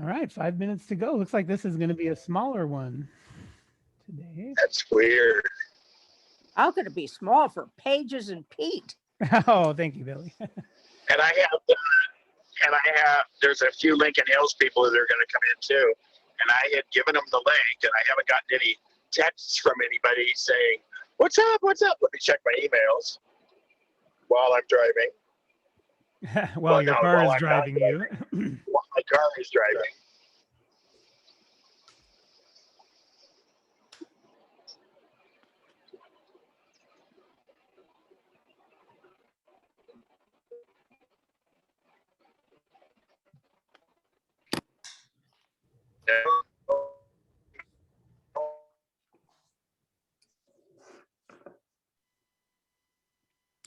right, 5 minutes to go. Looks like this is going to be a smaller one today. That's weird. How could it be small for Pages and Pete? Oh, thank you, Billy. And I have, there's a few Lincoln Hills people that are going to come in too. And I had given them the link, and I haven't gotten any texts from anybody saying, "What's up? What's up?" Let me check my emails while I'm driving. Well, your car is driving you. While my car is driving.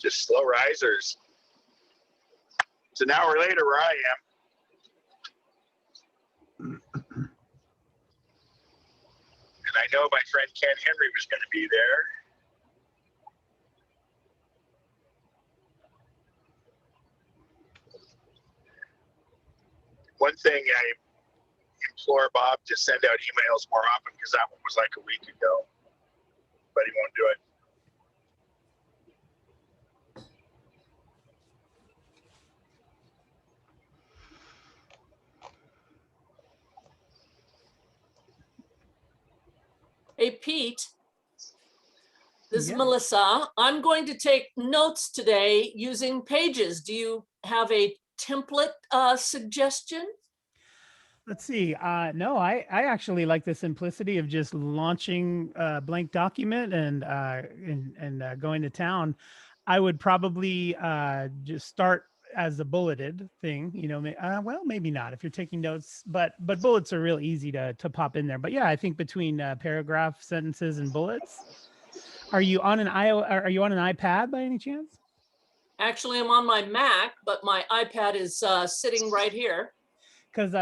Just slow risers. It's an hour later where I am. And I know my friend Ken Henry was going to be there. One thing I implore Bob to send out emails more often, because that one was like a week ago, but he won't do it. Hey, Pete, this is Yeah. Melissa. I'm going to take notes today using Pages. Do you have a template suggestion? Let's see. No, I actually like the simplicity of just launching a blank document and going to town. I would probably just start as a bulleted thing, you know, well, maybe not if you're taking notes, but bullets are real easy to pop in there. But yeah, I think between paragraph, sentences, and bullets. Are you on an iPad by any chance? Actually, I'm on my Mac, but my iPad is sitting right here. Because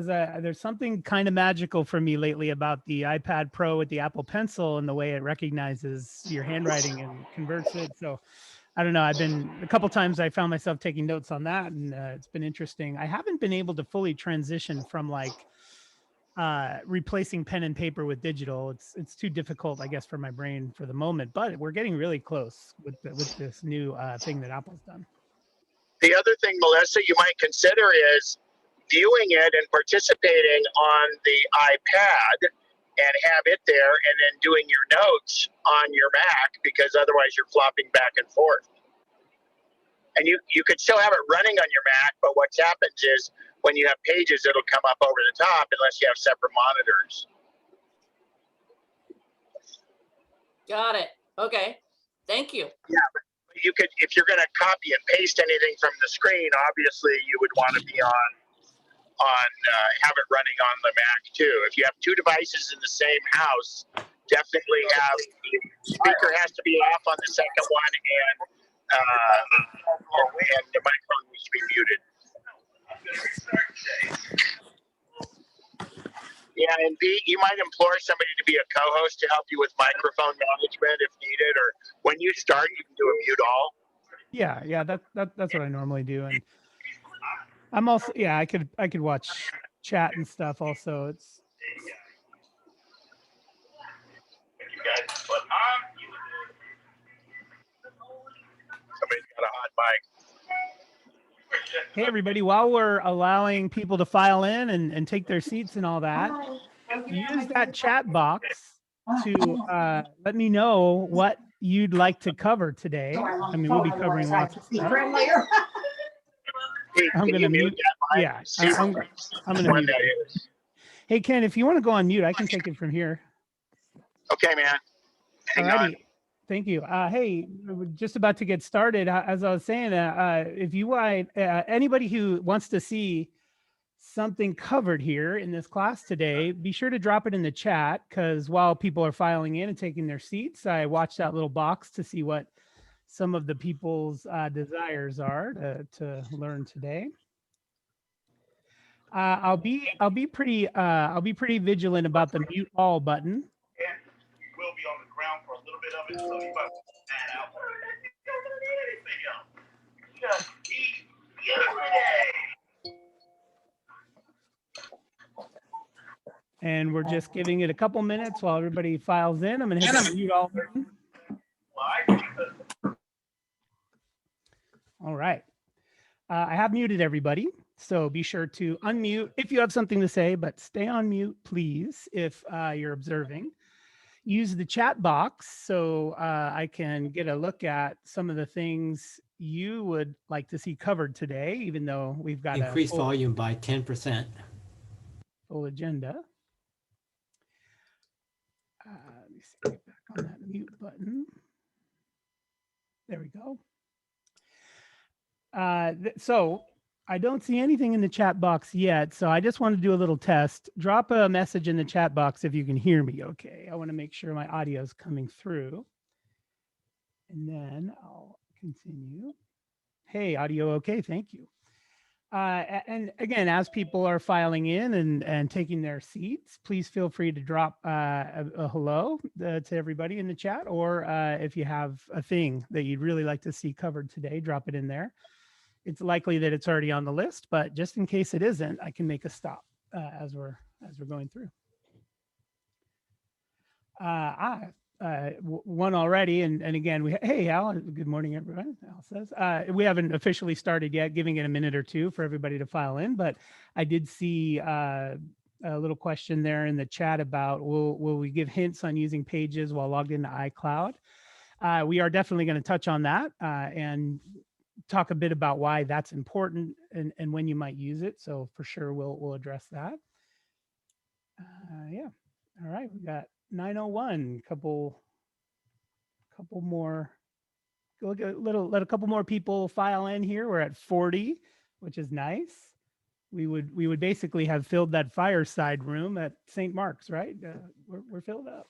there's something kind of magical for me lately about the iPad Pro with the Apple Pencil and the way it recognizes your handwriting and converts it. So I don't know. I've been a couple times I found myself taking notes on that, and it's been interesting. I haven't been able to fully transition from like replacing pen and paper with digital. It's too difficult, I guess, for my brain for the moment. But we're getting really close with this new thing that Apple's done. The other thing, Melissa, you might consider is viewing it and participating on the iPad and have it there, and then doing your notes on your Mac, because otherwise you're flopping back and forth. And you could still have it running on your Mac, but what happens is when you have Pages, it'll come up over the top unless you have separate monitors. Got it. Okay. Thank you. Yeah, but you could, if you're going to copy and paste anything from the screen, obviously you would want to be have it running on the Mac too. If you have two devices in the same house, definitely have the speaker has to be off on the second one, and the microphone needs to be muted. Yeah, and B, you might implore somebody to be a co-host to help you with microphone management if needed, or when you start, you can do a mute all. Yeah, that's what I normally do, and I'm also I could watch chat and stuff also. It's Somebody's got a hot mic. hey everybody, while we're allowing people to file in and take their seats and all that, use that chat box to let me know what you'd like to cover today. I mean, we'll be covering lots of stuff. I'm gonna mute. Yeah, I'm gonna mute. Hey Ken, if you want to go on mute, I can take it from here. Okay, man. Hang on. Thank you. Hey, we're just about to get started. As I was saying, if you want anybody who wants to see something covered here in this class today, be sure to drop it in the chat, because while people are filing in and taking their seats, I watched that little box to see what some of the people's desires are to learn today. I'll be pretty vigilant about the mute all button. Will be on the ground for a little bit of it, so you must stand out. Just eat yesterday. And we're just giving it a couple minutes while everybody files in. I'm going to hit the mute all. All right. I have muted everybody, so be sure to unmute if you have something to say, but stay on mute, please, if you're observing. Use the chat box so I can get a look at some of the things you would like to see covered today, even though we've got Increase a volume by 10%. full agenda. Let me see, get back on that mute button. There we go. So I don't see anything in the chat box yet, so I just want to do a little test. Drop a message in the chat box if you can hear me okay. I want to make sure my audio is coming through. And then I'll continue. Hey, audio okay, thank you. And again, as people are filing in and taking their seats, please feel free to drop a hello to everybody in the chat, or if you have a thing that you'd really like to see covered today, drop it in there. It's likely that it's already on the list, but just in case it isn't, I can make a stop as we're going through. One already, and again, hey Al, good morning everyone. Al says we haven't officially started yet, giving it a minute or two for everybody to file in, but I did see a little question there in the chat about will we give hints on using Pages while logged into iCloud? We are definitely going to touch on that and talk a bit about why that's important and when you might use it. So for sure we'll address that. Yeah. All right, we got 9:01. Couple more. Let a couple more people file in here. We're at 40, which is nice. We would basically have filled that fireside room at St. Mark's, right? We're filled up.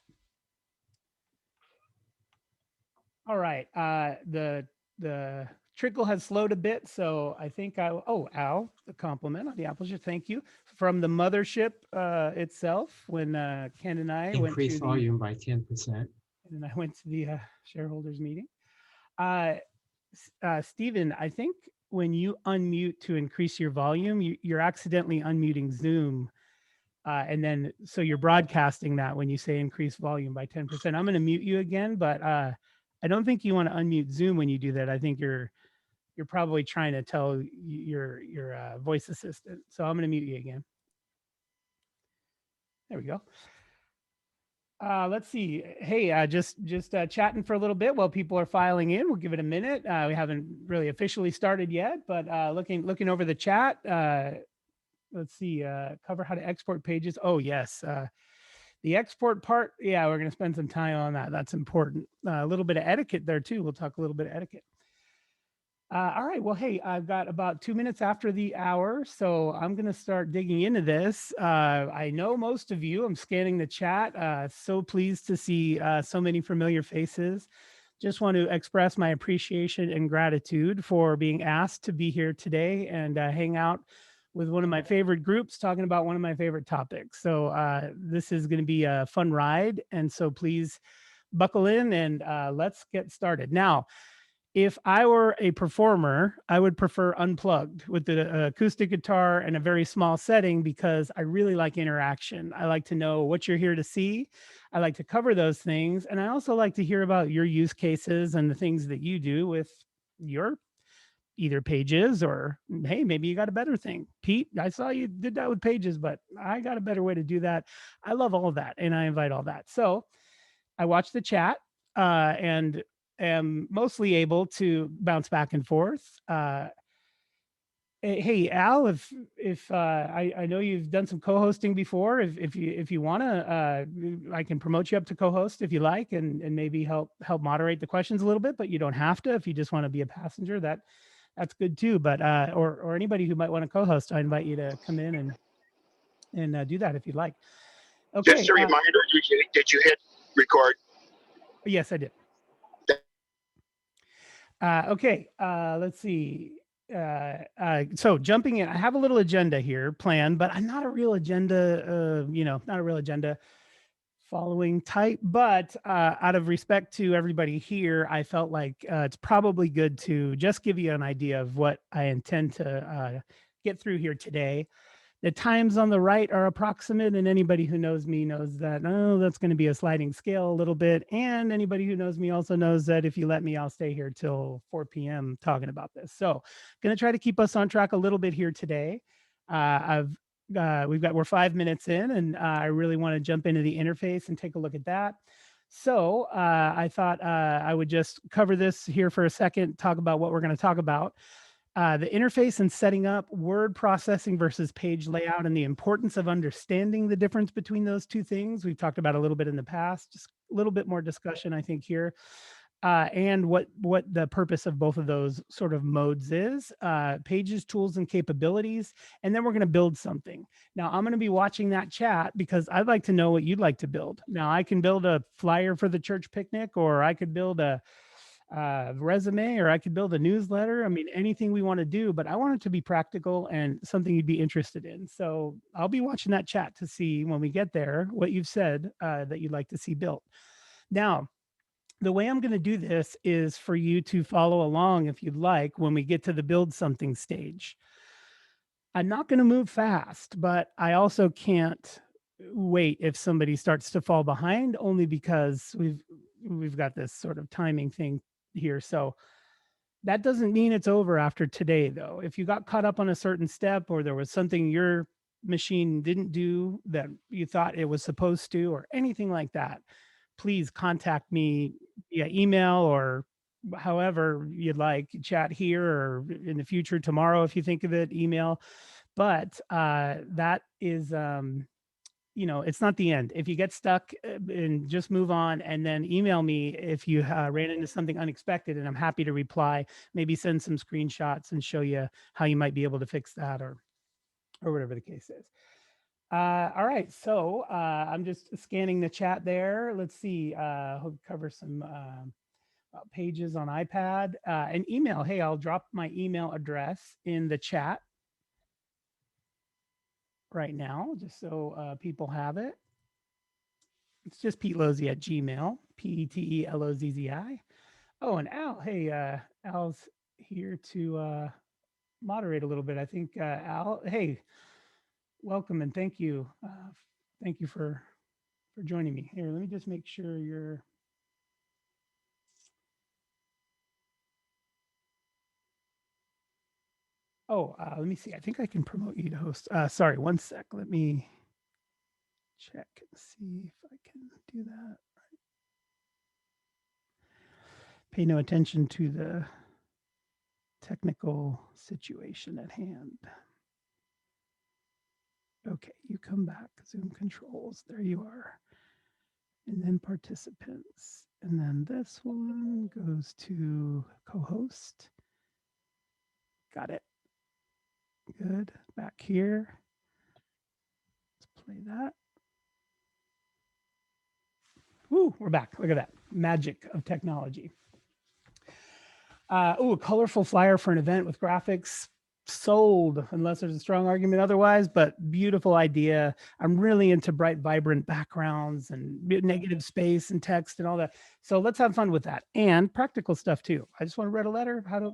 All right. The trickle has slowed a bit, so I think Al, the compliment on the apple juice, thank you. From the mothership itself, when Ken and I Increase volume by 10%. And then I went to the shareholders meeting. Stephen, I think when you unmute to increase your volume, you're accidentally unmuting Zoom. And then, so you're broadcasting that when you say increase volume by 10%. I'm going to mute you again, but I don't think you want to unmute Zoom when you do that. I think you're probably trying to tell your voice assistant. So I'm going to mute you again. There we go. Let's see. Hey, just chatting for a little bit while people are filing in. We'll give it a minute. We haven't really officially started yet, but looking over the chat. Let's see. Cover how to export pages. Oh yes. The export part. Yeah, we're going to spend some time on that. That's important. A little bit of etiquette there too. We'll talk a little bit of etiquette. All right. Well, hey, I've got about 2 minutes after the hour, so I'm going to start digging into this. I know most of you. I'm scanning the chat. So pleased to see so many familiar faces. Just want to express my appreciation and gratitude for being asked to be here today and hang out with one of my favorite groups talking about one of my favorite topics. So this is going to be a fun ride. And so please buckle in and let's get started. Now, if I were a performer, I would prefer unplugged with the acoustic guitar and a very small setting because I really like interaction. I like to know what you're here to see. I like to cover those things. And I also like to hear about your use cases and the things that you do with your either Pages or, hey, maybe you got a better thing. Pete, I saw you did that with Pages, but I got a better way to do that. I love all of that and I invite all that. So I watch the chat and am mostly able to bounce back and forth. Hey Al, if I know you've done some co-hosting before, if you want to, I can promote you up to co-host if you like, and maybe help moderate the questions a little bit. But you don't have to if you just want to be a passenger. That's good too. But or anybody who might want to co-host, I invite you to come in and do that if you'd like. Okay. Just a reminder, did you hit record? Yes, I did. Okay, let's see. So jumping in, I have a little agenda here planned, but I'm not a real agenda, not a real agenda following type. But out of respect to everybody here, I felt like it's probably good to just give you an idea of what I intend to get through here today. The times on the right are approximate, and anybody who knows me knows that, oh, that's going to be a sliding scale a little bit. And anybody who knows me also knows that if you let me, I'll stay here till 4 p.m. talking about this. So going to try to keep us on track a little bit here today. We're 5 minutes in, and I really want to jump into the interface and take a look at that. So I thought I would just cover this here for a second, talk about what we're going to talk about. The interface and setting up, word processing versus page layout, and the importance of understanding the difference between those two things. We've talked about a little bit in the past, just a little bit more discussion, I think, here. And what the purpose of both of those sort of modes is, pages, tools, and capabilities. And then we're going to build something. Now, I'm going to be watching that chat because I'd like to know what you'd like to build. Now, I can build a flyer for the church picnic, or I could build a resume, or I could build a newsletter. I mean, anything we want to do, but I want it to be practical and something you'd be interested in. So I'll be watching that chat to see when we get there what you've said that you'd like to see built. Now, the way I'm going to do this is for you to follow along if you'd like when we get to the build something stage. I'm not going to move fast, but I also can't wait if somebody starts to fall behind, only because we've got this sort of timing thing here. So that doesn't mean it's over after today, though. If you got caught up on a certain step, or there was something your machine didn't do that you thought it was supposed to, or anything like that, please contact me via email or however you'd like, chat here or in the future, tomorrow, if you think of it, email. But that is, it's not the end. If you get stuck, and just move on, and then email me if you ran into something unexpected, and I'm happy to reply, maybe send some screenshots and show you how you might be able to fix that, or whatever the case is. All right, so I'm just scanning the chat there. Let's see, I'll cover some pages on iPad, and email. Hey, I'll drop my email address in the chat right now, just so people have it. It's just petelozzi@gmail, PETELOZZI. Oh, and Al, hey, Al's here to moderate a little bit. I think, Al, hey, welcome and thank you. Thank you for joining me. Here, let me just make sure you're. Oh, let me see. I think I can promote you to host. Sorry, one sec. Let me check and see if I can do that. Pay no attention to the technical situation at hand. Okay, you come back. Zoom controls. There you are. And then participants. And then this one goes to co-host. Got it. Good. Back here. Let's play that. Woo, we're back. Look at that. Magic of technology. A colorful flyer for an event with graphics. Sold, unless there's a strong argument otherwise, but beautiful idea. I'm really into bright, vibrant backgrounds and negative space and text and all that. So let's have fun with that, and practical stuff too. I just want to write a letter. How to,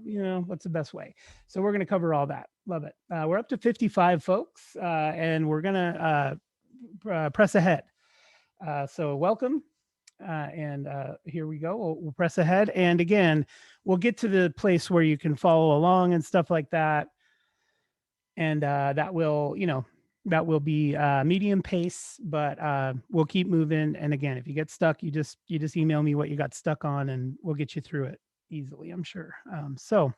what's the best way? So we're going to cover all that. Love it. We're up to 55 folks, and we're going to press ahead. So welcome. And here we go. We'll press ahead. And again, we'll get to the place where you can follow along and stuff like that. And that will be medium pace, but we'll keep moving. And again, if you get stuck, you just email me what you got stuck on, and we'll get you through it easily, I'm sure. So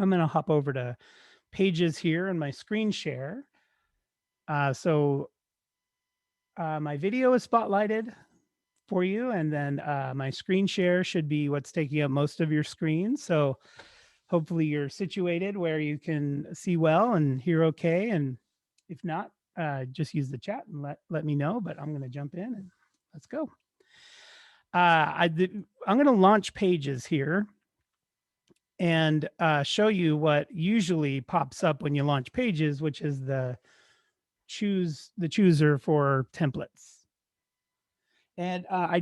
I'm going to hop over to Pages here and my screen share. So my video is spotlighted for you, and then my screen share should be what's taking up most of your screen. So hopefully you're situated where you can see well and hear okay. And if not, just use the chat and let me know. But I'm going to jump in and let's go. I'm going to launch Pages here and show you what usually pops up when you launch Pages, which is the chooser for templates. And I'm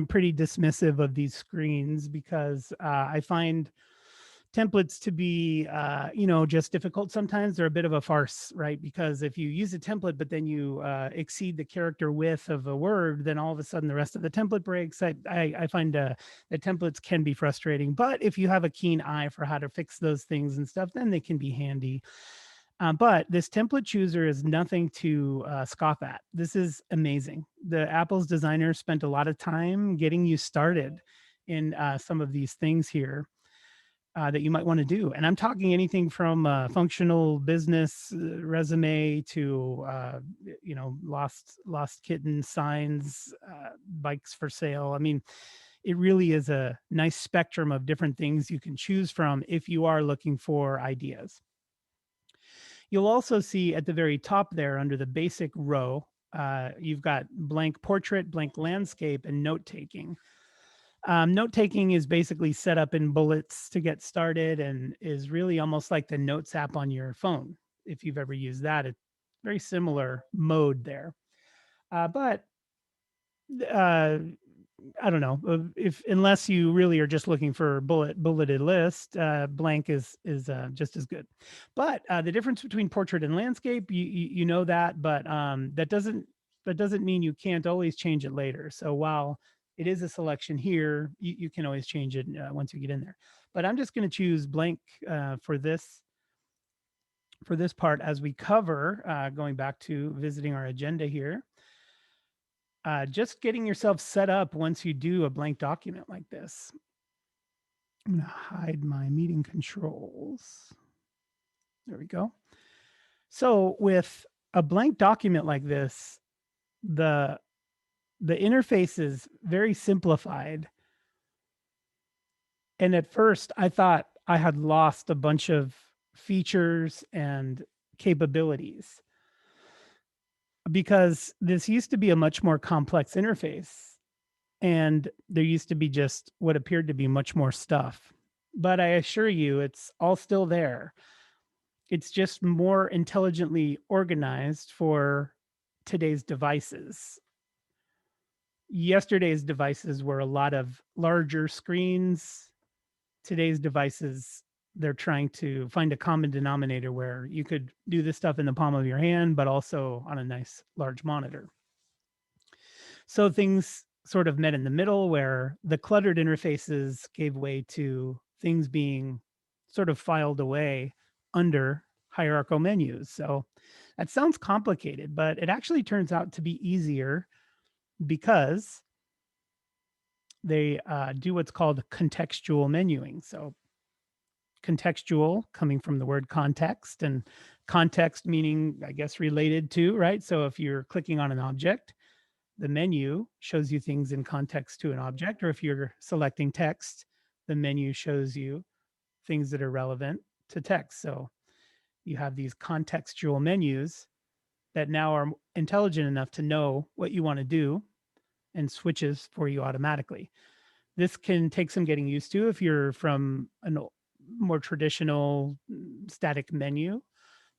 pretty dismissive of these screens because I find templates to be, just difficult sometimes. They're a bit of a farce, right? Because if you use a template, but then you exceed the character width of a word, then all of a sudden the rest of the template breaks. I find that templates can be frustrating, but if you have a keen eye for how to fix those things and stuff, then they can be handy. But this template chooser is nothing to scoff at. This is amazing. The Apple's designers spent a lot of time getting you started in some of these things here that you might want to do. And I'm talking anything from functional business resume to lost kitten signs, bikes for sale. I mean, it really is a nice spectrum of different things you can choose from if you are looking for ideas. You'll also see at the very top there under the basic row, you've got blank portrait, blank landscape, and note taking. Note taking is basically set up in bullets to get started and is really almost like the Notes app on your phone. If you've ever used that, it's very similar mode there. But I don't know if unless you really are just looking for bulleted list, blank is just as good. But the difference between portrait and landscape, you know that, but that doesn't mean you can't always change it later. So while it is a selection here, you can always change it once you get in there. But I'm just going to choose blank for this part as we cover, going back to visiting our agenda here. Just getting yourself set up once you do a blank document like this. I'm going to hide my meeting controls. There we go. So with a blank document like this, the interface is very simplified. And at first I thought I had lost a bunch of features and capabilities because this used to be a much more complex interface and there used to be just what appeared to be much more stuff. But I assure you, it's all still there. It's just more intelligently organized for today's devices. Yesterday's devices were a lot of larger screens. Today's devices, they're trying to find a common denominator where you could do this stuff in the palm of your hand, but also on a nice large monitor. So things sort of met in the middle where the cluttered interfaces gave way to things being sort of filed away under hierarchical menus. So that sounds complicated, but it actually turns out to be easier because they do what's called contextual menuing. So contextual coming from the word context, and context meaning, I guess, related to, right? So if you're clicking on an object, the menu shows you things in context to an object, or if you're selecting text, the menu shows you things that are relevant to text. So you have these contextual menus that now are intelligent enough to know what you want to do and switches for you automatically. This can take some getting used to if you're from a more traditional static menu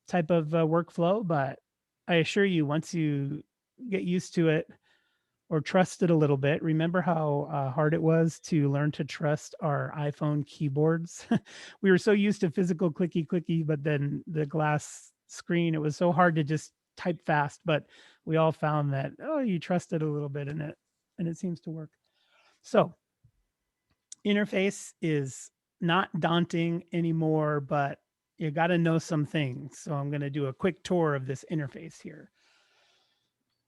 type of workflow, but I assure you, once you get used to it or trust it a little bit, remember how hard it was to learn to trust our iPhone keyboards? We were so used to physical clicky, but then the glass screen, it was so hard to just type fast, but we all found that, oh, you trust it a little bit and it seems to work. So interface is not daunting anymore, but you got to know some things. So I'm going to do a quick tour of this interface here.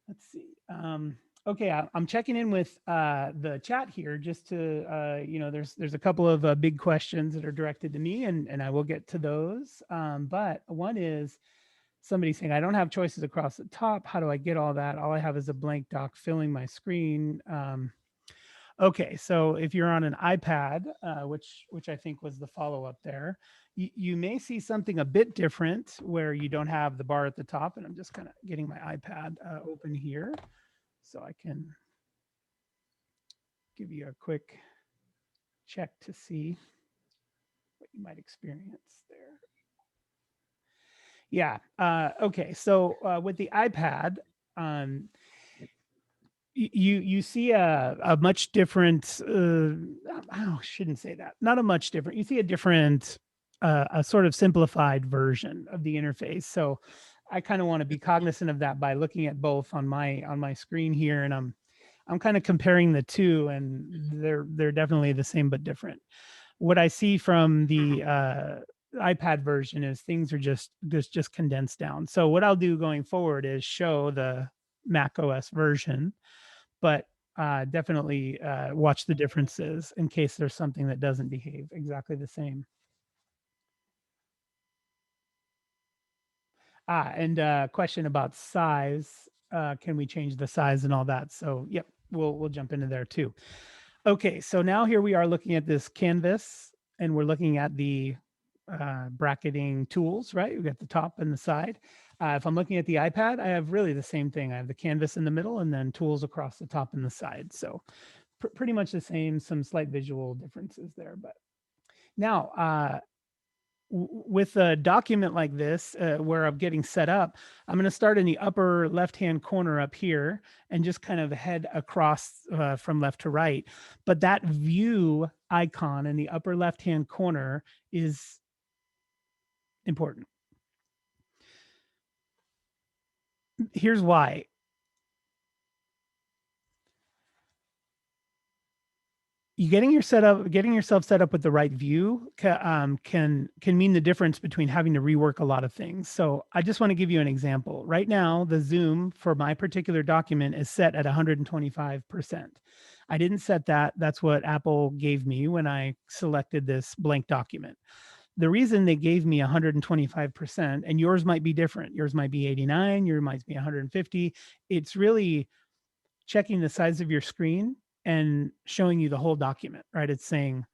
Let's see. Okay, I'm checking in with the chat here just to, there's a couple of big questions that are directed to me, and I will get to those. But one is somebody saying, I don't have choices across the top. How do I get all that? All I have is a blank doc filling my screen. Okay, so if you're on an iPad, which I think was the follow-up there, you may see something a bit different where you don't have the bar at the top. And I'm just kind of getting my iPad open here so I can give you a quick check to see what you might experience there. Yeah, okay, so with the iPad, You see a much different, I shouldn't say that, not a much different, you see a different, a sort of simplified version of the interface. So I kind of want to be cognizant of that by looking at both on my screen here, and I'm kind of comparing the two, and they're definitely the same but different. What I see from the iPad version is things are just condensed down. So what I'll do going forward is show the Mac OS version, but definitely watch the differences in case there's something that doesn't behave exactly the same. And question about size. Can we change the size and all that? So yep, we'll jump into there too. Okay, so now here we are looking at this canvas, and we're looking at the bracketing tools, right? We've got the top and the side. If I'm looking at the iPad, I have really the same thing. I have the canvas in the middle and then tools across the top and the side. So pretty much the same, some slight visual differences there. But now, with a document like this, where I'm getting set up, I'm going to start in the upper left-hand corner up here and just kind of head across from left to right. But that view icon in the upper left-hand corner is important. Here's why. Getting yourself set up with the right view can mean the difference between having to rework a lot of things. So I just want to give you an example. Right now, the zoom for my particular document is set at 125%. I didn't set that. That's what Apple gave me when I selected this blank document. The reason they gave me 125%, and yours might be different. Yours might be 89, yours might be 150. It's really checking the size of your screen and showing you the whole document, right? It's saying,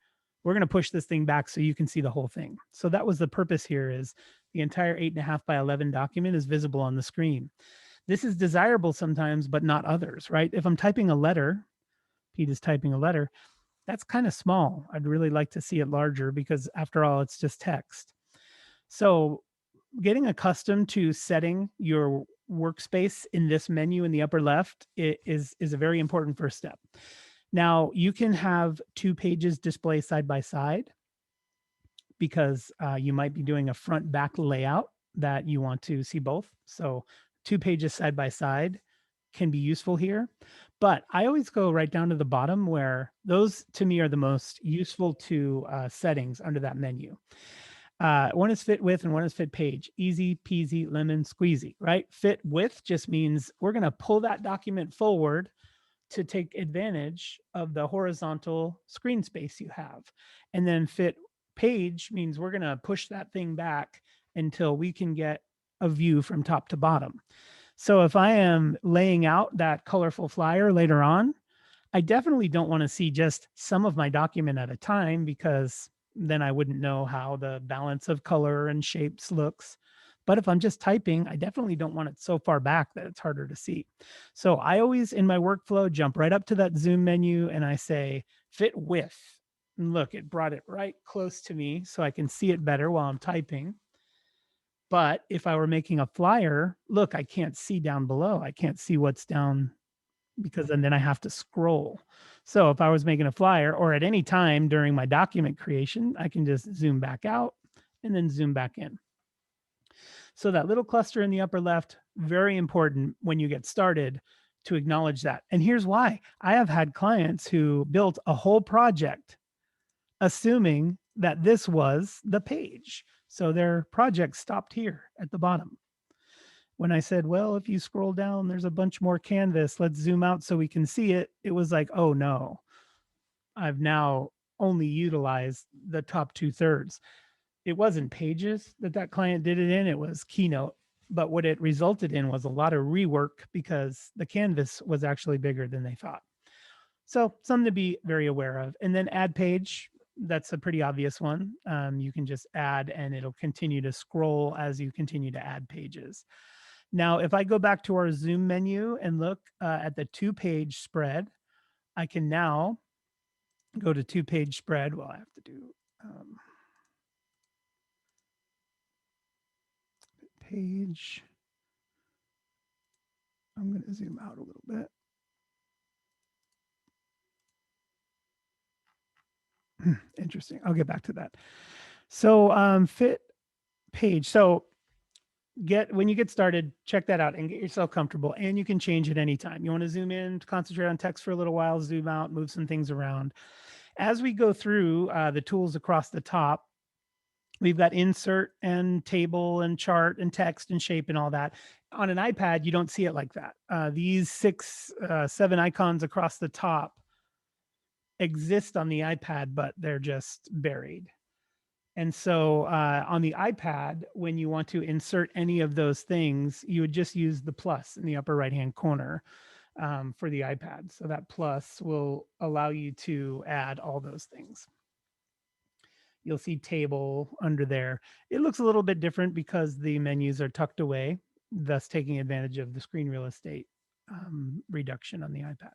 we're going to push this thing back so you can see the whole thing. So that was the purpose here, is the entire 8.5 by 11 document is visible on the screen. This is desirable sometimes, but not others, right? If I'm typing a letter, Pete is typing a letter, that's kind of small. I'd really like to see it larger because after all, it's just text. So getting accustomed to setting your workspace in this menu in the upper left is a very important first step. Now, you can have two pages display side by side because you might be doing a front back layout that you want to see both. So two pages side by side can be useful here. But I always go right down to the bottom, where those to me are the most useful two settings under that menu. One is fit width and one is fit page. Easy peasy lemon squeezy, right? Fit width just means we're going to pull that document forward to take advantage of the horizontal screen space you have. And then fit page means we're going to push that thing back until we can get a view from top to bottom. So if I am laying out that colorful flyer later on, I definitely don't want to see just some of my document at a time, because then I wouldn't know how the balance of color and shapes looks. But if I'm just typing, I definitely don't want it so far back that it's harder to see. So I always, in my workflow, jump right up to that zoom menu and I say fit width. And look, it brought it right close to me so I can see it better while I'm typing. But if I were making a flyer, look, I can't see down below. I can't see what's down, because then I have to scroll. So if I was making a flyer, or at any time during my document creation, I can just zoom back out and then zoom back in. So that little cluster in the upper left, very important when you get started to acknowledge that. And here's why. I have had clients who built a whole project assuming that this was the page. So their project stopped here at the bottom. When I said, well, if you scroll down, there's a bunch more canvas, let's zoom out so we can see it. It was like, oh no, I've now only utilized the top 2/3. It wasn't Pages that client did it in, it was Keynote. But what it resulted in was a lot of rework because the canvas was actually bigger than they thought. So something to be very aware of. And then add page, that's a pretty obvious one. You can just add and it'll continue to scroll as you continue to add pages. Now, if I go back to our Zoom menu and look at the 2-page spread, I can now go to 2-page spread. Well, I have to do page. I'm going to zoom out a little bit. Interesting. I'll get back to that. So fit page. So when you get started, check that out and get yourself comfortable, and you can change it anytime. You want to zoom in, concentrate on text for a little while, zoom out, move some things around. As we go through the tools across the top, we've got insert and table and chart and text and shape and all that. On an iPad, you don't see it like that. These 7 icons across the top exist on the iPad, but they're just buried. And so on the iPad, when you want to insert any of those things, you would just use the plus in the upper right-hand corner for the iPad. So that plus will allow you to add all those things. You'll see table under there. It looks a little bit different because the menus are tucked away, thus taking advantage of the screen real estate reduction on the iPad.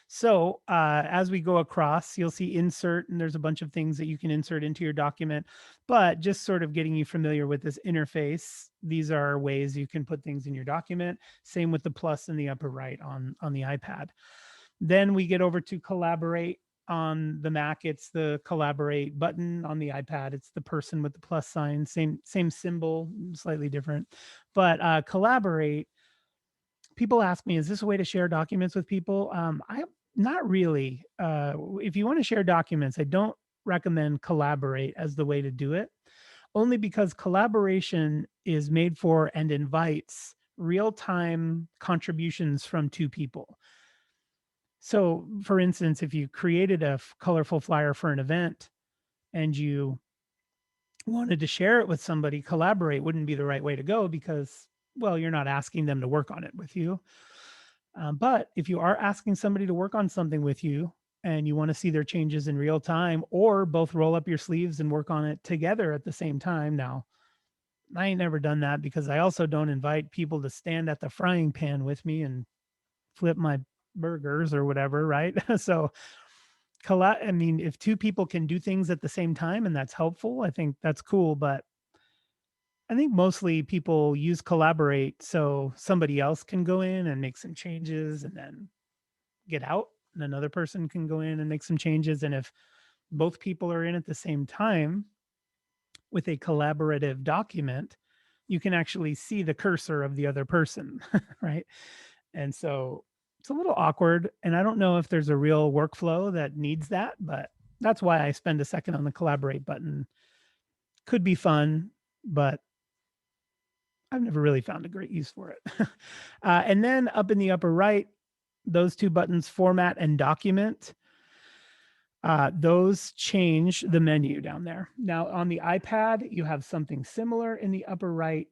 So as we go across, you'll see insert, and there's a bunch of things that you can insert into your document, but just sort of getting you familiar with this interface. These are ways you can put things in your document. Same with the plus in the upper right on the iPad. Then we get over to collaborate. On the Mac, it's the collaborate button. On the iPad, it's the person with the plus sign, same symbol, slightly different. But collaborate, people ask me, is this a way to share documents with people? I not really. If you want to share documents, I don't recommend collaborate as the way to do it, only because collaboration is made for and invites real-time contributions from 2 people. So, for instance, if you created a colorful flyer for an event and you wanted to share it with somebody, collaborate wouldn't be the right way to go because, well, you're not asking them to work on it with you. But if you are asking somebody to work on something with you and you want to see their changes in real time, or both roll up your sleeves and work on it together at the same time. Now, I ain't never done that because I also don't invite people to stand at the frying pan with me and flip my burgers or whatever, right? So I mean, if 2 people can do things at the same time and that's helpful, I think that's cool. But I think mostly people use collaborate so somebody else can go in and make some changes and then get out, and another person can go in and make some changes. And if both people are in at the same time with a collaborative document, you can actually see the cursor of the other person, right? And so it's a little awkward. And I don't know if there's a real workflow that needs that, but that's why I spend a second on the collaborate button. Could be fun, but I've never really found a great use for it. And then up in the upper right, those 2 buttons, format and document, those change the menu down there. Now on the iPad, you have something similar in the upper right.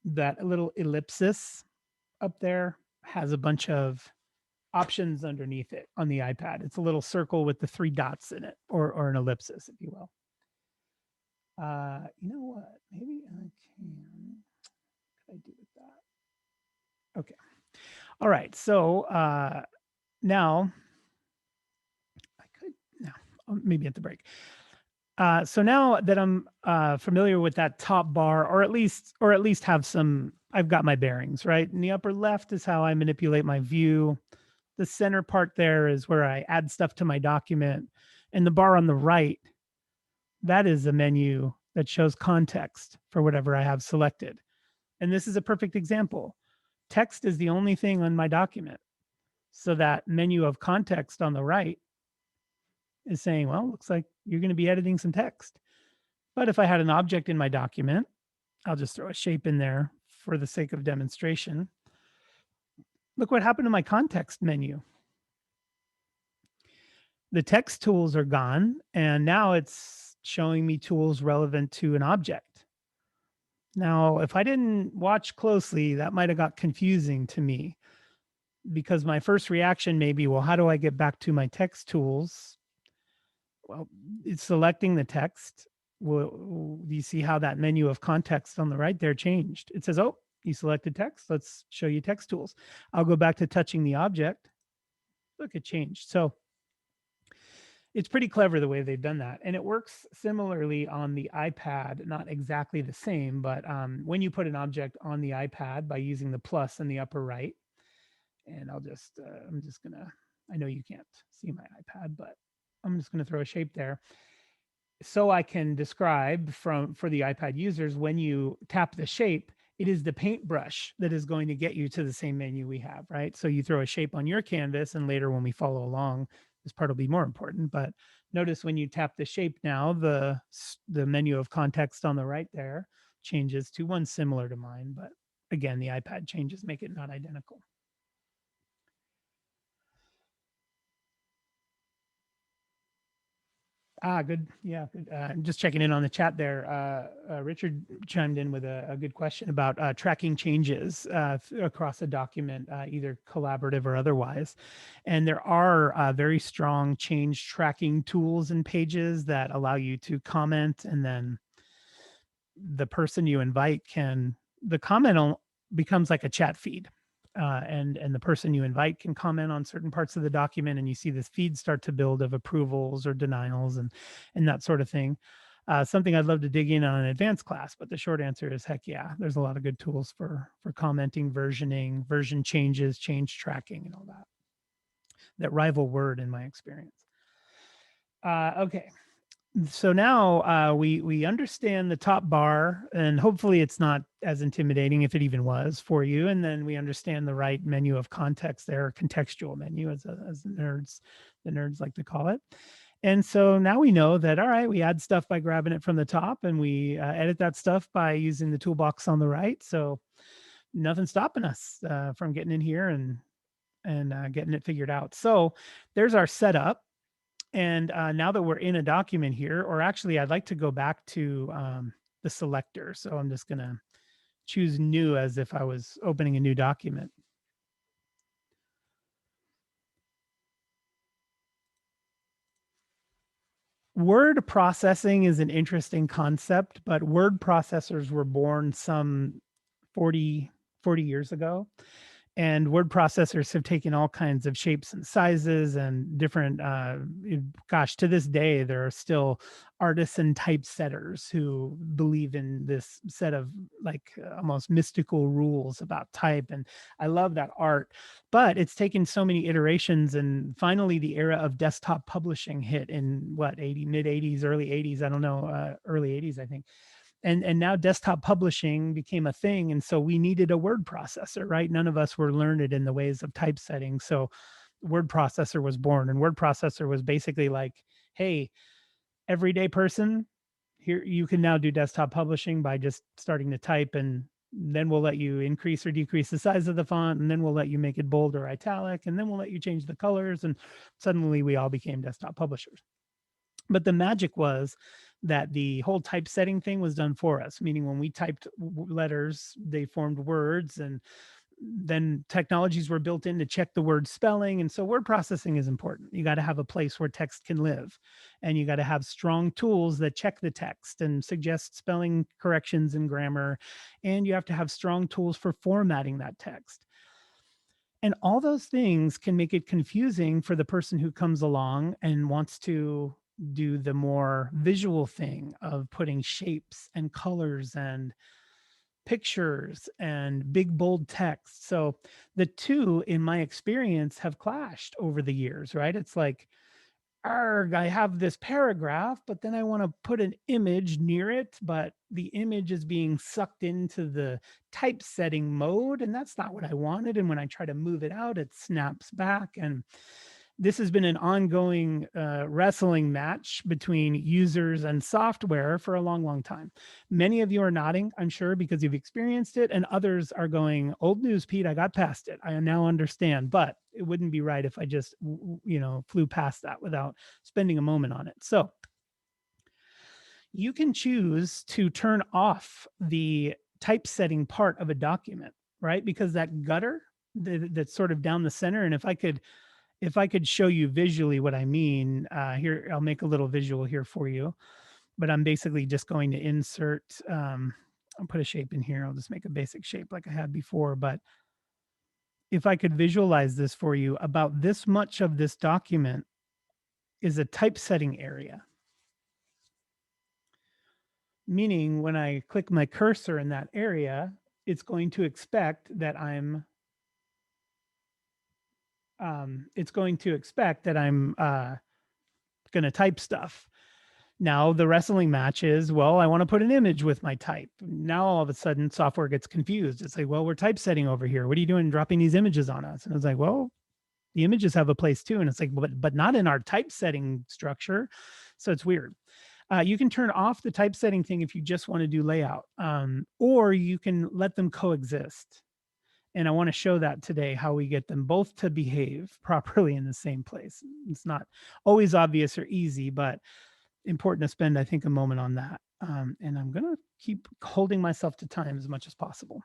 That little ellipsis up there has a bunch of options underneath it on the iPad. It's a little circle with the 3 dots in it, or an ellipsis, if you will. You know what? Maybe I can. What could I do with that? Okay. All right. So now I could maybe at the break. So now that I'm familiar with that top bar, or at least have some, I've got my bearings, right? In the upper left is how I manipulate my view. The center part there is where I add stuff to my document. And the bar on the right, that is a menu that shows context for whatever I have selected. And this is a perfect example. Text is the only thing on my document. So that menu of context on the right is saying, well, looks like you're going to be editing some text. But if I had an object in my document, I'll just throw a shape in there for the sake of demonstration. Look what happened to my context menu. The text tools are gone, and now it's showing me tools relevant to an object. Now, if I didn't watch closely, that might have got confusing to me, because my first reaction may be, well, how do I get back to my text tools? Well, it's selecting the text. Well, you see how that menu of context on the right there changed? It says, oh, you selected text. Let's show you text tools. I'll go back to touching the object. Look, it changed. So it's pretty clever the way they've done that. And it works similarly on the iPad, not exactly the same, but when you put an object on the iPad by using the plus in the upper right, and I'm just gonna, I know you can't see my iPad, but I'm just going to throw a shape there. So I can describe for the iPad users, when you tap the shape, it is the paintbrush that is going to get you to the same menu we have, right? So you throw a shape on your canvas, and later when we follow along, this part will be more important. But notice when you tap the shape now, the menu of context on the right there changes to one similar to mine. But again, the iPad changes make it not identical. Good. Yeah, good. Just checking in on the chat there. Richard chimed in with a good question about tracking changes across a document, either collaborative or otherwise. And there are very strong change tracking tools in Pages that allow you to comment, and then the person you invite the comment becomes like a chat feed. And the person you invite can comment on certain parts of the document, and you see this feed start to build of approvals or denials and that sort of thing. Something I'd love to dig in on an advanced class, but the short answer is heck yeah. There's a lot of good tools for commenting, versioning, version changes, change tracking, and all that rival Word in my experience. Okay. So now we understand the top bar, and hopefully it's not as intimidating, if it even was for you. And then we understand the right menu of context there, contextual menu, as the nerds like to call it. And so now we know that, all right, we add stuff by grabbing it from the top, and we edit that stuff by using the toolbox on the right. So nothing's stopping us from getting in here and getting it figured out. So there's our setup. And now that we're in a document here, or actually I'd like to go back to the selector. So I'm just going to choose new as if I was opening a new document. Word processing is an interesting concept, but word processors were born some 40 years ago. And word processors have taken all kinds of shapes and sizes and different, gosh, to this day, there are still artisan typesetters who believe in this set of like almost mystical rules about type. And I love that art, but it's taken so many iterations. And finally, the era of desktop publishing hit in mid 80s, early 80s, I don't know, early 80s, I think. And now desktop publishing became a thing, and so we needed a word processor, right? None of us were learned in the ways of typesetting, so word processor was born. And word processor was basically like, hey, everyday person, here, you can now do desktop publishing by just starting to type, and then we'll let you increase or decrease the size of the font, and then we'll let you make it bold or italic, and then we'll let you change the colors, and suddenly we all became desktop publishers. But the magic was that the whole typesetting thing was done for us, meaning when we typed letters, they formed words, and then technologies were built in to check the word spelling. And so word processing is important. You got to have a place where text can live, and you got to have strong tools that check the text and suggest spelling corrections and grammar. And you have to have strong tools for formatting that text. And all those things can make it confusing for the person who comes along and wants to do the more visual thing of putting shapes and colors and pictures and big bold text. So the two, in my experience, have clashed over the years, right? It's like, arg, I have this paragraph, but then I want to put an image near it, but the image is being sucked into the typesetting mode, and that's not what I wanted. And when I try to move it out, it snaps back. And this has been an ongoing wrestling match between users and software for a long, long time. Many of you are nodding, I'm sure, because you've experienced it, and others are going, old news, Pete, I got past it. I now understand, but it wouldn't be right if I just, flew past that without spending a moment on it. So you can choose to turn off the typesetting part of a document, right? Because that gutter that's sort of down the center, and if I could show you visually what I mean, here, I'll make a little visual here for you, but I'm basically just going to insert, I'll put a shape in here. I'll just make a basic shape like I had before. But if I could visualize this for you, about this much of this document is a typesetting area. Meaning when I click my cursor in that area, it's going to expect that I'm going to type stuff. Now the wrestling match is, well, I want to put an image with my type. Now all of a sudden software gets confused. It's like, well, we're typesetting over here. What are you doing dropping these images on us? And it's like, well, the images have a place too. And it's like, but not in our typesetting structure. So it's weird. You can turn off the typesetting thing if you just want to do layout, or you can let them coexist. And I want to show that today, how we get them both to behave properly in the same place. It's not always obvious or easy, but important to spend, I think, a moment on that. And I'm going to keep holding myself to time as much as possible.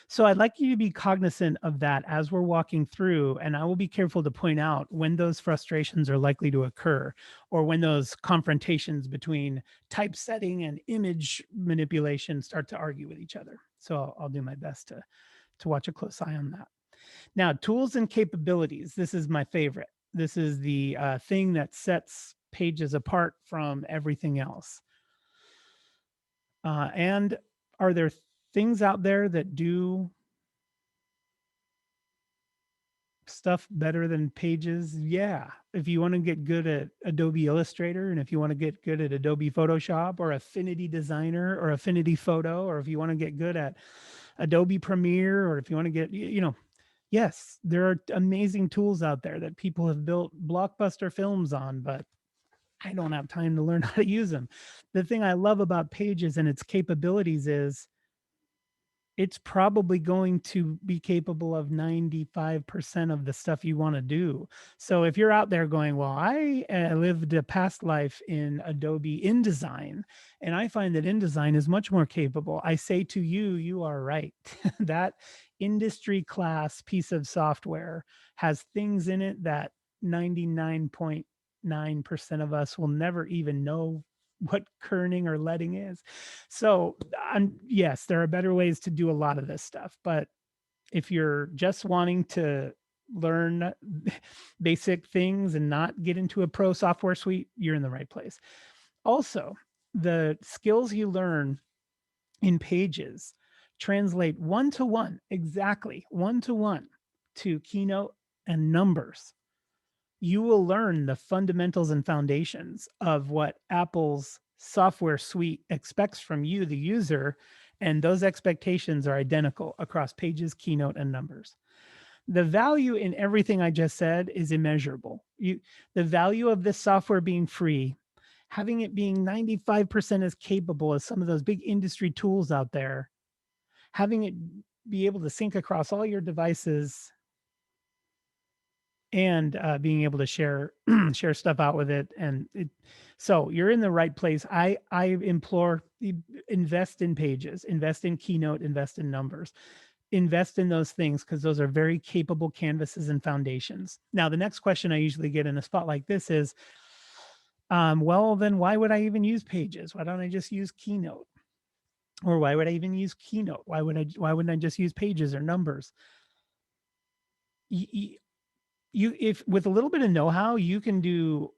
So I'd like you to be cognizant of that as we're walking through, and I will be careful to point out when those frustrations are likely to occur, or when those confrontations between typesetting and image manipulation start to argue with each other. So I'll do my best to watch a close eye on that. Now, tools and capabilities. This is my favorite. This is the thing that sets Pages apart from everything else. And are there things out there that do stuff better than Pages? Yeah. If you want to get good at Adobe Illustrator, and if you want to get good at Adobe Photoshop or Affinity Designer or Affinity Photo, or if you want to get good at Adobe Premiere, or if you want to get, yes, there are amazing tools out there that people have built blockbuster films on, but I don't have time to learn how to use them. The thing I love about Pages and its capabilities is it's probably going to be capable of 95% of the stuff you want to do. So if you're out there going, well, I lived a past life in Adobe InDesign, and I find that InDesign is much more capable, I say to you, you are right. That industry class piece of software has things in it that 99.9% of us will never even know what kerning or leading is. So yes, there are better ways to do a lot of this stuff, but if you're just wanting to learn basic things and not get into a pro software suite, you're in the right place. Also, the skills you learn in Pages translate one-to-one, exactly one-to-one, to Keynote and Numbers. You will learn the fundamentals and foundations of what Apple's software suite expects from you, the user, and those expectations are identical across Pages, Keynote, and Numbers. The value in everything I just said is immeasurable. The value of this software being free, having it being 95% as capable as some of those big industry tools out there, having it be able to sync across all your devices, and being able to share share stuff out with it. And so you're in the right place. I implore, invest in Pages, invest in Keynote, invest in Numbers, invest in those things, because those are very capable canvases and foundations. Now, the next question I usually get in a spot like this is, well, then why would I even use Pages? Why don't I just use Keynote? Or why would I even use Keynote? Why wouldn't I just use Pages or Numbers? If with a little bit of know-how, you can do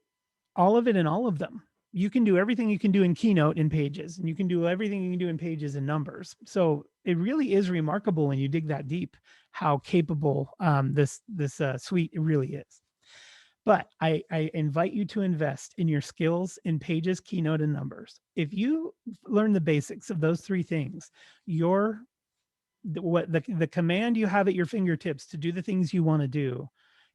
all of it in all of them. You can do everything you can do in Keynote in Pages, and you can do everything you can do in Pages in Numbers. So it really is remarkable when you dig that deep how capable this suite really is. But I invite you to invest in your skills in Pages, Keynote, and Numbers. If you learn the basics of those three things, the command you have at your fingertips to do the things you want to do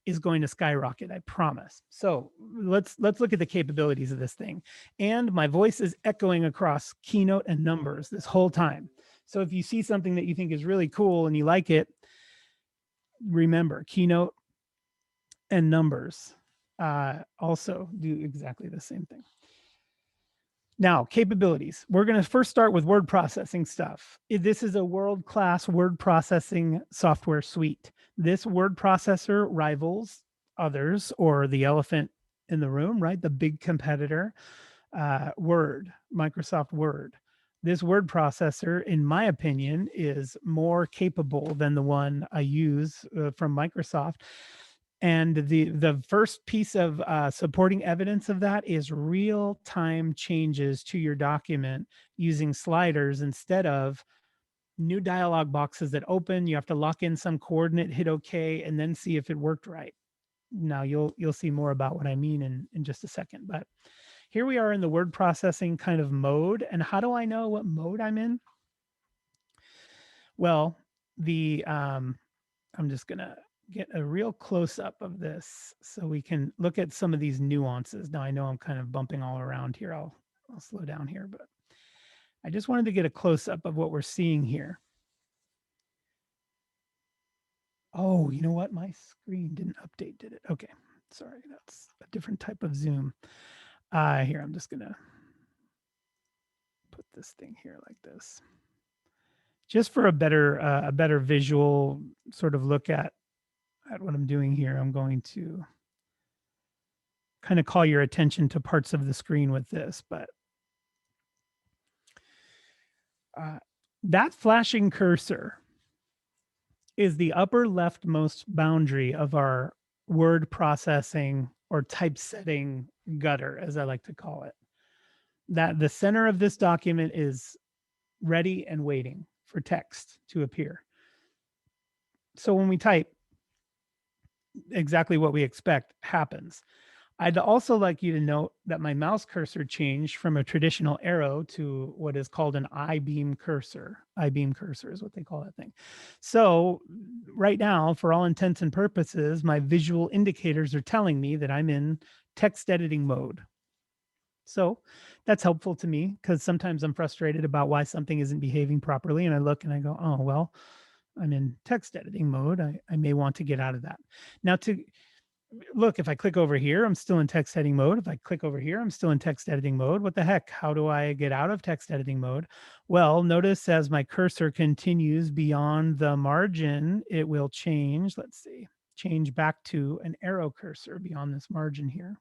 is going to skyrocket, I promise. So let's look at the capabilities of this thing. And my voice is echoing across Keynote and Numbers this whole time. So if you see something that you think is really cool and you like it, remember Keynote and Numbers also do exactly the same thing. Now, capabilities. We're going to first start with word processing stuff. This is a world-class word processing software suite. This word processor rivals others, or the elephant in the room, right? The big competitor, Word, Microsoft Word. This word processor, in my opinion, is more capable than the one I use from Microsoft. And the first piece of supporting evidence of that is real-time changes to your document using sliders instead of new dialog boxes that open. You have to lock in some coordinate, hit OK, and then see if it worked right. Now you'll see more about what I mean in just a second. But here we are in the word processing kind of mode. And how do I know what mode I'm in? Well, I'm just gonna get a real close up of this so we can look at some of these nuances. Now I know I'm kind of bumping all around here. I'll slow down here, but I just wanted to get a close up of what we're seeing here. Oh, you know what? My screen didn't update, did it? Okay, sorry, that's a different type of zoom. Here, I'm just gonna put this thing here like this, just for a better visual sort of look at what I'm doing here. I'm going to kind of call your attention to parts of the screen with this, but that flashing cursor is the upper leftmost boundary of our word processing or typesetting gutter, as I like to call it. That the center of this document is ready and waiting for text to appear. So when we type, exactly what we expect happens. I'd also like you to note that my mouse cursor changed from a traditional arrow to what is called an I-beam cursor. I-beam cursor is what they call that thing. So right now, for all intents and purposes, my visual indicators are telling me that I'm in text editing mode. So that's helpful to me because sometimes I'm frustrated about why something isn't behaving properly. And I look and I go, oh, well, I'm in text editing mode. I may want to get out of that. Now to look, if I click over here, I'm still in text editing mode. If I click over here, I'm still in text editing mode. What the heck? How do I get out of text editing mode? Well, notice as my cursor continues beyond the margin, it will change. Let's see, change back to an arrow cursor beyond this margin here.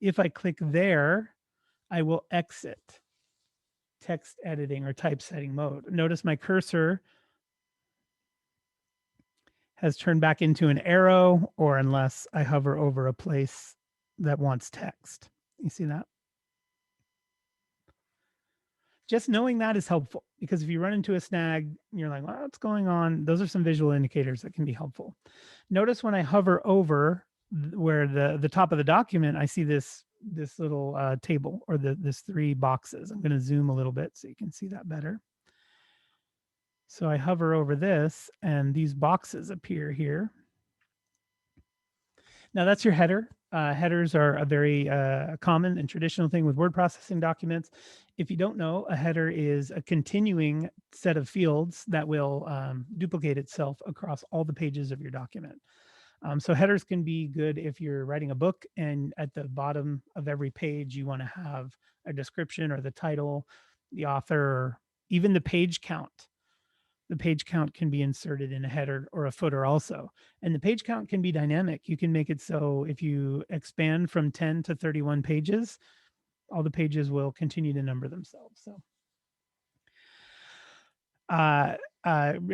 If I click there, I will exit text editing or typesetting mode. Notice my cursor has turned back into an arrow, or unless I hover over a place that wants text. You see that? Just knowing that is helpful because if you run into a snag, you're like, well, what's going on? Those are some visual indicators that can be helpful. Notice when I hover over where the top of the document, I see this little table or this 3 boxes. I'm going to zoom a little bit so you can see that better. So I hover over this and these boxes appear here. Now that's your header. Headers are a very common and traditional thing with word processing documents. If you don't know, a header is a continuing set of fields that will duplicate itself across all the pages of your document. So headers can be good if you're writing a book and at the bottom of every page, you want to have a description or the title, the author, even the page count. The page count can be inserted in a header or a footer also. And the page count can be dynamic. You can make it so if you expand from 10 to 31 pages, all the pages will continue to number themselves. So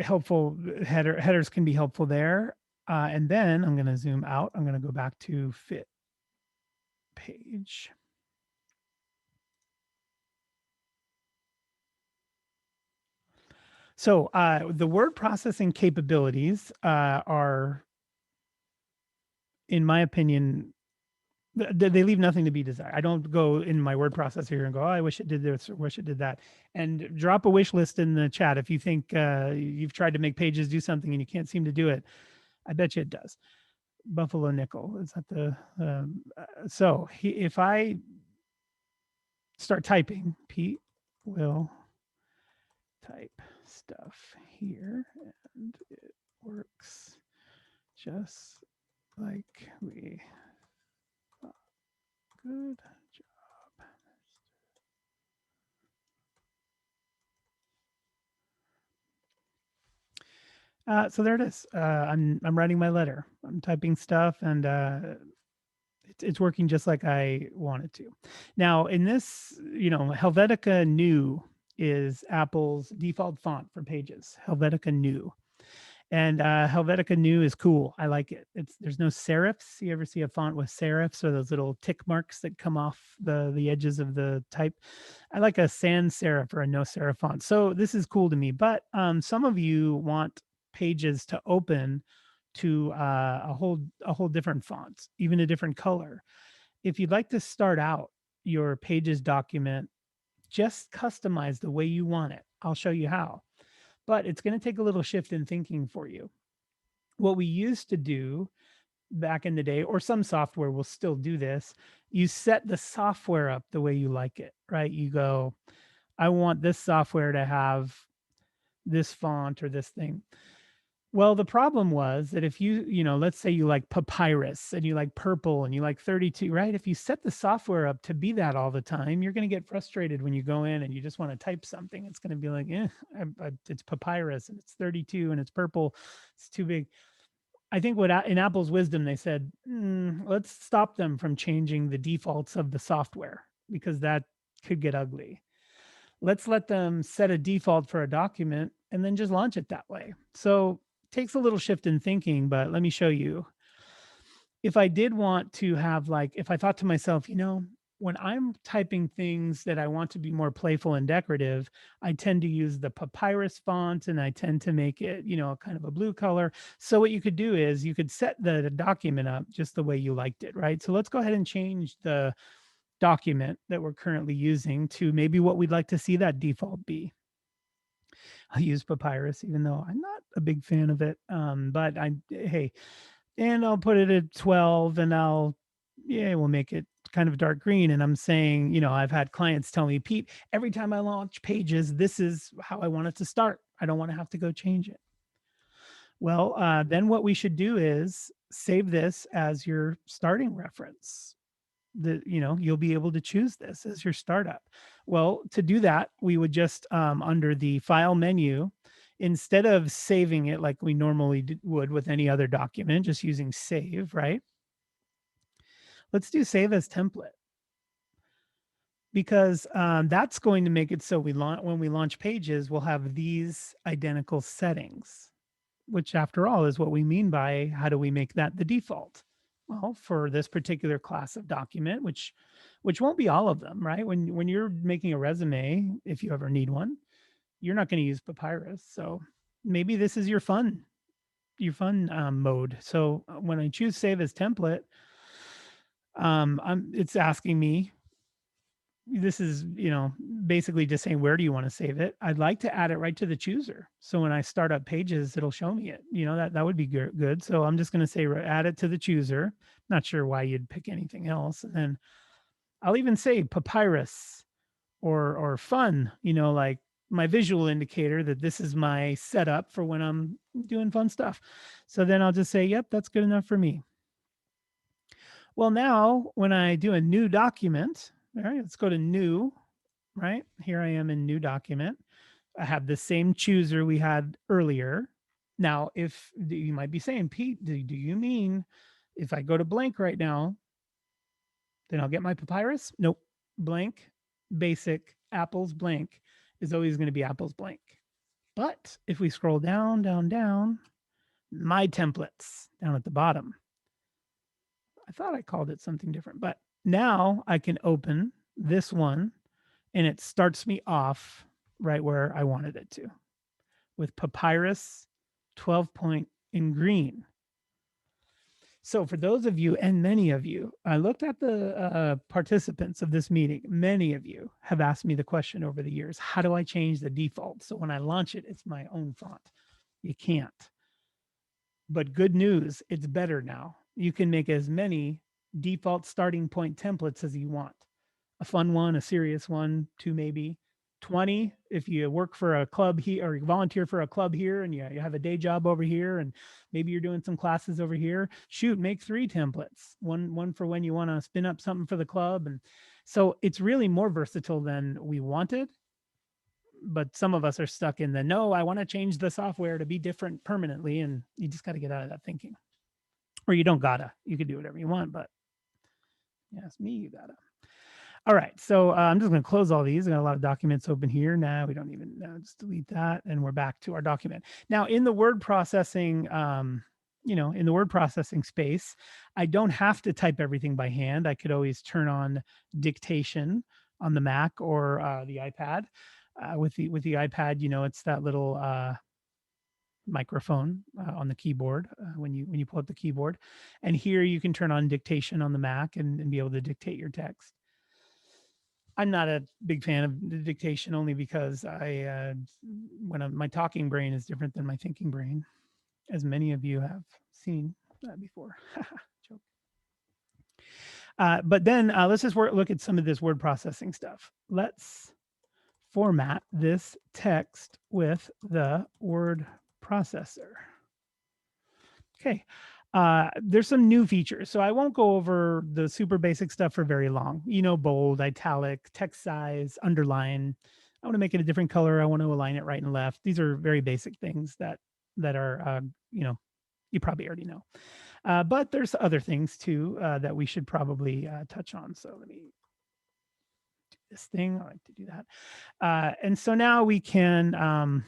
helpful headers can be helpful there. And then I'm going to zoom out. I'm going to go back to fit page. So the word processing capabilities are, in my opinion, they leave nothing to be desired. I don't go in my word processor here and go, oh, I wish it did this or wish it did that. And drop a wish list in the chat if you think you've tried to make Pages do something and you can't seem to do it. I bet you it does. Buffalo Nickel, is that the if I start typing, Pete will type stuff here and it works just like we thought. Good job. So there it is. I'm writing my letter. I'm typing stuff and it's working just like I want it to. Now in this, Helvetica New is Apple's default font for Pages, Helvetica New. And Helvetica New is cool. I like it. There's no serifs. You ever see a font with serifs or those little tick marks that come off the edges of the type? I like a sans serif or a no serif font. So this is cool to me. But some of you want Pages to open to a whole different font, even a different color. If you'd like to start out your Pages document, just customize the way you want it. I'll show you how, but it's going to take a little shift in thinking for you. What we used to do back in the day, or some software will still do this, you set the software up the way you like it, right? You go, I want this software to have this font or this thing. Well, the problem was that if let's say you like Papyrus and you like purple and you like 32, right? If you set the software up to be that all the time, you're going to get frustrated when you go in and you just want to type something. It's going to be like, it's Papyrus and it's 32 and it's purple. It's too big. I think in Apple's wisdom, they said, let's stop them from changing the defaults of the software because that could get ugly. Let's let them set a default for a document and then just launch it that way. So it takes a little shift in thinking, but let me show you. If I did want to have if I thought to myself, when I'm typing things that I want to be more playful and decorative, I tend to use the Papyrus font and I tend to make it, kind of a blue color. So what you could do is you could set the document up just the way you liked it, right? So let's go ahead and change the document that we're currently using to maybe what we'd like to see that default be. I'll use Papyrus, even though I'm not a big fan of it. But hey, and I'll put it at 12 and we'll make it kind of dark green. And I'm saying, I've had clients tell me, Pete, every time I launch Pages, this is how I want it to start. I don't want to have to go change it. Well, then what we should do is save this as your starting reference. You'll be able to choose this as your startup. Well, to do that, we would just under the file menu, instead of saving it like we normally would with any other document, just using save, right? Let's do save as template, because that's going to make it so when we launch Pages, we'll have these identical settings, which after all is what we mean by how do we make that the default? Well, for this particular class of document, which won't be all of them, right? When you're making a resume, if you ever need one, you're not going to use Papyrus. So maybe this is your fun mode. So when I choose save as template, it's asking me, this is, basically just saying, where do you want to save it? I'd like to add it right to the chooser. So when I start up Pages, it'll show me it, that would be good. So I'm just going to say, add it to the chooser. Not sure why you'd pick anything else. And then I'll even say Papyrus or fun, like my visual indicator that this is my setup for when I'm doing fun stuff. So then I'll just say, yep, that's good enough for me. Well, now when I do a new document, all right, let's go to new, right? Here I am in new document. I have the same chooser we had earlier. Now, if you might be saying, Pete, do you mean if I go to blank right now, then I'll get my Papyrus? Nope. Blank, basic, Apple's blank is always going to be Apple's blank. But if we scroll down, my templates down at the bottom. I thought I called it something different, but now I can open this one and it starts me off right where I wanted it to, with Papyrus 12 point in green. So for those of you, and many of you, I looked at the participants of this meeting. Many of you have asked me the question over the years, how do I change the default? So when I launch it, it's my own font. You can't. But good news, it's better now. You can make as many default starting point templates as you want. A fun one, a serious one, 2 maybe, 20 if you work for a club here or you volunteer for a club here and you have a day job over here and maybe you're doing some classes over here. Shoot, make 3 templates. One for when you want to spin up something for the club. And so it's really more versatile than we wanted. But some of us are stuck in no, I want to change the software to be different permanently. And you just got to get out of that thinking. Or you don't gotta. You can do whatever you want, but ask me, you gotta. All right, so I'm just going to close all these. I got a lot of documents open here. Now we don't even just delete that, and we're back to our document. Now in the word processing, in the word processing space, I don't have to type everything by hand. I could always turn on dictation on the Mac or the iPad. With the iPad, it's that little microphone on the keyboard when you pull up the keyboard. And here you can turn on dictation on the Mac and be able to dictate your text. I'm not a big fan of the dictation only because my talking brain is different than my thinking brain, as many of you have seen before. Joke. But then let's just look at some of this word processing stuff. Let's format this text with the word processor. Okay. There's some new features. So I won't go over the super basic stuff for very long. Bold, italic, text size, underline. I want to make it a different color. I want to align it right and left. These are very basic things that are, you probably already know. But there's other things too that we should probably touch on. So let me do this thing. I like to do that. And so now we can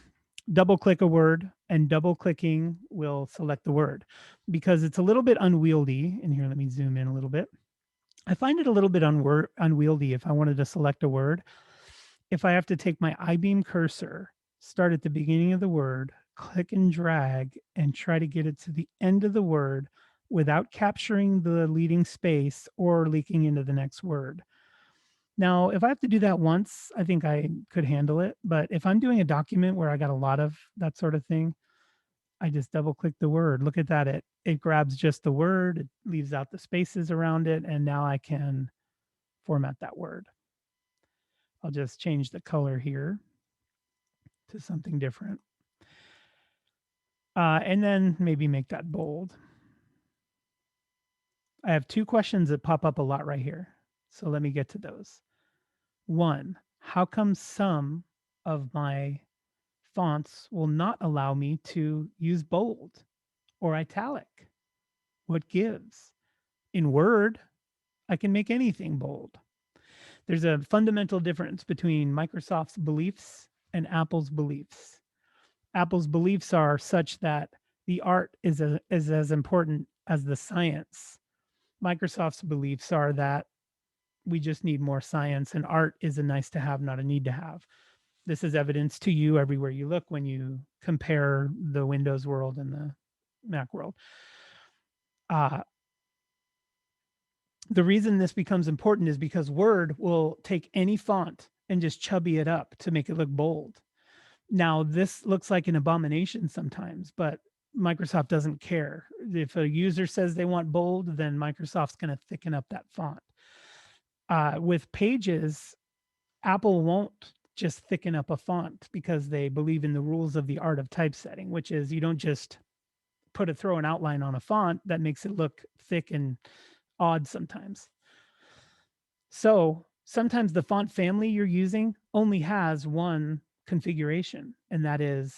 double click a word, and double clicking will select the word because it's a little bit unwieldy. And here, let me zoom in a little bit. I find it a little bit unwieldy if I wanted to select a word. If I have to take my I-beam cursor, start at the beginning of the word, click and drag, and try to get it to the end of the word without capturing the leading space or leaking into the next word. Now, if I have to do that once, I think I could handle it. But if I'm doing a document where I got a lot of that sort of thing, I just double click the word. Look at that. It grabs just the word, it leaves out the spaces around it, and now I can format that word. I'll just change the color here to something different. And then maybe make that bold. I have two questions that pop up a lot right here. So let me get to those. One, how come some of my fonts will not allow me to use bold or italic? What gives? In Word, I can make anything bold. There's a fundamental difference between Microsoft's beliefs and Apple's beliefs. Apple's beliefs are such that the art is as important as the science. Microsoft's beliefs are that we just need more science, and art is a nice to have, not a need to have. This is evidence to you everywhere you look when you compare the Windows world and the Mac world. The reason this becomes important is because Word will take any font and just chubby it up to make it look bold. Now, this looks like an abomination sometimes, but Microsoft doesn't care. If a user says they want bold, then Microsoft's going to thicken up that font. With Pages, Apple won't just thicken up a font because they believe in the rules of the art of typesetting, which is you don't just throw an outline on a font that makes it look thick and odd sometimes. So sometimes the font family you're using only has one configuration, and that is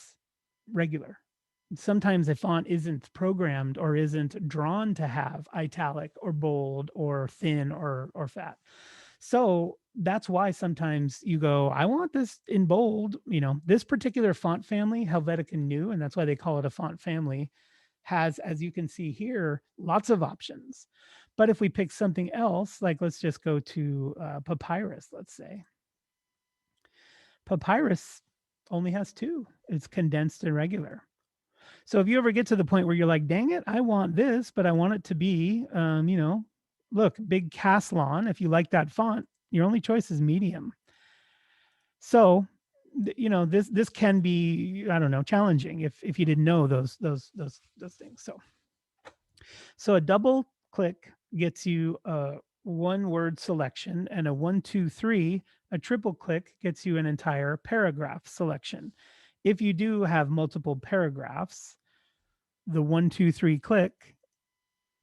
regular. Sometimes a font isn't programmed or isn't drawn to have italic or bold or thin or fat. So that's why sometimes you go, I want this in bold. This particular font family, Helvetica New, and that's why they call it a font family, has, as you can see here, lots of options. But if we pick something else, like let's just go to Papyrus, let's say. Papyrus only has two. It's condensed and regular. So if you ever get to the point where you're like, dang it, I want this, but I want it to be, look, big Caslon. If you like that font, your only choice is medium. So, this can be, I don't know, challenging if you didn't know those things. So a double click gets you a one word selection, and a 1, 2, 3, a triple click gets you an entire paragraph selection. If you do have multiple paragraphs, the 1, 2, 3 click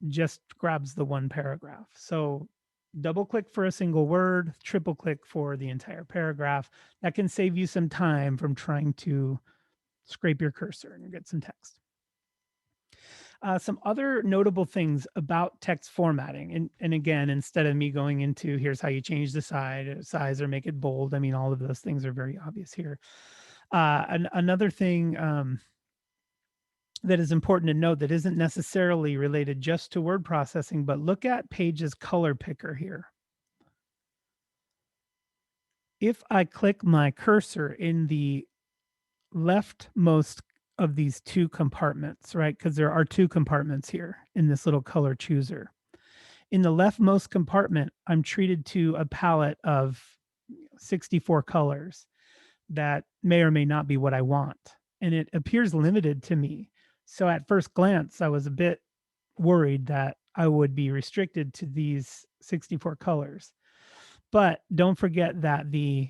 just grabs the one paragraph. So double click for a single word, triple click for the entire paragraph. That can save you some time from trying to scrape your cursor and get some text. Some other notable things about text formatting, and again, instead of me going into here's how you change the size or make it bold, I mean, all of those things are very obvious here. Another thing that is important to note that isn't necessarily related just to word processing, but look at Pages color picker here. If I click my cursor in the leftmost of these two compartments, right? Because there are two compartments here in this little color chooser. In the leftmost compartment, I'm treated to a palette of 64 colors that may or may not be what I want. And it appears limited to me. So at first glance, I was a bit worried that I would be restricted to these 64 colors. But don't forget that the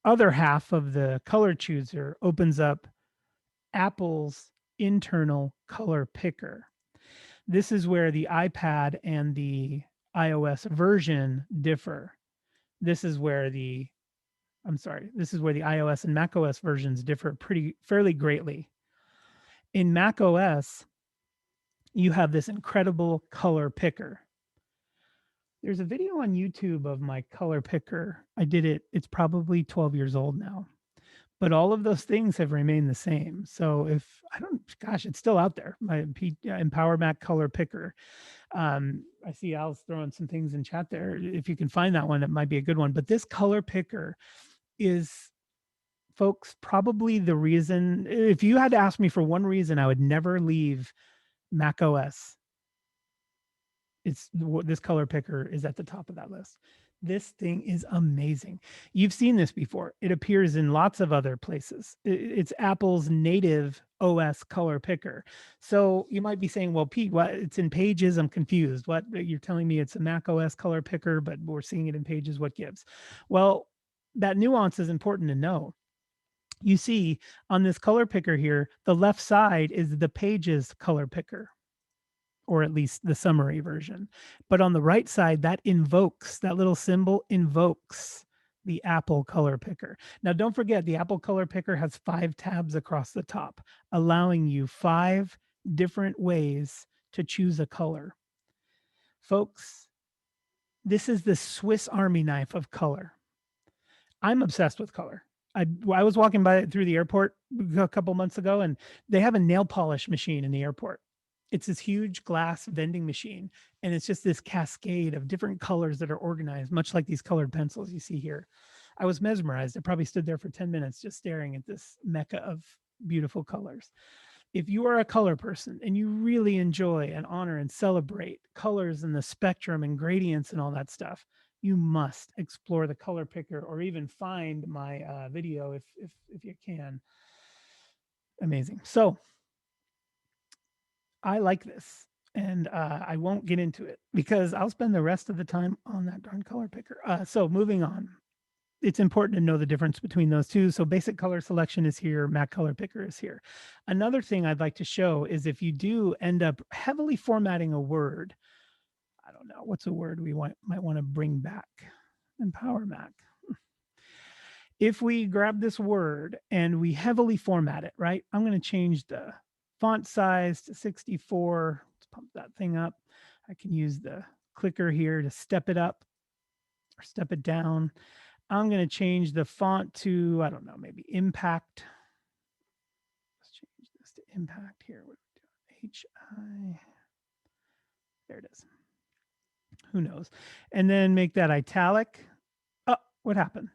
other half of the color chooser opens up Apple's internal color picker. This is where the iPad and the iOS version differ. This is where the iOS and macOS versions differ fairly greatly. In macOS, you have this incredible color picker. There's a video on YouTube of my color picker. I did it. It's probably 12 years old now, but all of those things have remained the same. So it's still out there. My Empower Mac color picker. I see Al's throwing some things in chat there. If you can find that one, it might be a good one. But this color picker is, folks, probably the reason. If you had to ask me for one reason, I would never leave Mac OS. This color picker is at the top of that list. This thing is amazing. You've seen this before. It appears in lots of other places. It's Apple's native OS color picker. So you might be saying, well, Pete, what? It's in Pages. I'm confused. What? You're telling me it's a Mac OS color picker, but we're seeing it in Pages. What gives? Well, that nuance is important to know. You see on this color picker here, the left side is the Pages color picker, or at least the summary version. But on the right side, that little symbol invokes the Apple color picker. Now, don't forget, the Apple color picker has 5 tabs across the top, allowing you 5 different ways to choose a color. Folks, this is the Swiss Army knife of color. I'm obsessed with color. I was walking by through the airport a couple months ago, and they have a nail polish machine in the airport. It's this huge glass vending machine, and it's just this cascade of different colors that are organized, much like these colored pencils you see here. I was mesmerized. I probably stood there for 10 minutes just staring at this mecca of beautiful colors. If you are a color person and you really enjoy and honor and celebrate colors and the spectrum and gradients and all that stuff, you must explore the color picker, or even find my video if you can. Amazing. So I like this, and I won't get into it because I'll spend the rest of the time on that darn color picker. So moving on, it's important to know the difference between those two. So basic color selection is here, Mac color picker is here. Another thing I'd like to show is if you do end up heavily formatting a word, I don't know, what's a word we might want to bring back? Empower Mac. If we grab this word and we heavily format it, right? I'm going to change the font size to 64. Let's pump that thing up. I can use the clicker here to step it up or step it down. I'm going to change the font to, I don't know, maybe Impact. Let's change this to Impact here. What are we doing? HI. There it is. Who knows? And then make that italic. Oh, what happened?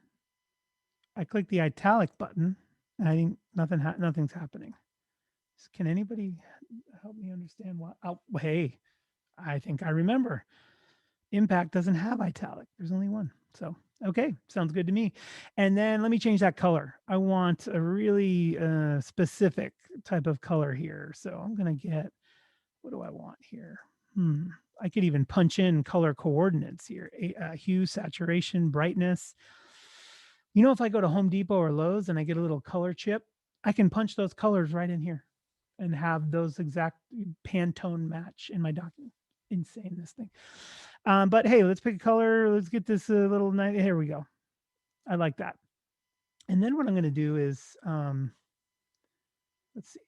I clicked the italic button, and I think nothing's happening. Can anybody help me understand why? Oh, hey, I think I remember. Impact doesn't have italic. There's only one. So, okay, sounds good to me. And then let me change that color. I want a really specific type of color here. So I'm going to get, what do I want here? I could even punch in color coordinates here. Hue, saturation, brightness. You know, if I go to Home Depot or Lowe's and I get a little color chip, I can punch those colors right in here and have those exact Pantone match in my document. Insane, this thing. But hey, let's pick a color. Let's get this little nice. Here we go. I like that. And then what I'm going to do is, let's see,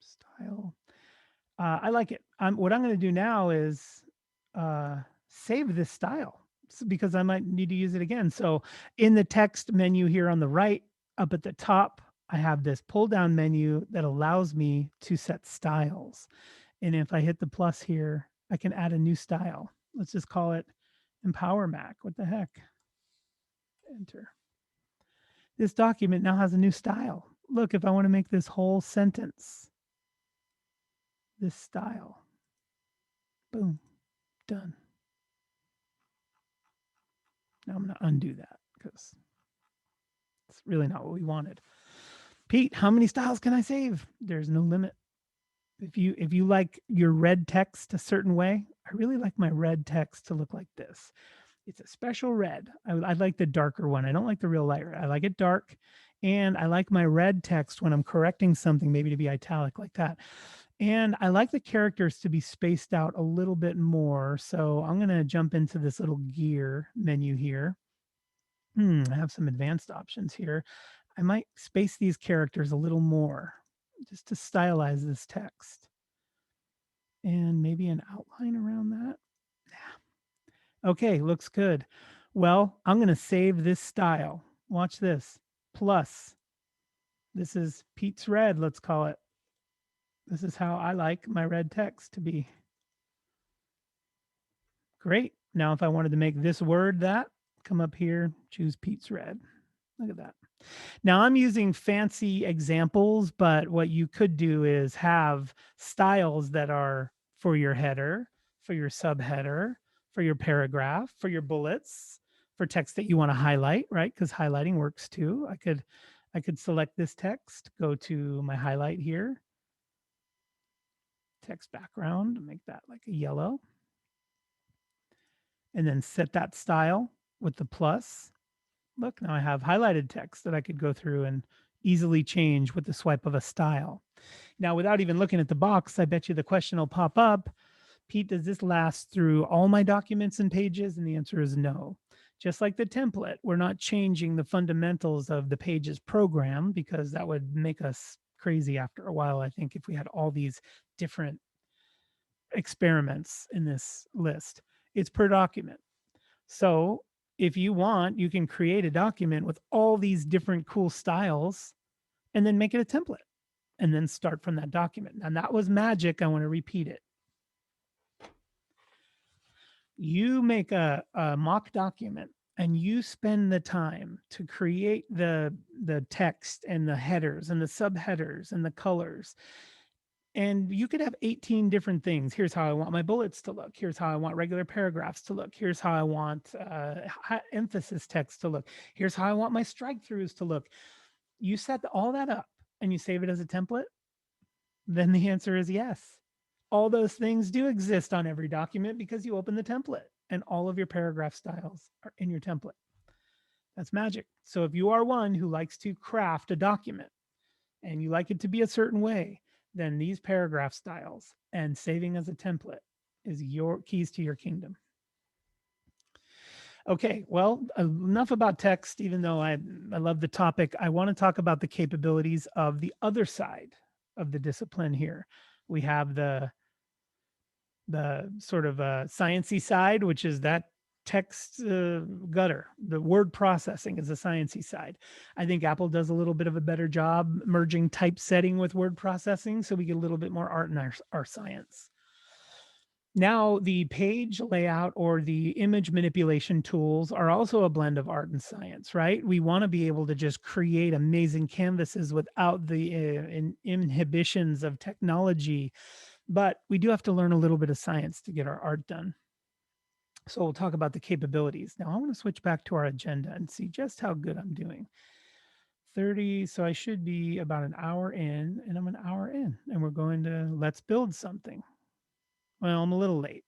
style. I like it. What I'm going to do now is save this style because I might need to use it again. So in the text menu here on the right, up at the top, I have this pull down menu that allows me to set styles. And if I hit the plus here, I can add a new style. Let's just call it Empower Mac. What the heck? Enter. This document now has a new style. look, if I want to make this whole sentence this style, boom, done. Now I'm going to undo that because it's really not what we wanted. Pete, how many styles can I save? There's no limit. If you like your red text a certain way, I really like my red text to look like this. It's a special red. I like the darker one. I don't like the real light red. I like it dark. And I like my red text when I'm correcting something, maybe to be italic like that. And I like the characters to be spaced out a little bit more. So I'm going to jump into this little gear menu here. I have some advanced options here. I might space these characters a little more just to stylize this text. And maybe an outline around that. Yeah. Okay, looks good. Well, I'm going to save this style. Watch this. Plus, this is Pete's red, let's call it. This is how I like my red text to be. Great. Now, if I wanted to make this word that, come up here, choose Pete's red. Look at that. Now I'm using fancy examples, but what you could do is have styles that are for your header, for your subheader, for your paragraph, for your bullets, for text that you want to highlight, right? Because highlighting works too. I could select this text, go to my highlight here, text background, make that like a yellow, and then set that style with the plus. Look, now I have highlighted text that I could go through and easily change with the swipe of a style. Now, without even looking at the box, I bet you the question will pop up, Pete, does this last through all my documents and pages? And the answer is no. Just like the template, we're not changing the fundamentals of the Pages program because that would make us crazy after a while, I think, if we had all these different experiments in this list. It's per document. So if you want, you can create a document with all these different cool styles and then make it a template and then start from that document. And that was magic. I want to repeat it. You make a mock document and you spend the time to create the text and the headers and the subheaders and the colors. And you could have 18 different things. Here's how I want my bullets to look. Here's how I want regular paragraphs to look. Here's how I want emphasis text to look. Here's how I want my strike throughs to look. You set all that up and you save it as a template. Then the answer is yes. All those things do exist on every document because you open the template and all of your paragraph styles are in your template. That's magic. So if you are one who likes to craft a document and you like it to be a certain way, then these paragraph styles and saving as a template is your keys to your kingdom. Okay, well, enough about text, even though I love the topic. I want to talk about the capabilities of the other side of the discipline here. We have the sort of sciencey side, which is that text gutter. The word processing is the sciencey side. I think Apple does a little bit of a better job merging typesetting with word processing, so we get a little bit more art in our science. Now, the page layout or the image manipulation tools are also a blend of art and science, right? We want to be able to just create amazing canvases without the inhibitions of technology, but we do have to learn a little bit of science to get our art done. So we'll talk about the capabilities. Now I want to switch back to our agenda and see just how good I'm doing. 30, so I should be about an hour in, and I'm an hour in, and we're going to let's build something. Well, I'm a little late.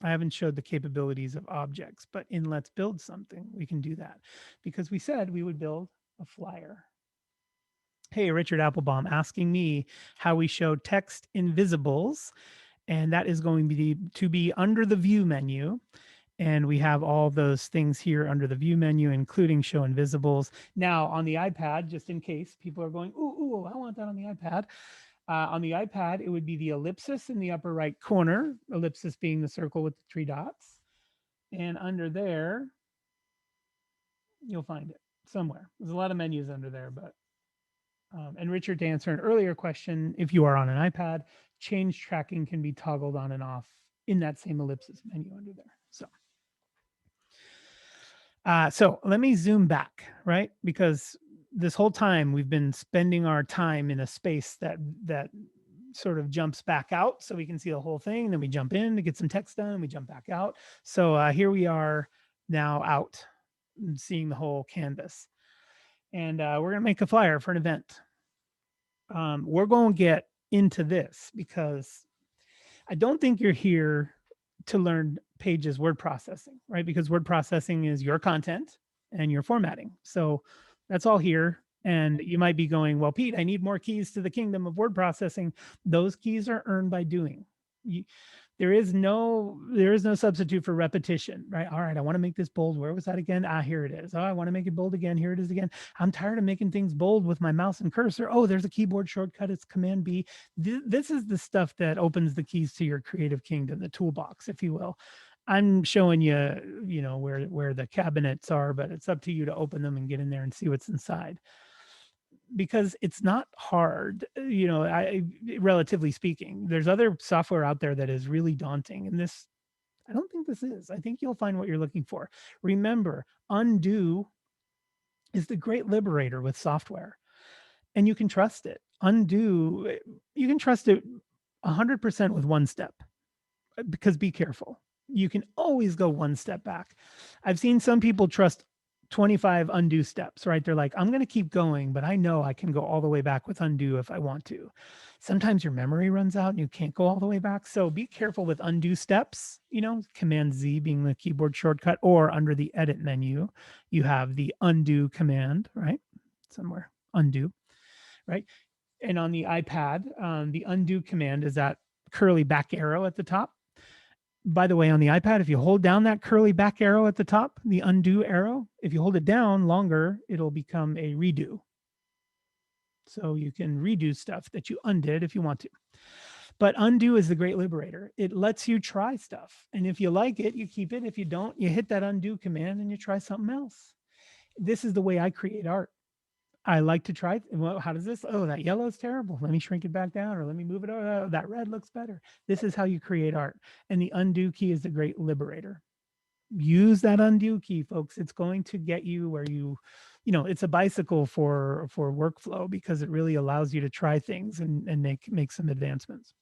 I haven't showed the capabilities of objects, but in let's build something, we can do that because we said we would build a flyer. Hey, Richard Applebaum asking me how we show text invisibles, and that is going to be under the view menu. And we have all those things here under the view menu, including show invisibles. Now on the iPad, just in case people are going, ooh, I want that on the iPad. On the iPad, it would be the ellipsis in the upper right corner, ellipsis being the circle with the 3 dots. And under there, you'll find it somewhere. There's a lot of menus under there, but and Richard, to answer an earlier question, if you are on an iPad, change tracking can be toggled on and off in that same ellipsis menu under there. So let me zoom back, right? Because this whole time we've been spending our time in a space that sort of jumps back out so we can see the whole thing. Then we jump in to get some text done. We jump back out. So here we are now out and seeing the whole canvas. And we're going to make a flyer for an event. We're going to get into this because I don't think you're here to learn Pages word processing, right? Because word processing is your content and your formatting. So that's all here. And you might be going, well, Pete, I need more keys to the kingdom of word processing. Those keys are earned by doing. There is no substitute for repetition, right? All right, I want to make this bold. Where was that again? Ah, here it is. Oh, I want to make it bold again. Here it is again. I'm tired of making things bold with my mouse and cursor. Oh, there's a keyboard shortcut. It's Command B. This is the stuff that opens the keys to your creative kingdom, the toolbox, if you will. I'm showing you, you know, where the cabinets are, but it's up to you to open them and get in there and see what's inside. Because it's not hard, you know, relatively speaking. There's other software out there that is really daunting, and this, I don't think this is. I think you'll find what you're looking for. Remember, undo is the great liberator with software, and you can trust it. Undo, you can trust it 100% with one step, because be careful. You can always go one step back. I've seen some people trust 25 undo steps, right? They're like, I'm going to keep going, but I know I can go all the way back with undo if I want to. Sometimes your memory runs out and you can't go all the way back. So be careful with undo steps, you know, Command Z being the keyboard shortcut, or under the edit menu, you have the undo command, right? Somewhere, undo, right? And on the iPad, the undo command is that curly back arrow at the top. By the way, on the iPad, if you hold down that curly back arrow at the top, the undo arrow, if you hold it down longer, it'll become a redo. So you can redo stuff that you undid if you want to. But undo is the great liberator. It lets you try stuff. And if you like it, you keep it. If you don't, you hit that undo command and you try something else. This is the way I create art. I like to try. Well, how does this? Oh, that yellow is terrible. Let me shrink it back down, or let me move it. Oh, that red looks better. This is how you create art. And the undo key is the great liberator. Use that undo key, folks. It's going to get you where you know, it's a bicycle for workflow, because it really allows you to try things and make some advancements.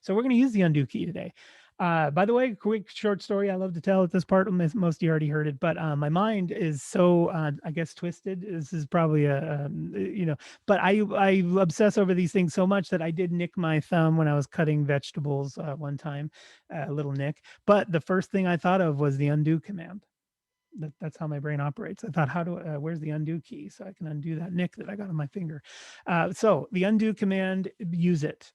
So we're going to use the undo key today. By the way, quick short story I love to tell at this part. Most of you already heard it, but my mind is so, I guess, twisted. This is probably you know, but I obsess over these things so much that I did nick my thumb when I was cutting vegetables one time, a little nick. But the first thing I thought of was the undo command. That's how my brain operates. I thought, where's the undo key so I can undo that nick that I got on my finger? So the undo command, use it.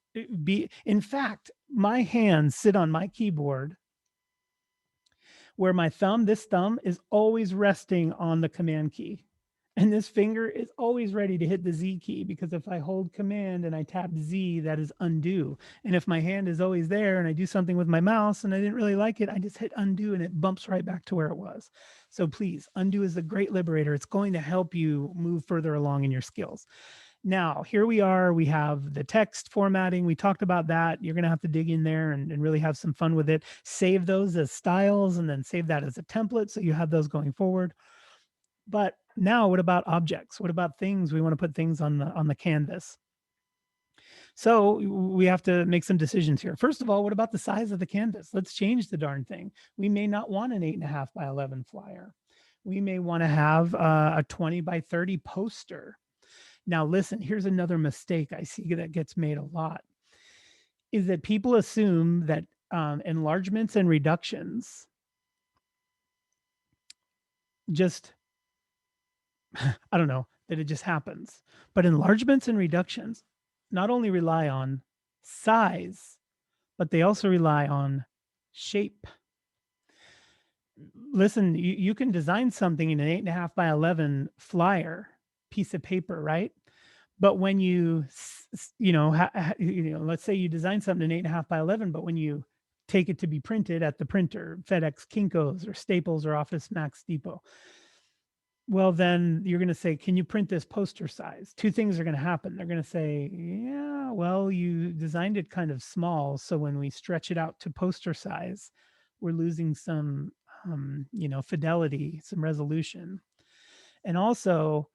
In fact, my hands sit on my keyboard where my thumb, this thumb, is always resting on the command key. And this finger is always ready to hit the Z key, because if I hold command and I tap Z, that is undo. And if my hand is always there and I do something with my mouse and I didn't really like it, I just hit undo and it bumps right back to where it was. So please, undo is a great liberator. It's going to help you move further along in your skills. Now, here we are. We have the text formatting. We talked about that. You're going to have to dig in there and really have some fun with it. Save those as styles and then save that as a template so you have those going forward. But now what about objects? What about things? We want to put things on the canvas. So we have to make some decisions here. First of all, what about the size of the canvas? Let's change the darn thing. We may not want an 8.5 by 11 flyer. We may want to have a 20 by 30 poster. Now, listen, here's another mistake I see that gets made a lot, is that people assume that enlargements and reductions just, I don't know, that it just happens. But enlargements and reductions not only rely on size, but they also rely on shape. Listen, you can design something in an 8.5 by 11 flyer piece of paper, right? But when you know, let's say you design something in 8.5 by 11, but when you take it to be printed at the printer, FedEx, Kinko's, or Staples, or Office Max Depot, well, then you're going to say, can you print this poster size? Two things are going to happen. They're going to say, yeah, well, you designed it kind of small, so when we stretch it out to poster size, we're losing some, you know, fidelity, some resolution. And also,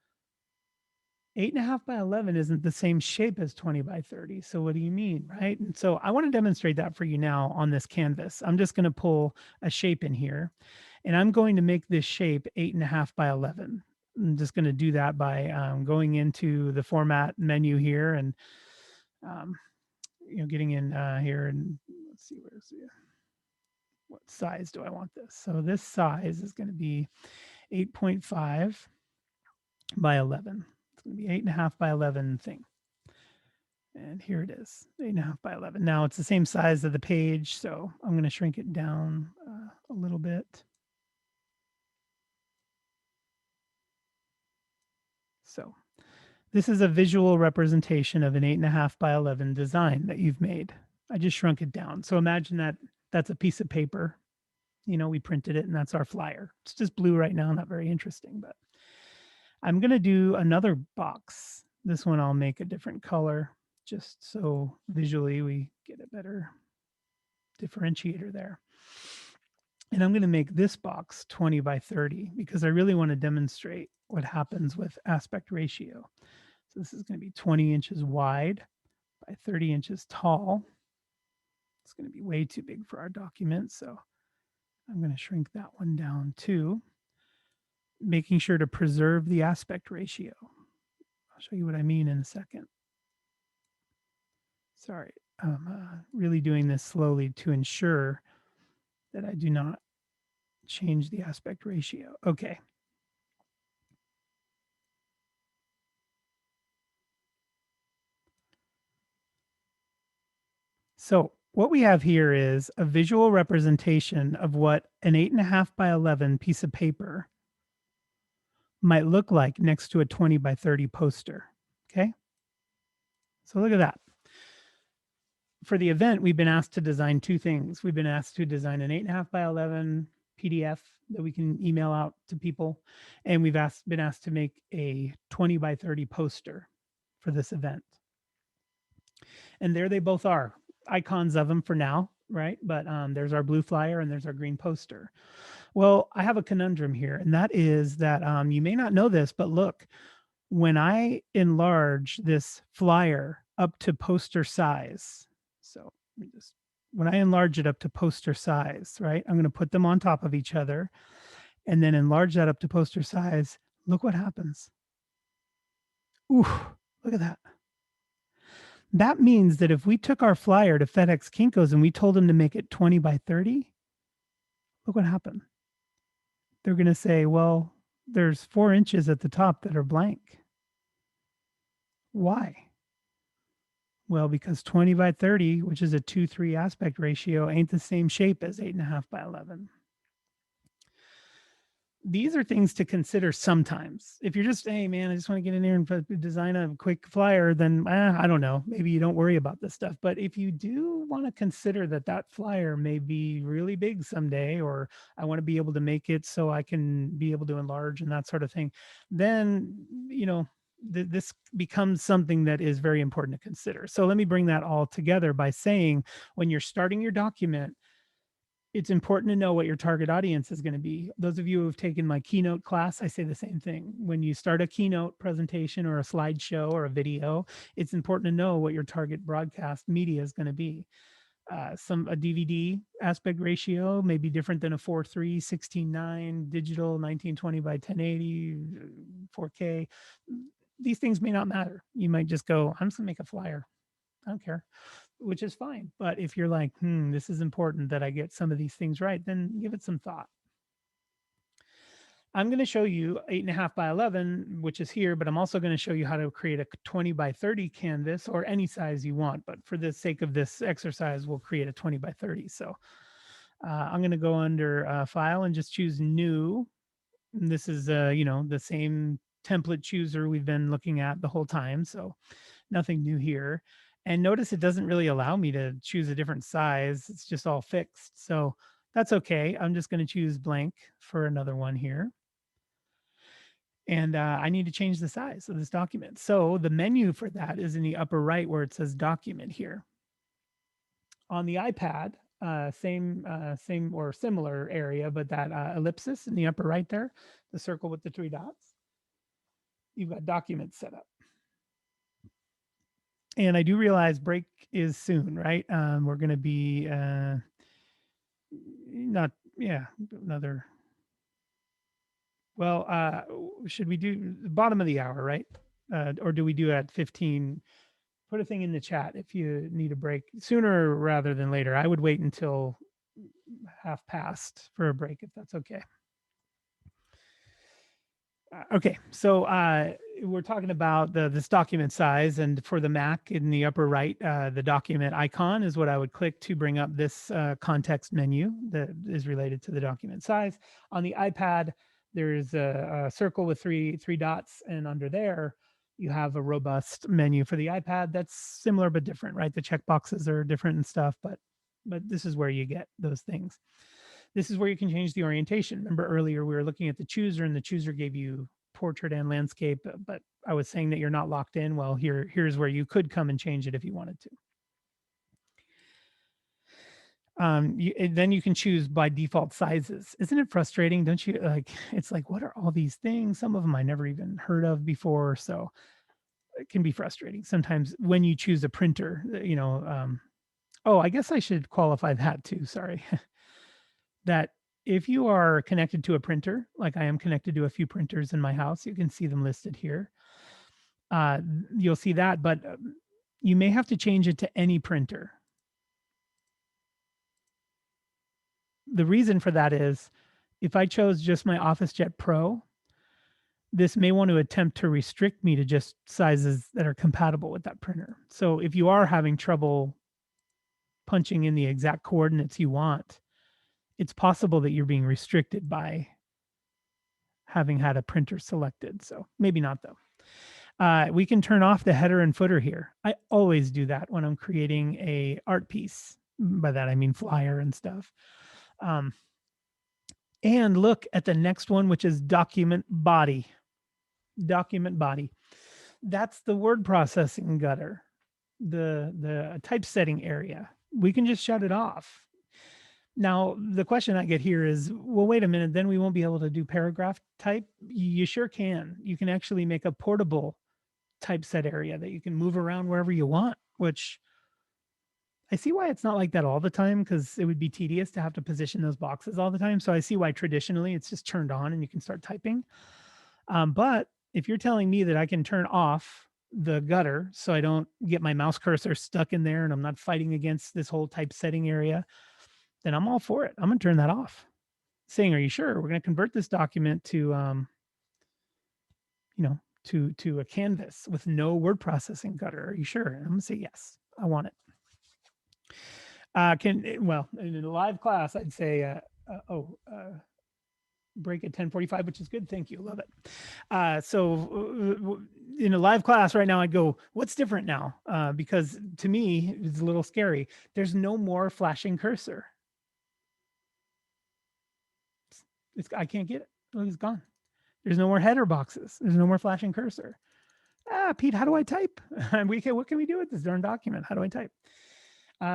8.5 by 11 isn't the same shape as 20 by 30. So what do you mean, right? And so I want to demonstrate that for you now on this canvas. I'm just going to pull a shape in here, and I'm going to make this shape 8.5 by 11. I'm just going to do that by going into the format menu here and um, getting in here, and let's see, what size do I want this? So this size is going to be 8.5 by 11. It's going to be 8.5 by 11 thing. And here it is, 8.5 by 11. Now it's the same size of the page, so I'm going to shrink it down a little bit. So this is a visual representation of an 8.5 by 11 design that you've made. I just shrunk it down. So imagine that that's a piece of paper. We printed it and that's our flyer. It's just blue right now, not very interesting, but I'm going to do another box. This one I'll make a different color just so visually we get a better differentiator there. And I'm going to make this box 20 by 30 because I really want to demonstrate what happens with aspect ratio. So this is going to be 20 inches wide by 30 inches tall. It's going to be way too big for our document, so I'm going to shrink that one down too, making sure to preserve the aspect ratio. I'll show you what I mean in a second. Sorry, I'm really doing this slowly to ensure that I do not change the aspect ratio. Okay. So what we have here is a visual representation of what an 8.5 by 11 piece of paper might look like next to a 20 by 30 poster. Okay. So look at that. For the event, we've been asked to design two things. We've been asked to design an 8.5 by 11 PDF that we can email out to people. And we've been asked to make a 20 by 30 poster for this event. And there they both are, icons of them for now, right? But there's our blue flyer and there's our green poster. Well, I have a conundrum here, and that is that you may not know this, but look, when I enlarge this flyer up to poster size, so when I enlarge it up to poster size, right, I'm going to put them on top of each other and then enlarge that up to poster size. Look what happens. Ooh, look at that. That means that if we took our flyer to FedEx Kinko's and we told them to make it 20 by 30, look what happened. They're going to say, well, there's 4 inches at the top that are blank. Why? Well, because 20 by 30, which is a 2:3 aspect ratio, ain't the same shape as 8.5 by 11. These are things to consider sometimes. If you're just, hey, man, I just want to get in there and design a quick flyer, then I don't know, maybe you don't worry about this stuff. But if you do want to consider that flyer may be really big someday, or I want to be able to make it so I can be able to enlarge and that sort of thing, then, this becomes something that is very important to consider. So let me bring that all together by saying, when you're starting your document, it's important to know what your target audience is going to be. Those of you who have taken my keynote class, I say the same thing. When you start a keynote presentation or a slideshow or a video, it's important to know what your target broadcast media is going to be. A DVD aspect ratio may be different than a 4:3, 16:9, digital 1920 by 1080, 4K. These things may not matter. You might just go, I'm just gonna make a flyer. I don't care, which is fine. But if you're like, this is important that I get some of these things right, then give it some thought. I'm going to show you 8.5 by 11, which is here, but I'm also going to show you how to create a 20 by 30 canvas, or any size you want. But for the sake of this exercise, we'll create a 20 by 30. So I'm going to go under File and just choose New. And this is, the same template chooser we've been looking at the whole time. So nothing new here. And notice it doesn't really allow me to choose a different size. It's just all fixed. So that's okay. I'm just going to choose blank for another one here. And I need to change the size of this document. So the menu for that is in the upper right where it says document here. On the iPad, same or similar area, but that ellipsis in the upper right there, the circle with the 3 dots, you've got documents set up. And I do realize break is soon, right? We're going to be not, yeah, another. Well, should we do the bottom of the hour, right? Or do we do at 15? Put a thing in the chat if you need a break sooner rather than later. I would wait until half past for a break if that's okay. Okay, so we're talking about this document size, and for the Mac in the upper right, the document icon is what I would click to bring up this context menu that is related to the document size. On the iPad, there's a circle with three dots, and under there, you have a robust menu for the iPad that's similar but different, right? The checkboxes are different and stuff, but this is where you get those things. This is where you can change the orientation. Remember earlier we were looking at the chooser, and the chooser gave you portrait and landscape, but I was saying that you're not locked in. Well, here's where you could come and change it if you wanted to. Then you can choose by default sizes. Isn't it frustrating? Don't you like? It's like, what are all these things? Some of them I never even heard of before, so it can be frustrating sometimes when you choose a printer. Oh, I guess I should qualify that too. Sorry. That if you are connected to a printer, like I am connected to a few printers in my house, you can see them listed here. You'll see that, but you may have to change it to any printer. The reason for that is if I chose just my OfficeJet Pro, this may want to attempt to restrict me to just sizes that are compatible with that printer. So if you are having trouble punching in the exact coordinates you want, it's possible that you're being restricted by having had a printer selected. So maybe not though. We can turn off the header and footer here. I always do that when I'm creating a art piece. By that, I mean flyer and stuff. And look at the next one, which is document body. Document body. That's the word processing gutter, the typesetting area. We can just shut it off. Now, the question I get here is, well, wait a minute, then we won't be able to do paragraph type? You sure can. You can actually make a portable typeset area that you can move around wherever you want, which I see why it's not like that all the time, because it would be tedious to have to position those boxes all the time. So I see why traditionally it's just turned on and you can start typing. But if you're telling me that I can turn off the gutter so I don't get my mouse cursor stuck in there and I'm not fighting against this whole typesetting area, then I'm all for it. I'm going to turn that off. Saying, are you sure? We're going to convert this document to, to a canvas with no word processing gutter. Are you sure? And I'm going to say, yes, I want it. Well, in a live class, I'd say, break at 10:45, which is good. Thank you. Love it. So in a live class right now, I'd go, what's different now? Because to me, it's a little scary. There's no more flashing cursor. I can't get it. Look, it's gone. There's no more header boxes. There's no more flashing cursor. Pete, how do I type? What can we do with this darn document? How do I type?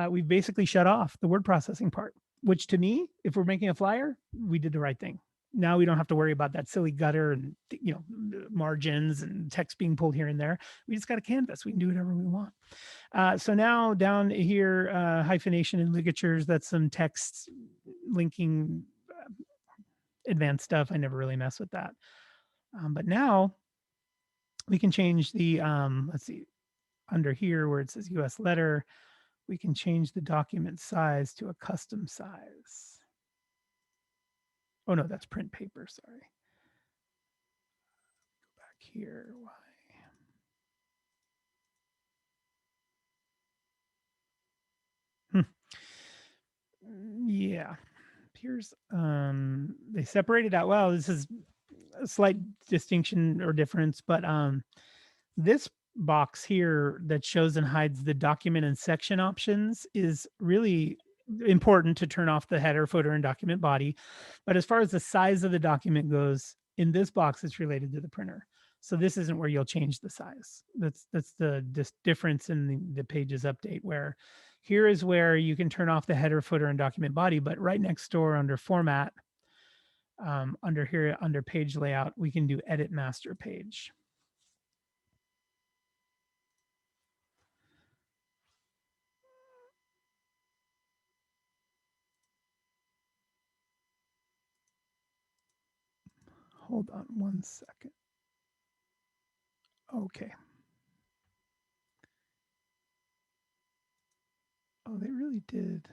We've basically shut off the word processing part, which to me, if we're making a flyer, we did the right thing. Now we don't have to worry about that silly gutter and margins and text being pulled here and there. We just got a canvas. We can do whatever we want. So now down here, hyphenation and ligatures, that's some text linking, advanced stuff. I never really mess with that. But now we can change the, let's see, under here where it says US letter, we can change the document size to a custom size. Oh no, that's print paper, sorry. Go back here, why? Yeah, here's, they separated out, well, this is a slight distinction or difference, but this box here that shows and hides the document and section options is really important to turn off the header, footer, and document body. But as far as the size of the document goes, in this box, it's related to the printer. So this isn't where you'll change the size. That's the difference in the Pages update, where here is where you can turn off the header, footer, and document body, but right next door under format, under here, under page layout, we can do edit master page. hold on one second. Okay. Oh, they really did.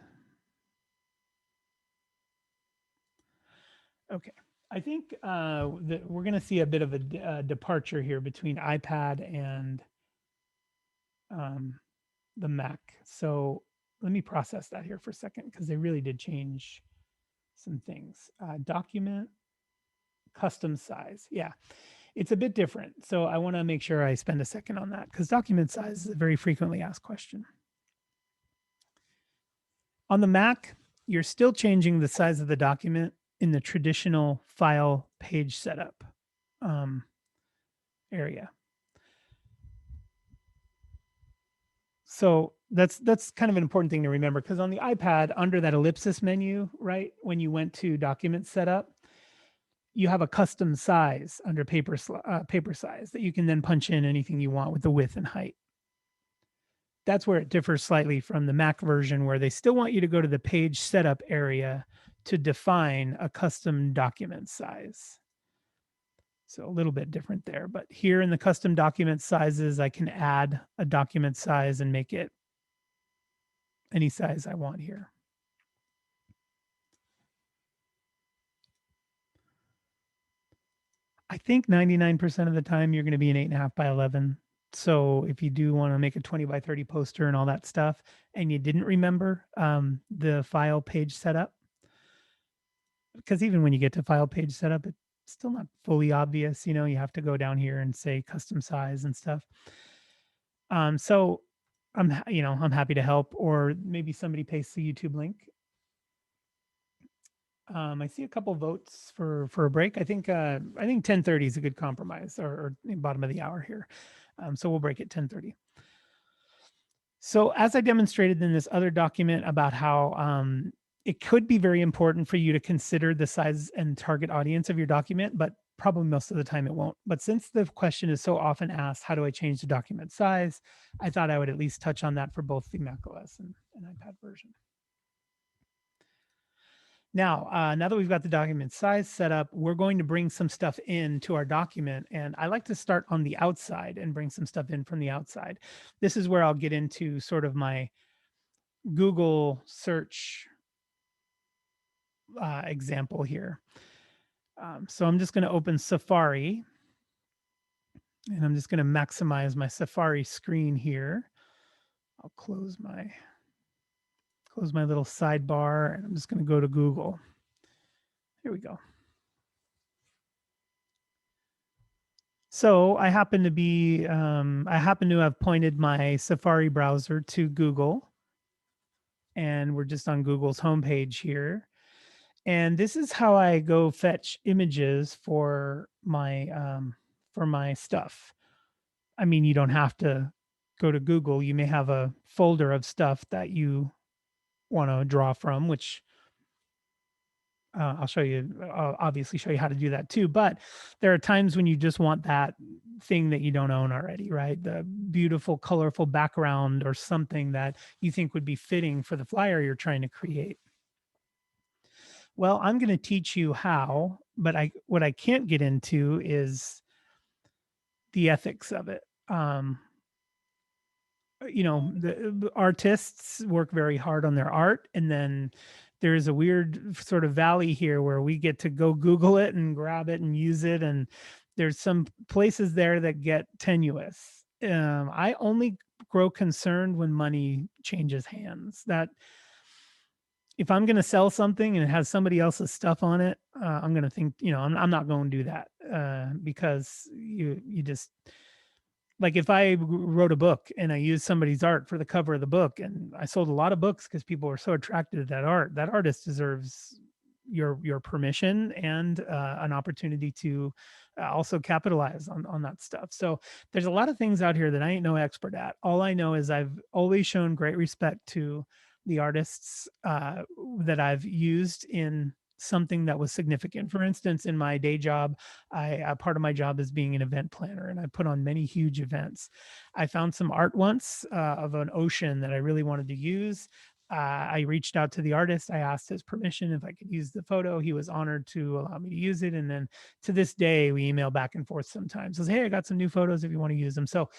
Okay. I think that we're going to see a bit of a departure here between iPad and the Mac. So let me process that here for a second because they really did change some things. Document, custom size. Yeah, it's a bit different. So I want to make sure I spend a second on that because document size is a very frequently asked question. On the Mac, you're still changing the size of the document in the traditional file page setup area. So that's kind of an important thing to remember because on the iPad, under that ellipsis menu, right, when you went to document setup, you have a custom size under paper size that you can then punch in anything you want with the width and height. That's where it differs slightly from the Mac version, where they still want you to go to the page setup area to define a custom document size. So a little bit different there, but here in the custom document sizes, I can add a document size and make it any size I want here. I think 99% of the time you're going to be an 8.5 by 11. So if you do want to make a 20 by 30 poster and all that stuff, and you didn't remember the file page setup, because even when you get to file page setup, it's still not fully obvious. You know, you have to go down here and say custom size and stuff. So I'm happy to help, or maybe somebody pastes the YouTube link. I see a couple votes for a break. I think 10:30 is a good compromise, or bottom of the hour here. So we'll break at 10:30. So as I demonstrated in this other document about how it could be very important for you to consider the size and target audience of your document, but probably most of the time it won't. But since the question is so often asked, how do I change the document size? I thought I would at least touch on that for both the macOS and iPad version. Now, now that we've got the document size set up, we're going to bring some stuff into our document. And I like to start on the outside and bring some stuff in from the outside. This is where I'll get into sort of my Google search example here. So I'm just going to open Safari. And I'm just going to maximize my Safari screen here. I'll close my little sidebar, and I'm just going to go to Google. Here we go. So I happen to have pointed my Safari browser to Google, and we're just on Google's homepage here. And this is how I go fetch images for my stuff. I mean, you don't have to go to Google. You may have a folder of stuff that you want to draw from, which I'll show you. I'll obviously show you how to do that too. But there are times when you just want that thing that you don't own already, right? The beautiful, colorful background or something that you think would be fitting for the flyer you're trying to create. Well, I'm going to teach you how, but what I can't get into is the ethics of it. The artists work very hard on their art, and then there's a weird sort of valley here where we get to go Google it and grab it and use it, and there's some places there that get tenuous. I only grow concerned when money changes hands. That if I'm going to sell something and it has somebody else's stuff on it, I'm going to think, I'm not going to do that because you just, like, if I wrote a book and I used somebody's art for the cover of the book, and I sold a lot of books because people were so attracted to that art, that artist deserves your permission and an opportunity to also capitalize on that stuff. So there's a lot of things out here that I ain't no expert at. All I know is I've always shown great respect to the artists that I've used in something that was significant. For instance, in my day job, part of my job is being an event planner, and I put on many huge events. I found some art once of an ocean that I really wanted to use. I reached out to the artist. I asked his permission if I could use the photo. He was honored to allow me to use it. And then to this day, we email back and forth sometimes. Says, hey, I got some new photos if you want to use them. So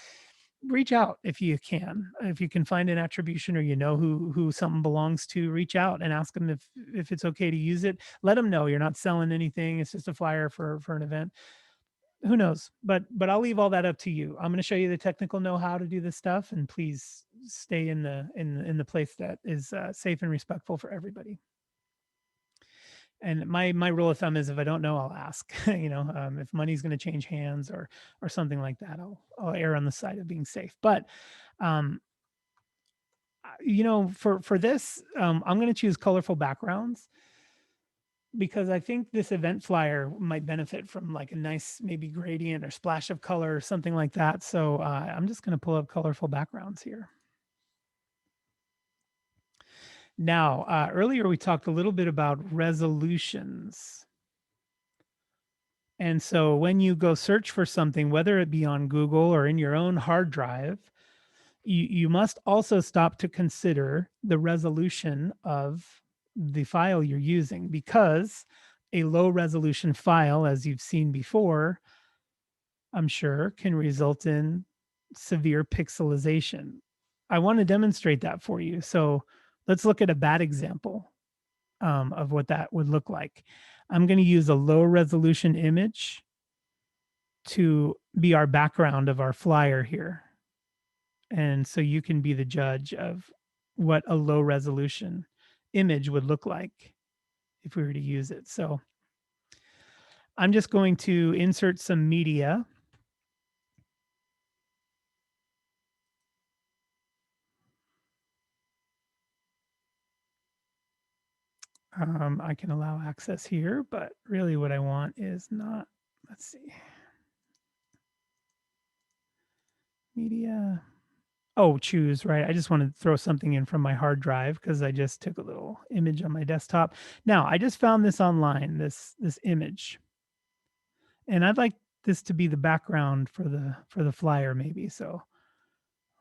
reach out if you can. If you can find an attribution or you know who something belongs to, reach out and ask them if it's okay to use it. Let them know you're not selling anything. It's just a flyer for an event. Who knows? But I'll leave all that up to you. I'm going to show you the technical know-how to do this stuff, and please stay in the place that is safe and respectful for everybody. And my rule of thumb is if I don't know, I'll ask. If money's going to change hands or something like that, I'll err on the side of being safe. But for this, I'm going to choose colorful backgrounds, because I think this event flyer might benefit from like a nice maybe gradient or splash of color or something like that. So I'm just going to pull up colorful backgrounds here. Now, earlier we talked a little bit about resolutions. And so when you go search for something, whether it be on Google or in your own hard drive, you must also stop to consider the resolution of the file you're using, because a low resolution file, as you've seen before, I'm sure, can result in severe pixelization. I want to demonstrate that for you. So let's look at a bad example of what that would look like. I'm going to use a low resolution image to be our background of our flyer here. And so you can be the judge of what a low resolution image would look like if we were to use it. So I'm just going to insert some media. I can allow access here, but really what I want is not, let's see, media. Oh, choose, right? I just want to throw something in from my hard drive because I just took a little image on my desktop. Now, I just found this online, this image. And I'd like this to be the background for the flyer maybe. So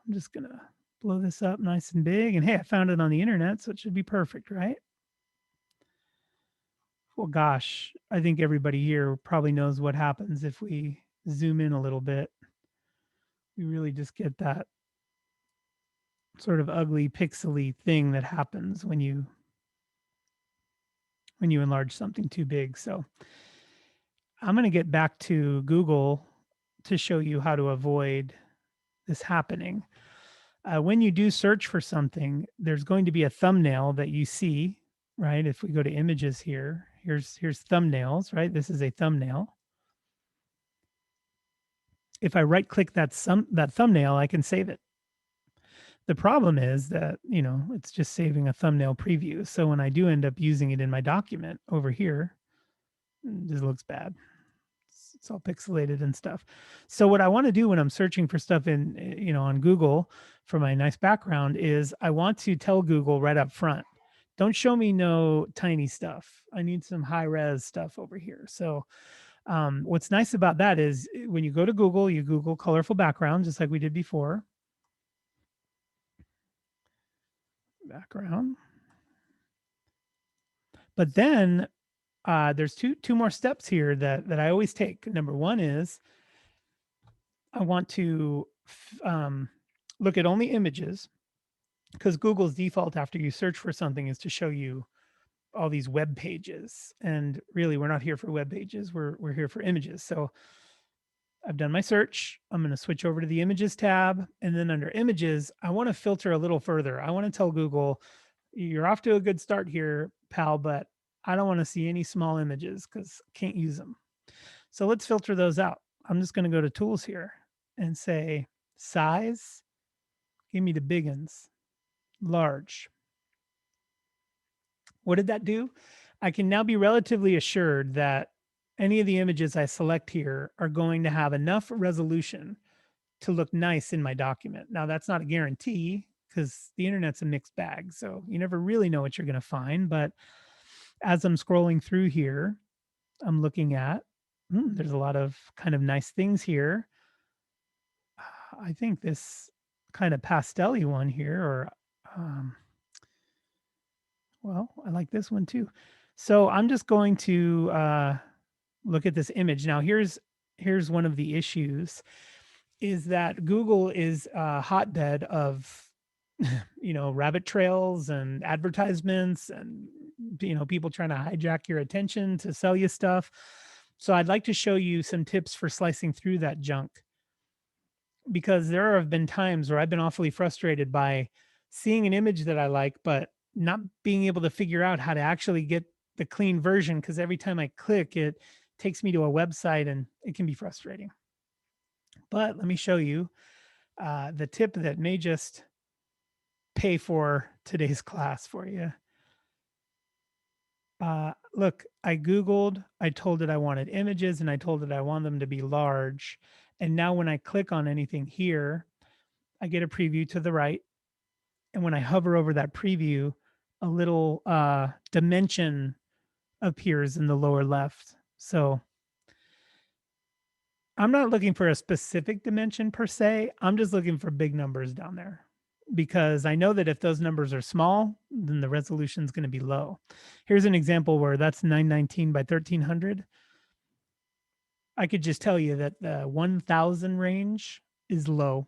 I'm just going to blow this up nice and big. And hey, I found it on the internet, so it should be perfect, right? Well, gosh, I think everybody here probably knows what happens if we zoom in a little bit. We really just get that sort of ugly pixely thing that happens when you enlarge something too big. So I'm going to get back to Google to show you how to avoid this happening. When you do search for something, there's going to be a thumbnail that you see, right? If we go to images here, here's thumbnails, right? This is a thumbnail. If I right click that thumbnail, I can save it. The problem is that, it's just saving a thumbnail preview. So when I do end up using it in my document over here, it just looks bad. It's all pixelated and stuff. So what I want to do when I'm searching for stuff on Google for my nice background is I want to tell Google right up front, don't show me no tiny stuff. I need some high res stuff over here. So what's nice about that is when you go to Google, you Google colorful background, just like we did before. Background. But then there's two more steps here that I always take. Number one is I want to look at only images, because Google's default after you search for something is to show you all these web pages. And really, we're not here for web pages. We're here for images. So I've done my search. I'm going to switch over to the images tab. And then under images, I want to filter a little further. I want to tell Google, you're off to a good start here, pal, but I don't want to see any small images because I can't use them. So let's filter those out. I'm just going to go to tools here and say size. Give me the big ones, large. What did that do? I can now be relatively assured that any of the images I select here are going to have enough resolution to look nice in my document. Now, that's not a guarantee because the internet's a mixed bag. So you never really know what you're going to find. But as I'm scrolling through here, I'm looking at, there's a lot of kind of nice things here. I think this kind of pastel-y one here, or well, I like this one too. So I'm just going to look at this image. Now here's one of the issues is that Google is a hotbed of rabbit trails and advertisements and people trying to hijack your attention to sell you stuff. So I'd like to show you some tips for slicing through that junk, because there have been times where I've been awfully frustrated by seeing an image that I like, but not being able to figure out how to actually get the clean version, because every time I click, it takes me to a website and it can be frustrating. But let me show you the tip that may just pay for today's class for you. Look, I Googled, I told it I wanted images, and I told it I want them to be large. And now when I click on anything here, I get a preview to the right. And when I hover over that preview, a little dimension appears in the lower left. So I'm not looking for a specific dimension per se. I'm just looking for big numbers down there, because I know that if those numbers are small, then the resolution is going to be low. Here's an example where that's 919 by 1300. I could just tell you that the 1000 range is low.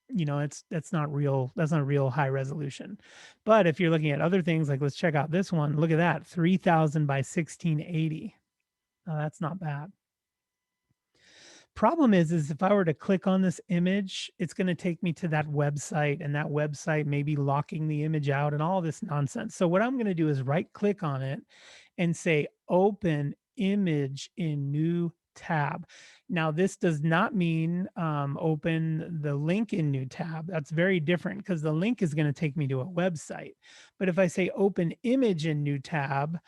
That's not a real high resolution. But if you're looking at other things, like let's check out this one. Look at that, 3000 by 1680. Now that's not bad. Problem is if I were to click on this image, it's going to take me to that website, and that website may be locking the image out and all this nonsense. So what I'm going to do is right click on it and say open image in new tab. Now this does not mean open the link in new tab. That's very different, because the link is going to take me to a website. But if I say open image in new tab,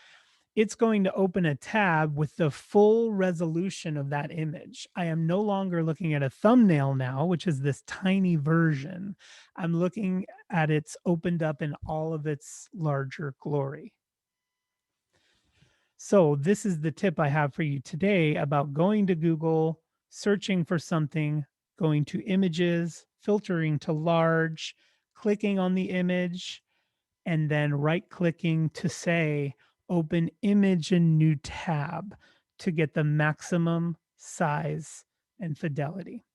it's going to open a tab with the full resolution of that image. I am no longer looking at a thumbnail now, which is this tiny version. I'm looking at it's opened up in all of its larger glory. So this is the tip I have for you today about going to Google, searching for something, going to images, filtering to large, clicking on the image, and then right-clicking to say open image in new tab to get the maximum size and fidelity.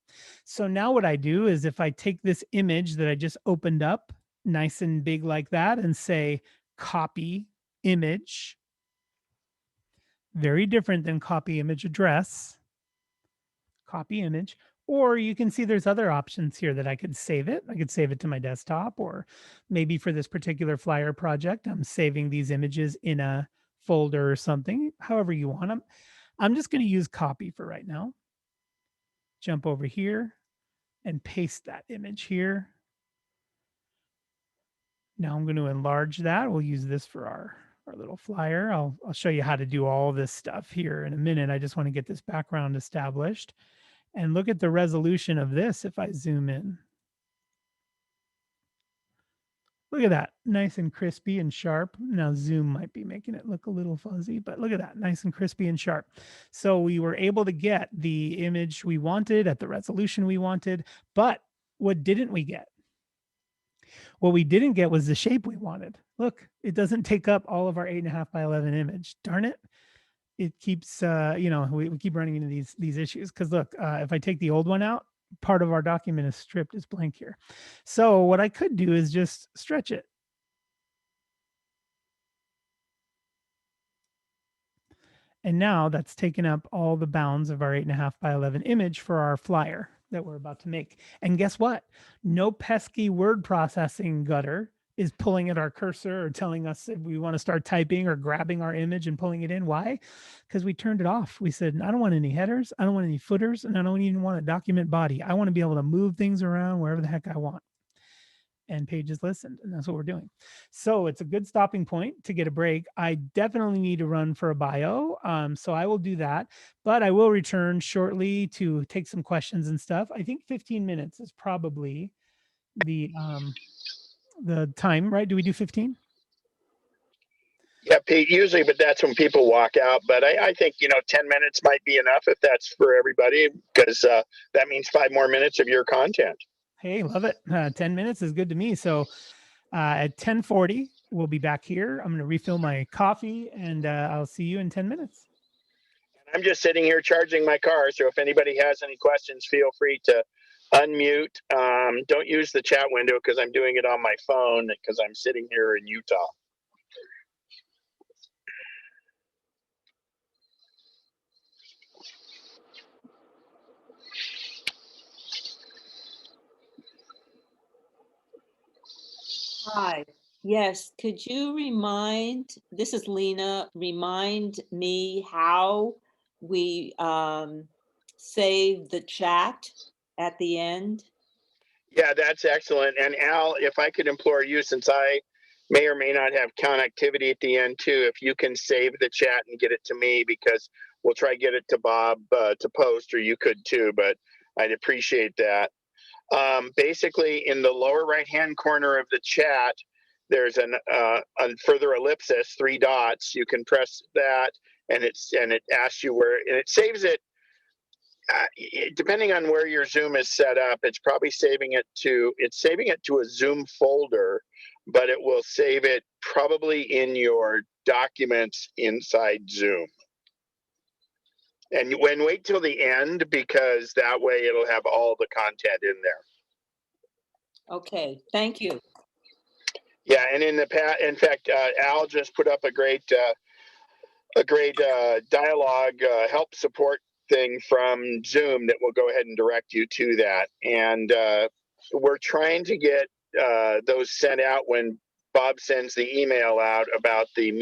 So now what I do is if I take this image that I just opened up, nice and big like that, and say copy image, very different than copy image address, copy image. Or you can see there's other options here that I could save it. I could save it to my desktop, or maybe for this particular flyer project, I'm saving these images in a folder or something, however you want them. I'm just going to use copy for right now. Jump over here and paste that image here. Now I'm going to enlarge that. We'll use this for our little flyer. I'll show you how to do all this stuff here in a minute. I just want to get this background established. And look at the resolution of this if I zoom in. Look at that, nice and crispy and sharp. Now zoom might be making it look a little fuzzy, but look at that, nice and crispy and sharp. So we were able to get the image we wanted at the resolution we wanted, but what didn't we get? What we didn't get was the shape we wanted. Look, it doesn't take up all of our 8.5 by 11 image. Darn it. It keeps, we keep running into these issues. Because look, if I take the old one out, part of our document is stripped, is blank here. So what I could do is just stretch it. And now that's taken up all the bounds of our 8.5 by 11 image for our flyer that we're about to make. And guess what? No pesky word processing gutter is pulling at our cursor or telling us if we want to start typing or grabbing our image and pulling it in. Why? Because we turned it off. We said, I don't want any headers. I don't want any footers. And I don't even want a document body. I want to be able to move things around wherever the heck I want. And Pages listened, and that's what we're doing. So it's a good stopping point to get a break. I definitely need to run for a bio, so I will do that, but I will return shortly to take some questions and stuff. I think 15 minutes is probably the time, right? Do we do 15? Yeah, Pete, usually, but that's when people walk out. But I think, 10 minutes might be enough if that's for everybody, because that means 5 more minutes of your content. Hey, love it. 10 minutes is good to me. So at 10:40, we'll be back here. I'm going to refill my coffee, and I'll see you in 10 minutes. I'm just sitting here charging my car. So if anybody has any questions, feel free to unmute. Don't use the chat window because I'm doing it on my phone because I'm sitting here in Utah. Hi. Yes, could you this is Lena, remind me how we save the chat at the end? Yeah, that's excellent. And Al, if I could implore you, since I may or may not have connectivity at the end too, if you can save the chat and get it to me, because we'll try to get it to Bob to post, or you could too, but I'd appreciate that. Basically, in the lower right-hand corner of the chat, there's a further ellipsis, 3 dots. You can press that, and it asks you where, and it saves it. Depending on where your Zoom is set up, it's probably saving it to a Zoom folder, but it will save it probably in your documents inside Zoom. And wait till the end, because that way it'll have all the content in there. Okay, thank you. Yeah, and in fact, Al just put up a great dialogue help support thing from Zoom that will go ahead and direct you to that. And we're trying to get those sent out when Bob sends the email out about the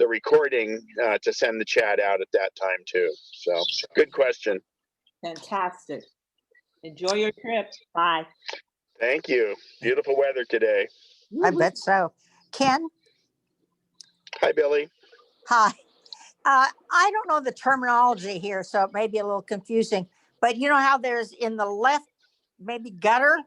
recording to send the chat out at that time too. So good question. Fantastic. Enjoy your trip. Bye. Thank you. Beautiful weather today. I bet so. Ken, Hi, Billy. hi. I don't know the terminology here, so it may be a little confusing, but you know how there's in the left, maybe gutter,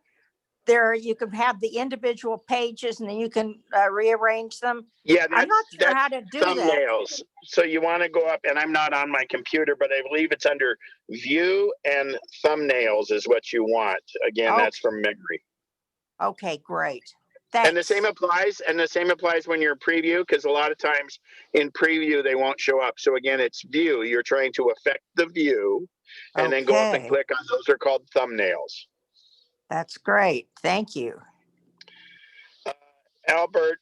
there you can have the individual pages and then you can rearrange them. Yeah, I'm not sure how to do that. thumbnails. So you want to go up, and I'm not on my computer, but I believe it's under View and Thumbnails is what you want. Again, Okay. that's from memory. Okay, great. Thanks. And the same applies when you're in preview, because a lot of times in preview they won't show up. So again, it's View. You're trying to affect the view, and then go up and click on those. Are called thumbnails. That's great. Thank you. Albert,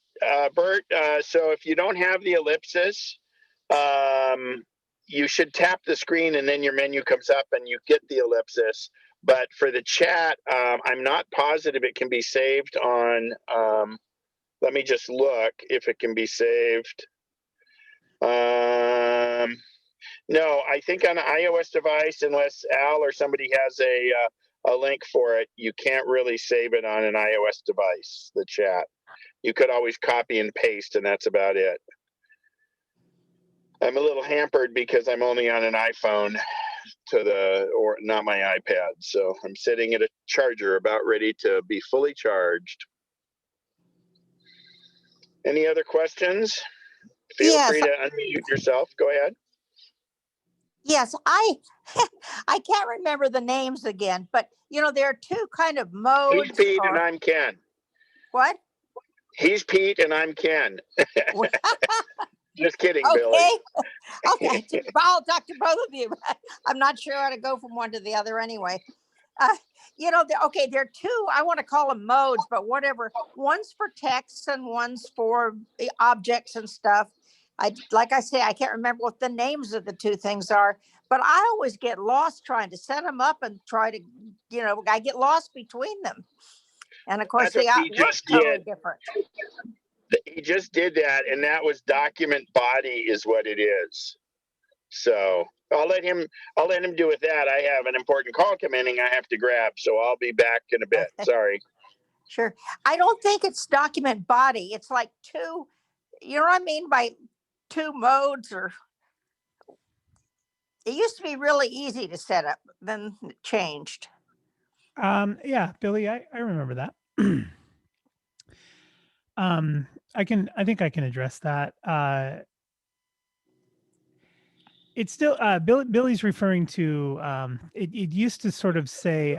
Bert, so if you don't have the ellipsis, you should tap the screen and then your menu comes up and you get the ellipsis. But for the chat, I'm not positive it can be saved on, let me just look if it can be saved. No, I think on an iOS device, unless Al or somebody has a link for it, you can't really save it on an iOS device, the chat. You could always copy and paste, and that's about it. I'm a little hampered because I'm only on an iPhone or not my iPad. So I'm sitting at a charger about ready to be fully charged. Any other questions? Feel free to unmute yourself. Go ahead. Yes, I can't remember the names again, but you know, there are two kind of modes. He's Pete and I'm Ken. What? He's Pete and I'm Ken. Just kidding, okay. Billy. Okay, I'll talk to both of you. I'm not sure how to go from one to the other anyway. You know, there are two, I want to call them modes, but whatever. One's for text and one's for the objects and stuff. Like I say, I can't remember what the names of the two things are, but I always get lost trying to set them up and try to, you know, I get lost between them. And of course, they are totally different. He just did that, and that was document body is what it is. So I'll let him do with that. I have an important call coming I have to grab, so I'll be back in a bit. Sorry. Sure. I don't think it's document body. It's like two, you know what I mean by two modes, or it used to be really easy to set up, then it changed. Yeah, Billy, I remember that. I think I can address that. It's still Billy's referring to it used to sort of say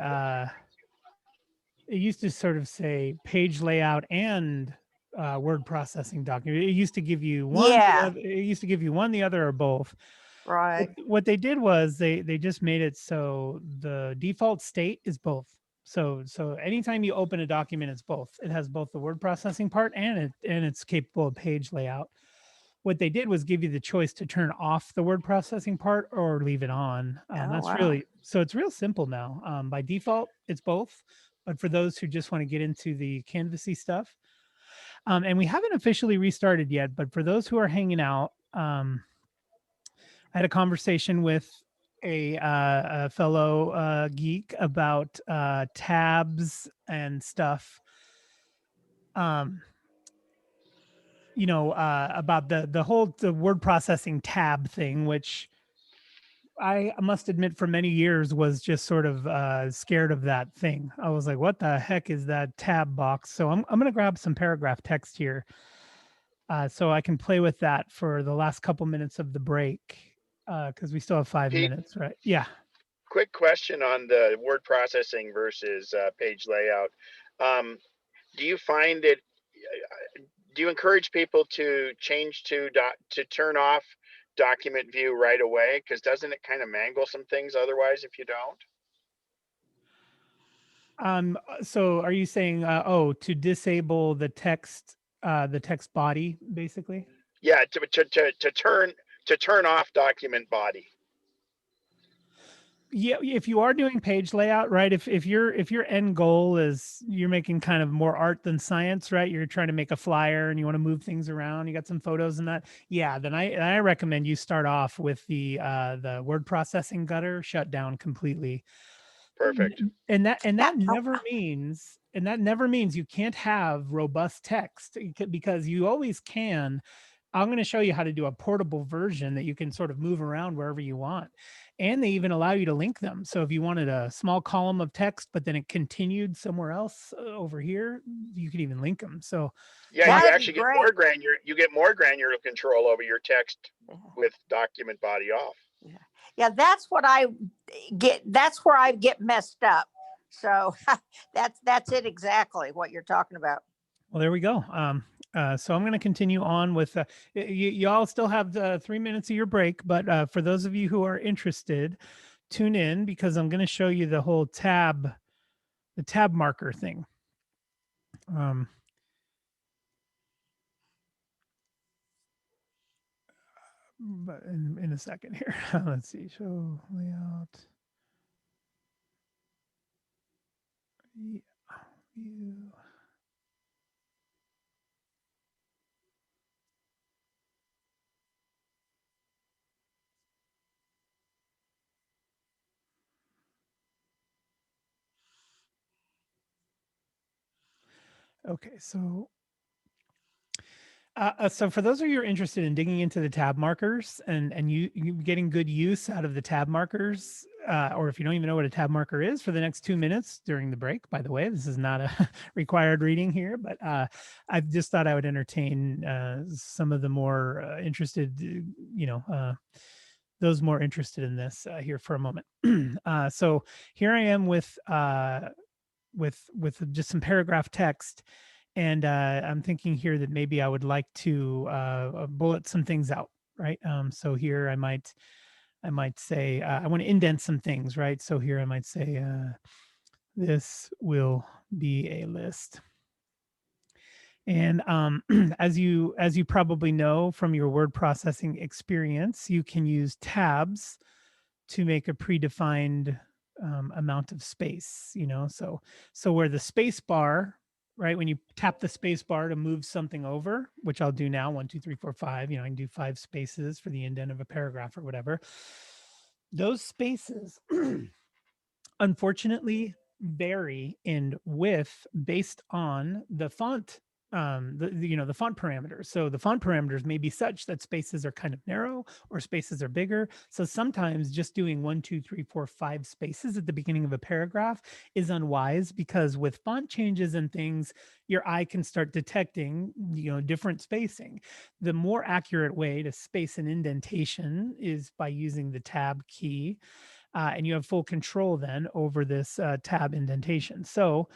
page layout and word processing document. It used to give you one, Yeah, it used to give you one, the other, or both. right. What they did was they just made it so the default state is both. So anytime you open a document, it's both. It has both the word processing part and it's capable of page layout. What they did was give you the choice to turn off the word processing part or leave it on. Oh, That's wow. really, so it's real simple now. By default, it's both. But for those who just want to get into the canvassy stuff, and we haven't officially restarted yet, but for those who are hanging out, I had a conversation with a fellow geek about tabs and stuff. About the whole word processing tab thing, which I must admit for many years was just sort of scared of that thing. I was like, what the heck is that tab box? So I'm going to grab some paragraph text here so I can play with that for the last couple minutes of the break because we still have 5 Pete, minutes, right? Yeah. quick question on the word processing versus page layout. Do you find it? Do you encourage people to change to turn off document view right away? Because doesn't it kind of mangle some things otherwise if you don't? So are you saying, to disable the text body, basically? Yeah, to turn off document body. Yeah, if you are doing page layout, right? If your end goal is you're making kind of more art than science, right? You're trying to make a flyer and you want to move things around, you got some photos and that. Yeah, then I recommend you start off with the word processing gutter shut down completely. Perfect. And that Yeah. never means you can't have robust text because you always can. I'm going to show you how to do a portable version that you can sort of move around wherever you want. And they even allow you to link them. So if you wanted a small column of text, but then it continued somewhere else over here, you could even link them. So Yeah, you That'd be actually get more great. granular. You get more granular control over your text Yeah. with document body off. Yeah, that's what I get. That's where I get messed up. So that's it exactly what you're talking about. well, there we go. So I'm going to continue on with you all still have 3 minutes of your break, but for those of you who are interested, tune in because I'm going to show you the whole the tab marker thing. But in a second here, let's see, show layout. Yeah, view. Okay, so for those of you who are interested in digging into the tab markers and you getting good use out of the tab markers, or if you don't even know what a tab marker is for the next 2 minutes during the break, by the way, this is not a required reading here, but I just thought I would entertain some of the more interested, those more interested in this here for a moment. So here I am with just some paragraph text. And I'm thinking here that maybe I would like to bullet some things out, right? So here I might say I want to indent some things, right? So here I might say this will be a list. And as you probably know from your word processing experience, you can use tabs to make a predefined amount of space. So where the space bar, right, when you tap the space bar to move something over, which I'll do now, 1 2 3 4 5, I can do 5 spaces for the indent of a paragraph or whatever. Those spaces unfortunately vary in width based on the font, the font parameters. So the font parameters may be such that spaces are kind of narrow or spaces are bigger. So sometimes just doing 1 2 3 4 5 spaces at the beginning of a paragraph is unwise because with font changes and things, your eye can start detecting different spacing. The more accurate way to space an indentation is by using the tab key. And you have full control then over this tab indentation. So,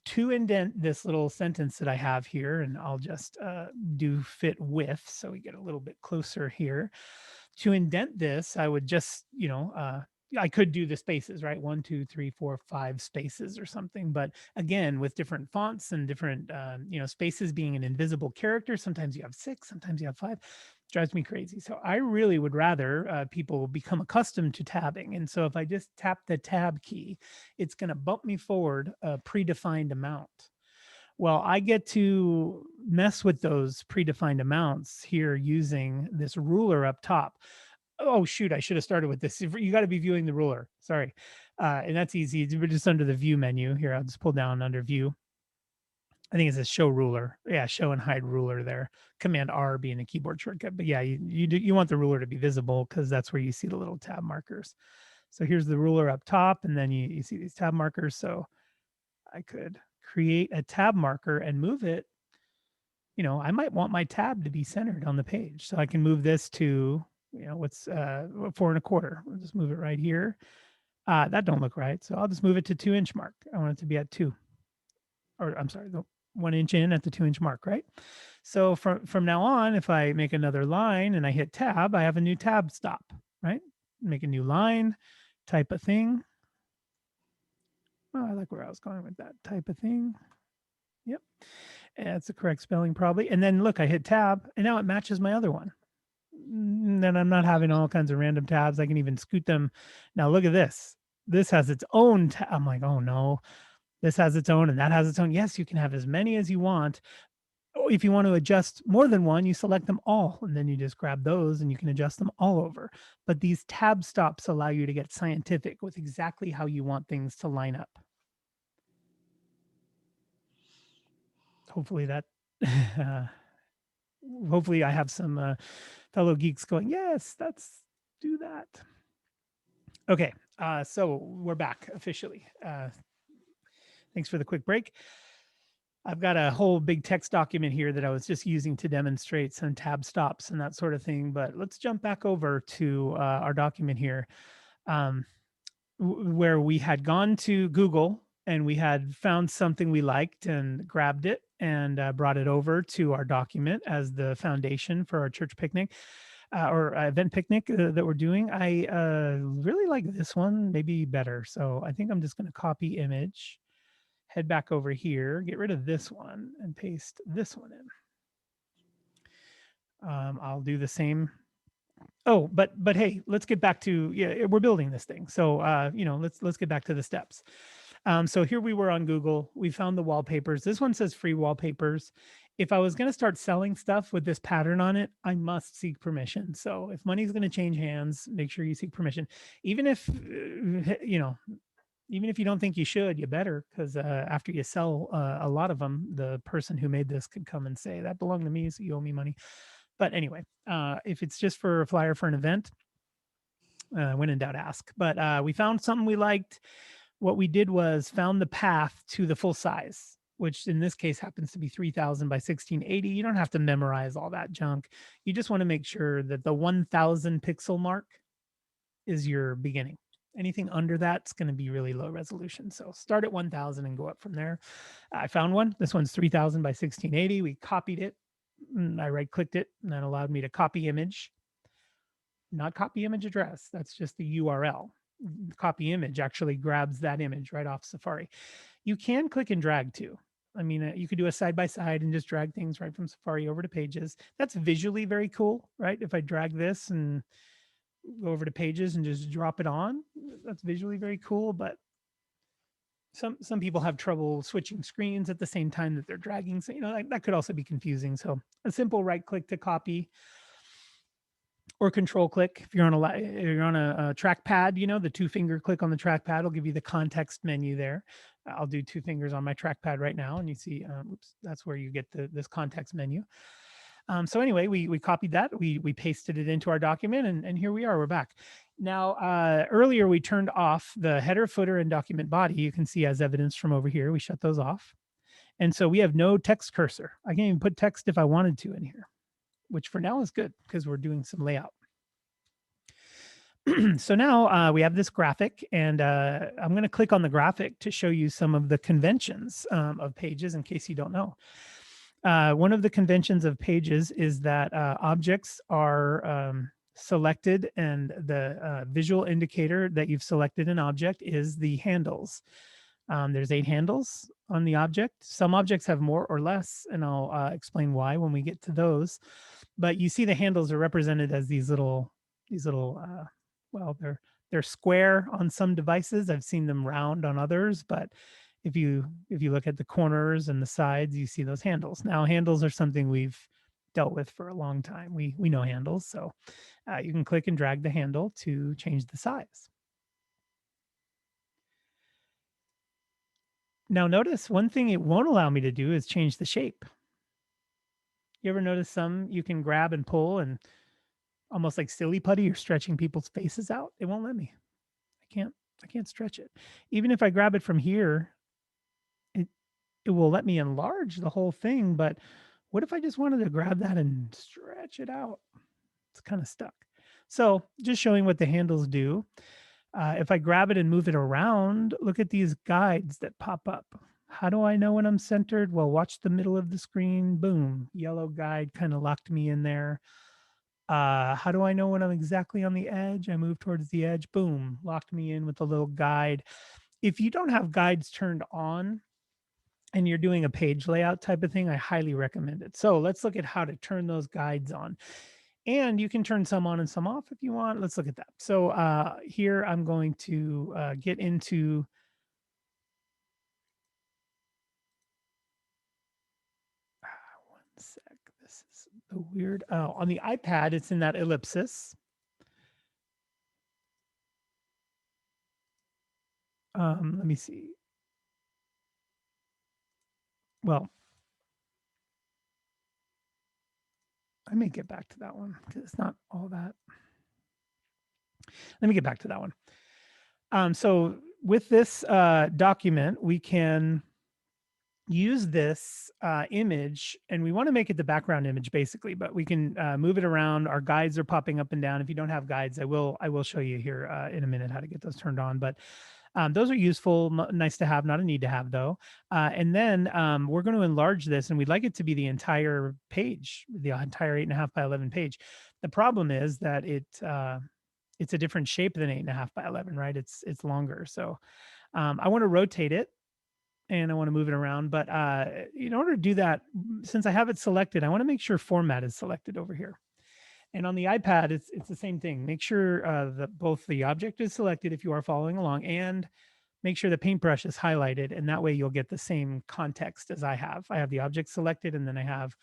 to indent this little sentence that I have here, and I'll just do fit with so we get a little bit closer here. To indent this, I would just, I could do the spaces, right? 1, 2, 3, 4, 5 spaces or something. But again, with different fonts and different, spaces being an invisible character, sometimes you have 6, sometimes you have 5. Drives me crazy. So I really would rather people become accustomed to tabbing. And so if I just tap the tab key, it's going to bump me forward a predefined amount. Well, I get to mess with those predefined amounts here using this ruler up top. Oh, shoot, I should have started with this. You got to be viewing the ruler. Sorry. And that's easy. We're just under the view menu here. I'll just pull down under view. I think it says show ruler. Yeah, show and hide ruler there. Command R being a keyboard shortcut. But yeah, you want the ruler to be visible because that's where you see the little tab markers. So here's the ruler up top, and then you see these tab markers. So I could create a tab marker and move it. I might want my tab to be centered on the page. So I can move this to, what's 4 1/4. I'll just move it right here. That don't look right. So I'll just move it to 2-inch mark. I want it to be at 2. Or I'm sorry, the 1 inch in at the 2-inch mark, right? So from now on, if I make another line and I hit tab, I have a new tab stop, right? Make a new line, type of thing. Oh, I like where I was going with that type of thing. Yep. That's the correct spelling probably. And then look, I hit tab and now it matches my other one. Then I'm not having all kinds of random tabs. I can even scoot them. Now look at this. This has its own tab. I'm like, oh no, this has its own and that has its own. Yes, you can have as many as you want. If you want to adjust more than one, you select them all and then you just grab those and you can adjust them all over. But these tab stops allow you to get scientific with exactly how you want things to line up. Hopefully that hopefully I have some fellow geeks going, yes, let's do that. Okay, so we're back officially. Thanks for the quick break. I've got a whole big text document here that I was just using to demonstrate some tab stops and that sort of thing, but let's jump back over to our document here where we had gone to Google and we had found something we liked and grabbed it and brought it over to our document as the foundation for our church picnic or event picnic that we're doing. I really like this one, maybe better. So I think I'm just going to copy image, head back over here, get rid of this one and paste this one in. I'll do the same. Oh, but hey, let's get back to, yeah, we're building this thing. So, let's get back to the steps. So here we were on Google. We found the wallpapers. This one says free wallpapers. If I was going to start selling stuff with this pattern on it, I must seek permission. So if money's going to change hands, make sure you seek permission. Even if, even if you don't think you should, you better, because after you sell a lot of them, the person who made this could come and say, that belonged to me, so you owe me money. But anyway, if it's just for a flyer for an event, when in doubt, ask. But we found something we liked. What we did was found the path to the full size, which in this case happens to be 3000 by 1680. You don't have to memorize all that junk. You just want to make sure that the 1000 pixel mark is your beginning. Anything under that's going to be really low resolution. So start at 1000 and go up from there. I found one. This one's 3000 by 1680. We copied it. I right-clicked it, and that allowed me to copy image. Not copy image address. That's just the URL. Copy image actually grabs that image right off Safari. You can click and drag too. I mean, you could do a side-by-side and just drag things right from Safari over to Pages. That's visually very cool, right? If I drag this and go over to Pages and just drop it on, that's visually very cool, but some people have trouble switching screens at the same time that they're dragging. So, that could also be confusing. So a simple right click to copy or control click. If you're on a trackpad, the 2-finger click on the trackpad will give you the context menu there. I'll do 2 fingers on my trackpad right now. And you see, oops, that's where you get this context menu. So anyway, we copied that, we pasted it into our document, and here we are, we're back. Now, earlier we turned off the header, footer, and document body. You can see as evidence from over here, we shut those off. And so we have no text cursor. I can even put text if I wanted to in here, which for now is good because we're doing some layout. So now we have this graphic, and I'm going to click on the graphic to show you some of the conventions of Pages in case you don't know. One of the conventions of Pages is that objects are selected, and the visual indicator that you've selected an object is the handles. There's 8 handles on the object. Some objects have more or less, and I'll explain why when we get to those. But you see the handles are represented as these little, well, they're square on some devices. I've seen them round on others, but if you look at the corners and the sides, you see those handles. Now, handles are something we've dealt with for a long time. We know handles, so you can click and drag the handle to change the size. Now notice one thing it won't allow me to do is change the shape. You ever notice some you can grab and pull and almost like silly putty, you're stretching people's faces out? It won't let me. I can't stretch it. Even if I grab it from here, it will let me enlarge the whole thing, but what if I just wanted to grab that and stretch it out? It's kind of stuck. So just showing what the handles do. If I grab it and move it around, look at these guides that pop up. How do I know when I'm centered? Well, watch the middle of the screen. Boom, yellow guide kind of locked me in there. How do I know when I'm exactly on the edge? I move towards the edge. Boom, locked me in with a little guide. If you don't have guides turned on and you're doing a page layout type of thing, I highly recommend it. So let's look at how to turn those guides on. And you can turn some on and some off if you want. Let's look at that. So here I'm going to get into one sec. This is the weird. Oh, on the iPad, it's in that ellipsis. Let me see. Well, I may get back to that one because it's not all that. Let me get back to that one. So with this document, we can use this image, and we want to make it the background image basically, but we can move it around. Our guides are popping up and down. If you don't have guides, I will show you here in a minute how to get those turned on. But those are useful, nice to have, not a need to have though. And then we're going to enlarge this, and we'd like it to be the entire page, the entire 8.5 by 11 page. The problem is that it's a different shape than 8.5 by 11, right? It's longer. So I want to rotate it, and I want to move it around. But in order to do that, since I have it selected, I want to make sure format is selected over here. And on the iPad, it's the same thing. Make sure that both the object is selected if you are following along, and make sure the paintbrush is highlighted. And that way you'll get the same context as I have. I have the object selected, and then I have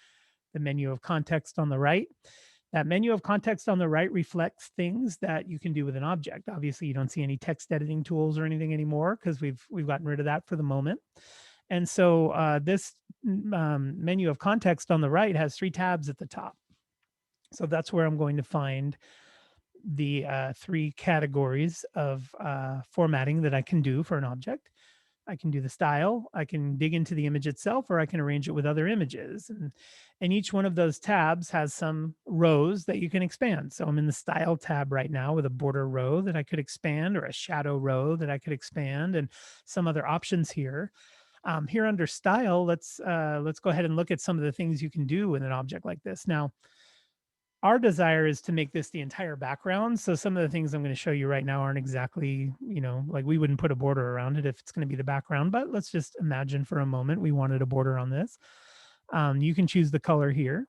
the menu of context on the right. That menu of context on the right reflects things that you can do with an object. Obviously, you don't see any text editing tools or anything anymore because we've gotten rid of that for the moment. And so this menu of context on the right has 3 tabs at the top. So that's where I'm going to find the 3 categories of formatting that I can do for an object. I can do the style, I can dig into the image itself, or I can arrange it with other images. And each one of those tabs has some rows that you can expand. So I'm in the style tab right now with a border row that I could expand, or a shadow row that I could expand, and some other options here. Here under style, let's go ahead and look at some of the things you can do with an object like this. Now, our desire is to make this the entire background. So some of the things I'm going to show you right now aren't exactly, like we wouldn't put a border around it if it's going to be the background, but let's just imagine for a moment we wanted a border on this. You can choose the color here.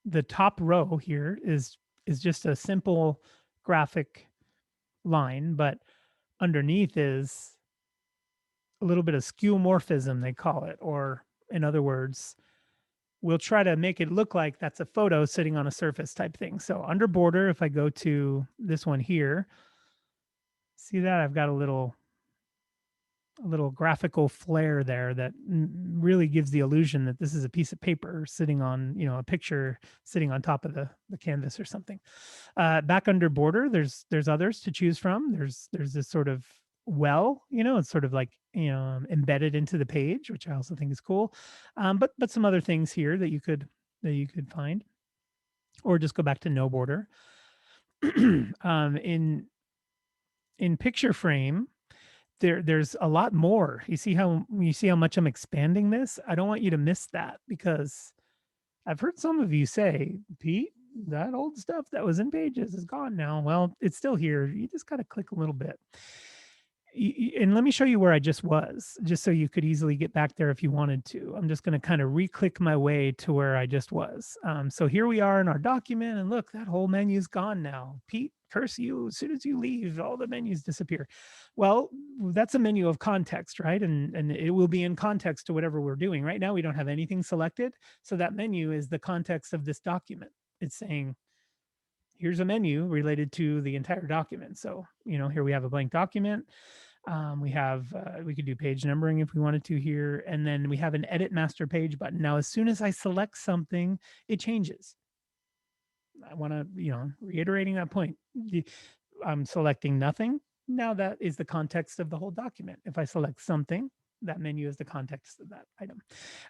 The top row here is just a simple graphic line, but underneath is a little bit of skeuomorphism, they call it, or in other words, we'll try to make it look like that's a photo sitting on a surface type thing. So under border, if I go to this one here, see that I've got a little graphical flair there that really gives the illusion that this is a piece of paper sitting on, a picture sitting on top of the canvas or something. Back under border, there's others to choose from. There's this sort of it's sort of like embedded into the page, which I also think is cool. But some other things here that you could find, or just go back to no border. In picture frame, there's a lot more. You see how much I'm expanding this? I don't want you to miss that, because I've heard some of you say, Pete, that old stuff that was in Pages is gone now. Well, it's still here. You just got to click a little bit. And let me show you where I just was, just so you could easily get back there if you wanted to. I'm just going to kind of re-click my way to where I just was. So here we are in our document, and look, that whole menu's gone now. Pete, curse you, as soon as you leave, all the menus disappear. Well, that's a menu of context, right? And it will be in context to whatever we're doing. Right now, we don't have anything selected. So that menu is the context of this document. It's saying, here's a menu related to the entire document. So, here we have a blank document. We could do page numbering if we wanted to here. And then we have an edit master page button. Now, as soon as I select something, it changes. I want to, reiterating that point. I'm selecting nothing. Now that is the context of the whole document. If I select something, that menu is the context of that item.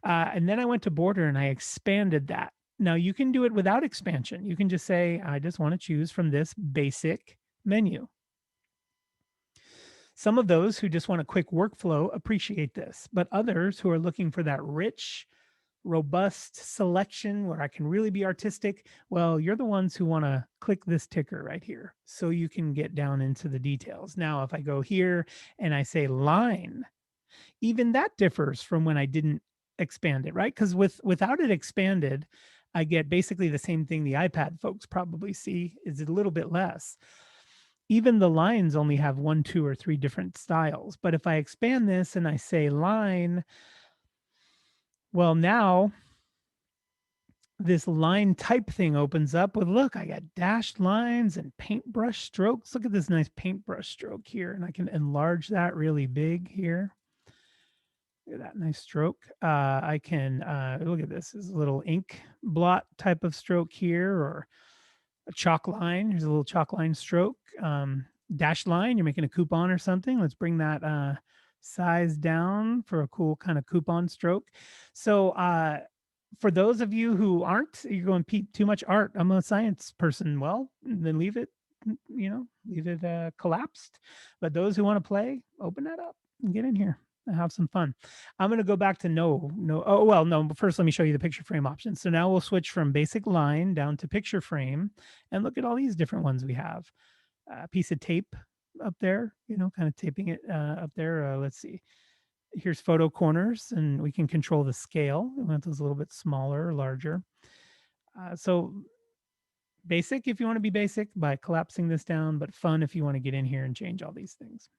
And then I went to border and I expanded that. Now you can do it without expansion. You can just say, I just want to choose from this basic menu. Some of those who just want a quick workflow appreciate this, but others who are looking for that rich, robust selection where I can really be artistic, well, you're the ones who want to click this ticker right here so you can get down into the details. Now, if I go here and I say line, even that differs from when I didn't expand it, right? Because without it expanded, I get basically the same thing the iPad folks probably see, is a little bit less. Even the lines only have 1, 2, or 3 different styles. But if I expand this and I say line, well, now this line type thing opens up with, look, I got dashed lines and paintbrush strokes. Look at this nice paintbrush stroke here. And I can enlarge that really big here. Look at that nice stroke. I can, look at this, is a little ink blot type of stroke here, or a chalk line. Here's a little chalk line stroke. Dash line, you're making a coupon or something. Let's bring that size down for a cool kind of coupon stroke. So for those of you who aren't, you're going, Pete, too much art, I'm a science person. Well, then leave it, leave it collapsed. But those who want to play, open that up and get in here and have some fun. I'm going to go back to no. Oh, well, no, but first let me show you the picture frame options. So now we'll switch from basic line down to picture frame, and look at all these different ones we have. A piece of tape up there, kind of taping it up there. Let's see. Here's photo corners, and we can control the scale. We want those a little bit smaller or larger. So basic if you want to be basic by collapsing this down, but fun if you want to get in here and change all these things.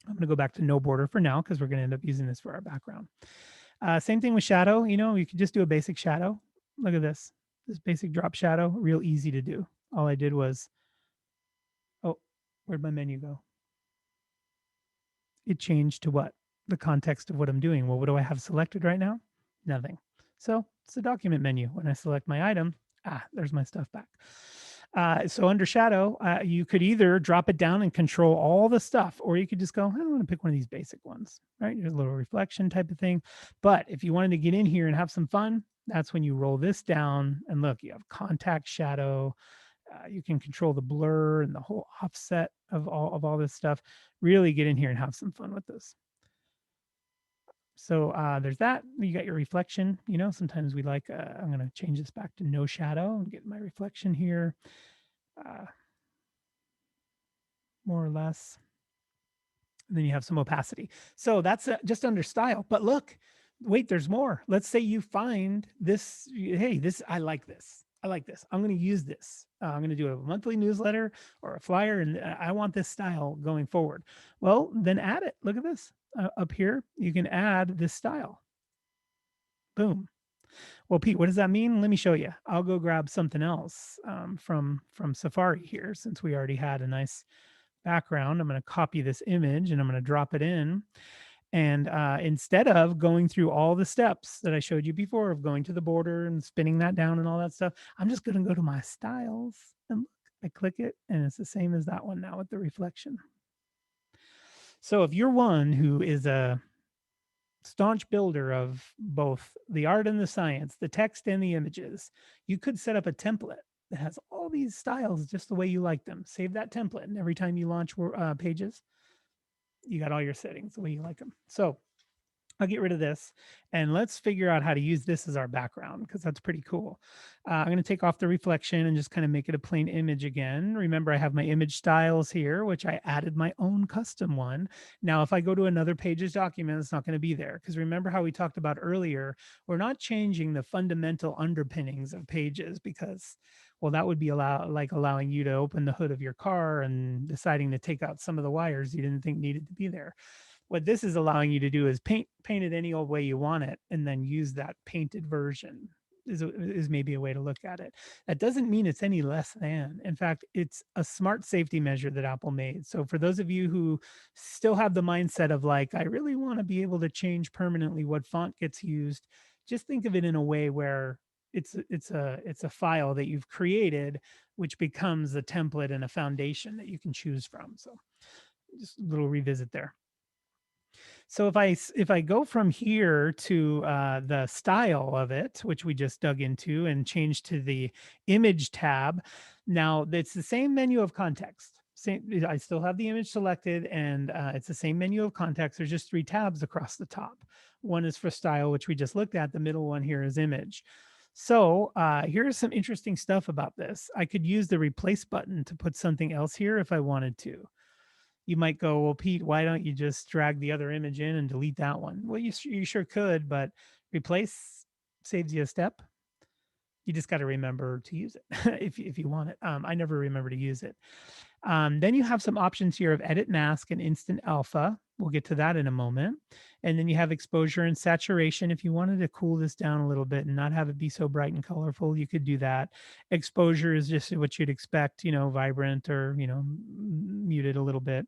I'm going to go back to no border for now because we're going to end up using this for our background. Same thing with shadow. You could just do a basic shadow. Look at this basic drop shadow, real easy to do. All I did was, oh, where'd my menu go? It changed to what? The context of what I'm doing. Well, what do I have selected right now? Nothing. So it's the document menu. When I select my item, there's my stuff back. So under shadow, you could either drop it down and control all the stuff, or you could just go, I want to pick one of these basic ones, right? There's a little reflection type of thing. But if you wanted to get in here and have some fun, that's when you roll this down and look, you have contact shadow. You can control the blur and the whole offset of all this stuff. Really get in here and have some fun with this. So there's that. You got your reflection. Sometimes we like, I'm going to change this back to no shadow and get my reflection here. More or less. And then you have some opacity. So that's just under style. But look, wait, there's more. Let's say you find this. Hey, I like this. I like this. I'm going to use this. I'm going to do a monthly newsletter or a flyer, and I want this style going forward. Well, then add it. Look at this. Up here, you can add this style. Boom. Well, Pete, what does that mean? Let me show you. I'll go grab something else from Safari here, since we already had a nice background. I'm going to copy this image and I'm going to drop it in. And instead of going through all the steps that I showed you before of going to the border and spinning that down and all that stuff, I'm just going to go to my styles and look, I click it, and it's the same as that one now with the reflection. So if you're one who is a staunch builder of both the art and the science, the text and the images, you could set up a template that has all these styles just the way you like them. Save that template, and every time you launch Pages, you got all your settings the way you like them. So I'll get rid of this, and let's figure out how to use this as our background, because that's pretty cool. I'm going to take off the reflection and just kind of make it a plain image again. Remember, I have my image styles here, which I added my own custom one. Now, if I go to another Pages document, it's not going to be there, because remember how we talked about earlier, we're not changing the fundamental underpinnings of Pages, because, well, that would be allowing you to open the hood of your car and deciding to take out some of the wires you didn't think needed to be there. What this is allowing you to do is paint it any old way you want it, and then use that painted version is maybe a way to look at it. That doesn't mean it's any less than. In fact, it's a smart safety measure that Apple made. So for those of you who still have the mindset of like, I really want to be able to change permanently what font gets used, just think of it in a way where it's a file that you've created, which becomes a template and a foundation that you can choose from. So just a little revisit there. So if I go from here to the style of it, which we just dug into, and change to the image tab, now it's the same menu of context. I still have the image selected, and it's the same menu of context. There's just 3 tabs across the top. One is for style, which we just looked at. The middle one here is image. So here's some interesting stuff about this. I could use the replace button to put something else here if I wanted to. You might go, well, Pete, why don't you just drag the other image in and delete that one? Well, you sure could, but replace saves you a step. You just got to remember to use it if you want it. I never remember to use it. Then you have some options here of edit mask and instant alpha. We'll get to that in a moment. And then you have exposure and saturation. If you wanted to cool this down a little bit and not have it be so bright and colorful, you could do that. Exposure is just what you'd expect, vibrant or, muted a little bit.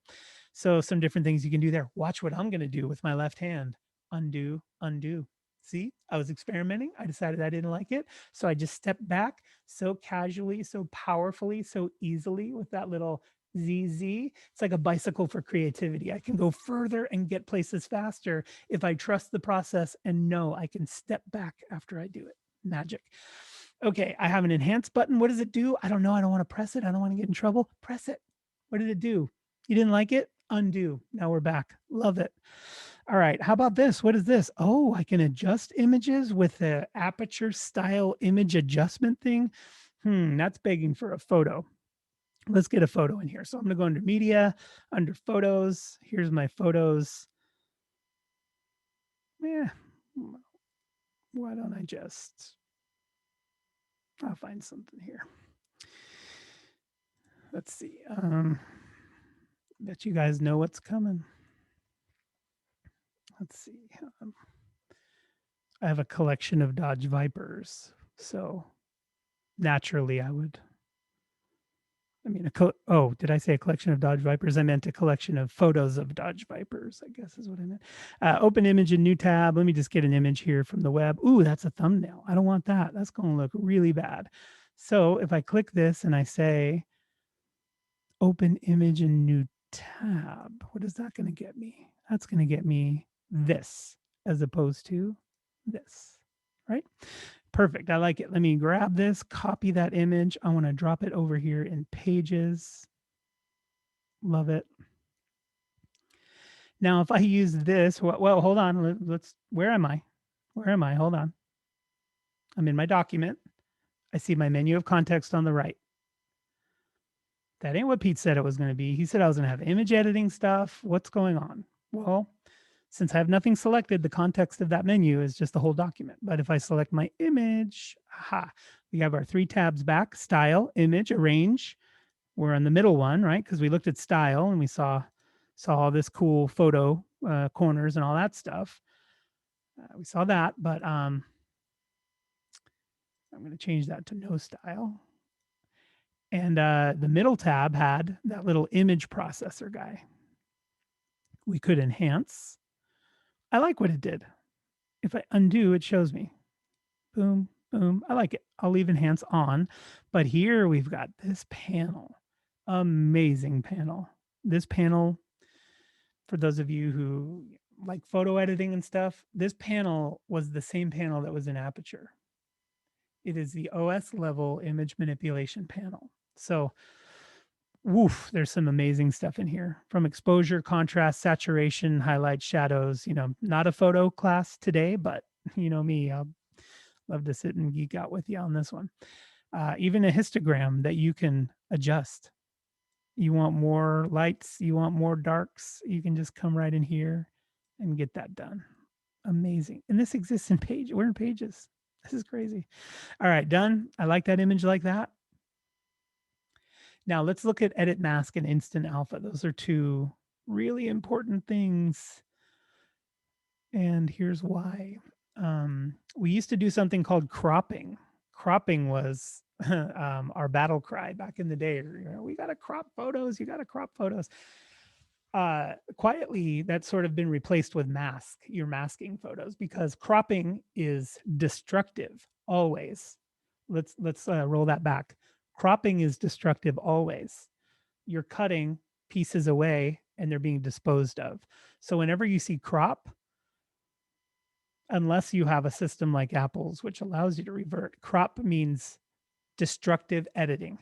So some different things you can do there. Watch what I'm going to do with my left hand. Undo, undo. See, I was experimenting. I decided I didn't like it. So I just stepped back so casually, so powerfully, so easily with that little ZZ. It's like a bicycle for creativity. I can go further and get places faster if I trust the process and know I can step back after I do it. Magic. Okay, I have an enhance button. What does it do? I don't know. I don't want to press it. I don't want to get in trouble. Press it. What did it do? You didn't like it? Undo. Now we're back. Love it. All right, how about this? What is this? Oh, I can adjust images with the aperture style image adjustment thing. That's begging for a photo. Let's get a photo in here. So I'm going to go under media, under photos. Here's my photos. Yeah, why don't I just, I'll find something here. Let's see. Bet you guys know what's coming. Let's see. I have a collection of Dodge Vipers. So naturally did I say a collection of Dodge Vipers? I meant a collection of photos of Dodge Vipers, I guess is what I meant. Open image in new tab. Let me just get an image here from the web. Ooh, that's a thumbnail. I don't want that. That's going to look really bad. So if I click this and I say, open image in new tab, what is that going to get me? That's going to get me this as opposed to this, right? Perfect. I like it. Let me grab this, copy that image. I want to drop it over here in Pages. Love it. Now, if I use this, well, hold on. Where am I? Where am I? Hold on. I'm in my document. I see my menu of context on the right. That ain't what Pete said it was going to be. He said I was going to have image editing stuff. What's going on? Well, since I have nothing selected, the context of that menu is just the whole document. But if I select my image, we have our 3 tabs back: style, image, arrange. We're on the middle one, right? Because we looked at style and we saw all this cool photo corners and all that stuff. We saw that, but I'm going to change that to no style. And the middle tab had that little image processor guy. We could enhance. I like what it did. If I undo, it shows me. Boom, boom. I like it. I'll leave enhance on. But here we've got this panel. Amazing panel. This panel, for those of you who like photo editing and stuff, this panel was the same panel that was in Aperture. It is the OS level image manipulation panel. So, woof, there's some amazing stuff in here, from exposure, contrast, saturation, highlights, shadows. Not a photo class today, but you know me, I'll love to sit and geek out with you on this one. Even a histogram that you can adjust. You want more lights, you want more darks, you can just come right in here and get that done. Amazing. And this exists in Page. We're in Pages. This is crazy. All right, done. I like that image like that. Now let's look at edit mask and instant alpha. Those are two really important things. And here's why. We used to do something called cropping. Cropping was our battle cry back in the day. We got to crop photos. You got to crop photos. Quietly, that's sort of been replaced with mask. You're masking photos because cropping is destructive always. Let's roll that back. Cropping is destructive always. You're cutting pieces away and they're being disposed of. So whenever you see crop, unless you have a system like Apple's, which allows you to revert, crop means destructive editing.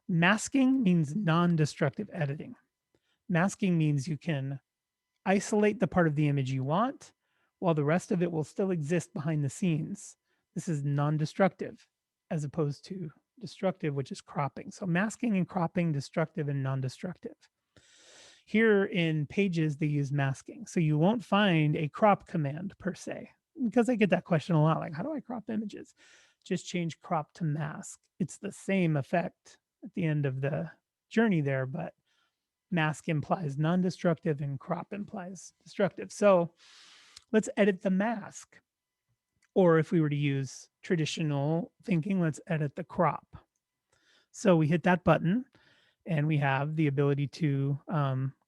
Masking means non-destructive editing. Masking means you can isolate the part of the image you want while the rest of it will still exist behind the scenes. This is non-destructive as opposed to destructive, which is cropping. So masking and cropping, destructive and non-destructive. Here in Pages, they use masking. So you won't find a crop command per se, because I get that question a lot. Like, how do I crop images? Just change crop to mask. It's the same effect at the end of the journey there, but mask implies non-destructive and crop implies destructive. So let's edit the mask. Or if we were to use traditional thinking, let's edit the crop. So we hit that button and we have the ability to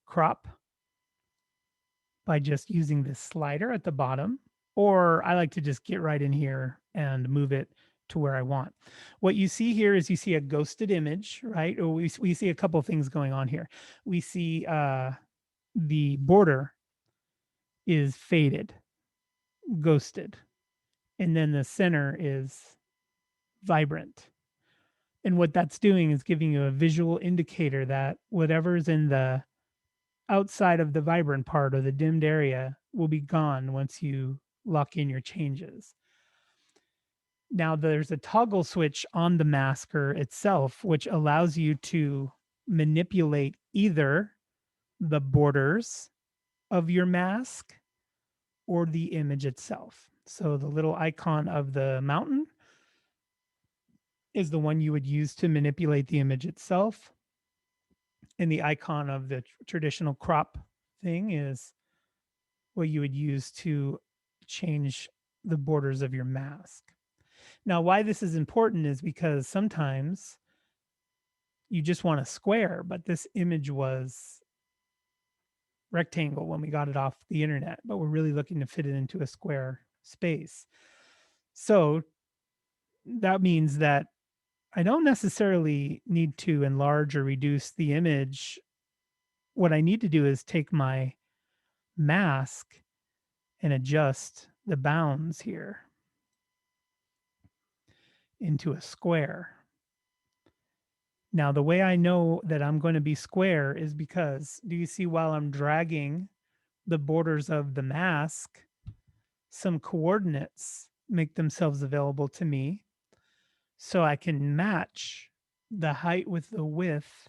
crop by just using this slider at the bottom, or I like to just get right in here and move it to where I want. What you see here is you see a ghosted image, right? Or we see a couple things going on here. We see the border is faded, ghosted, and then the center is vibrant. And what that's doing is giving you a visual indicator that whatever's in the outside of the vibrant part or the dimmed area will be gone once you lock in your changes. Now there's a toggle switch on the masker itself, which allows you to manipulate either the borders of your mask or the image itself. So the little icon of the mountain is the one you would use to manipulate the image itself. And the icon of the traditional crop thing is what you would use to change the borders of your mask. Now, why this is important is because sometimes you just want a square, but this image was rectangle when we got it off the internet, but we're really looking to fit it into a square space. So that means that I don't necessarily need to enlarge or reduce the image. What I need to do is take my mask and adjust the bounds here into a square. Now, the way I know that I'm going to be square is because, do you see while I'm dragging the borders of the mask, some coordinates make themselves available to me so I can match the height with the width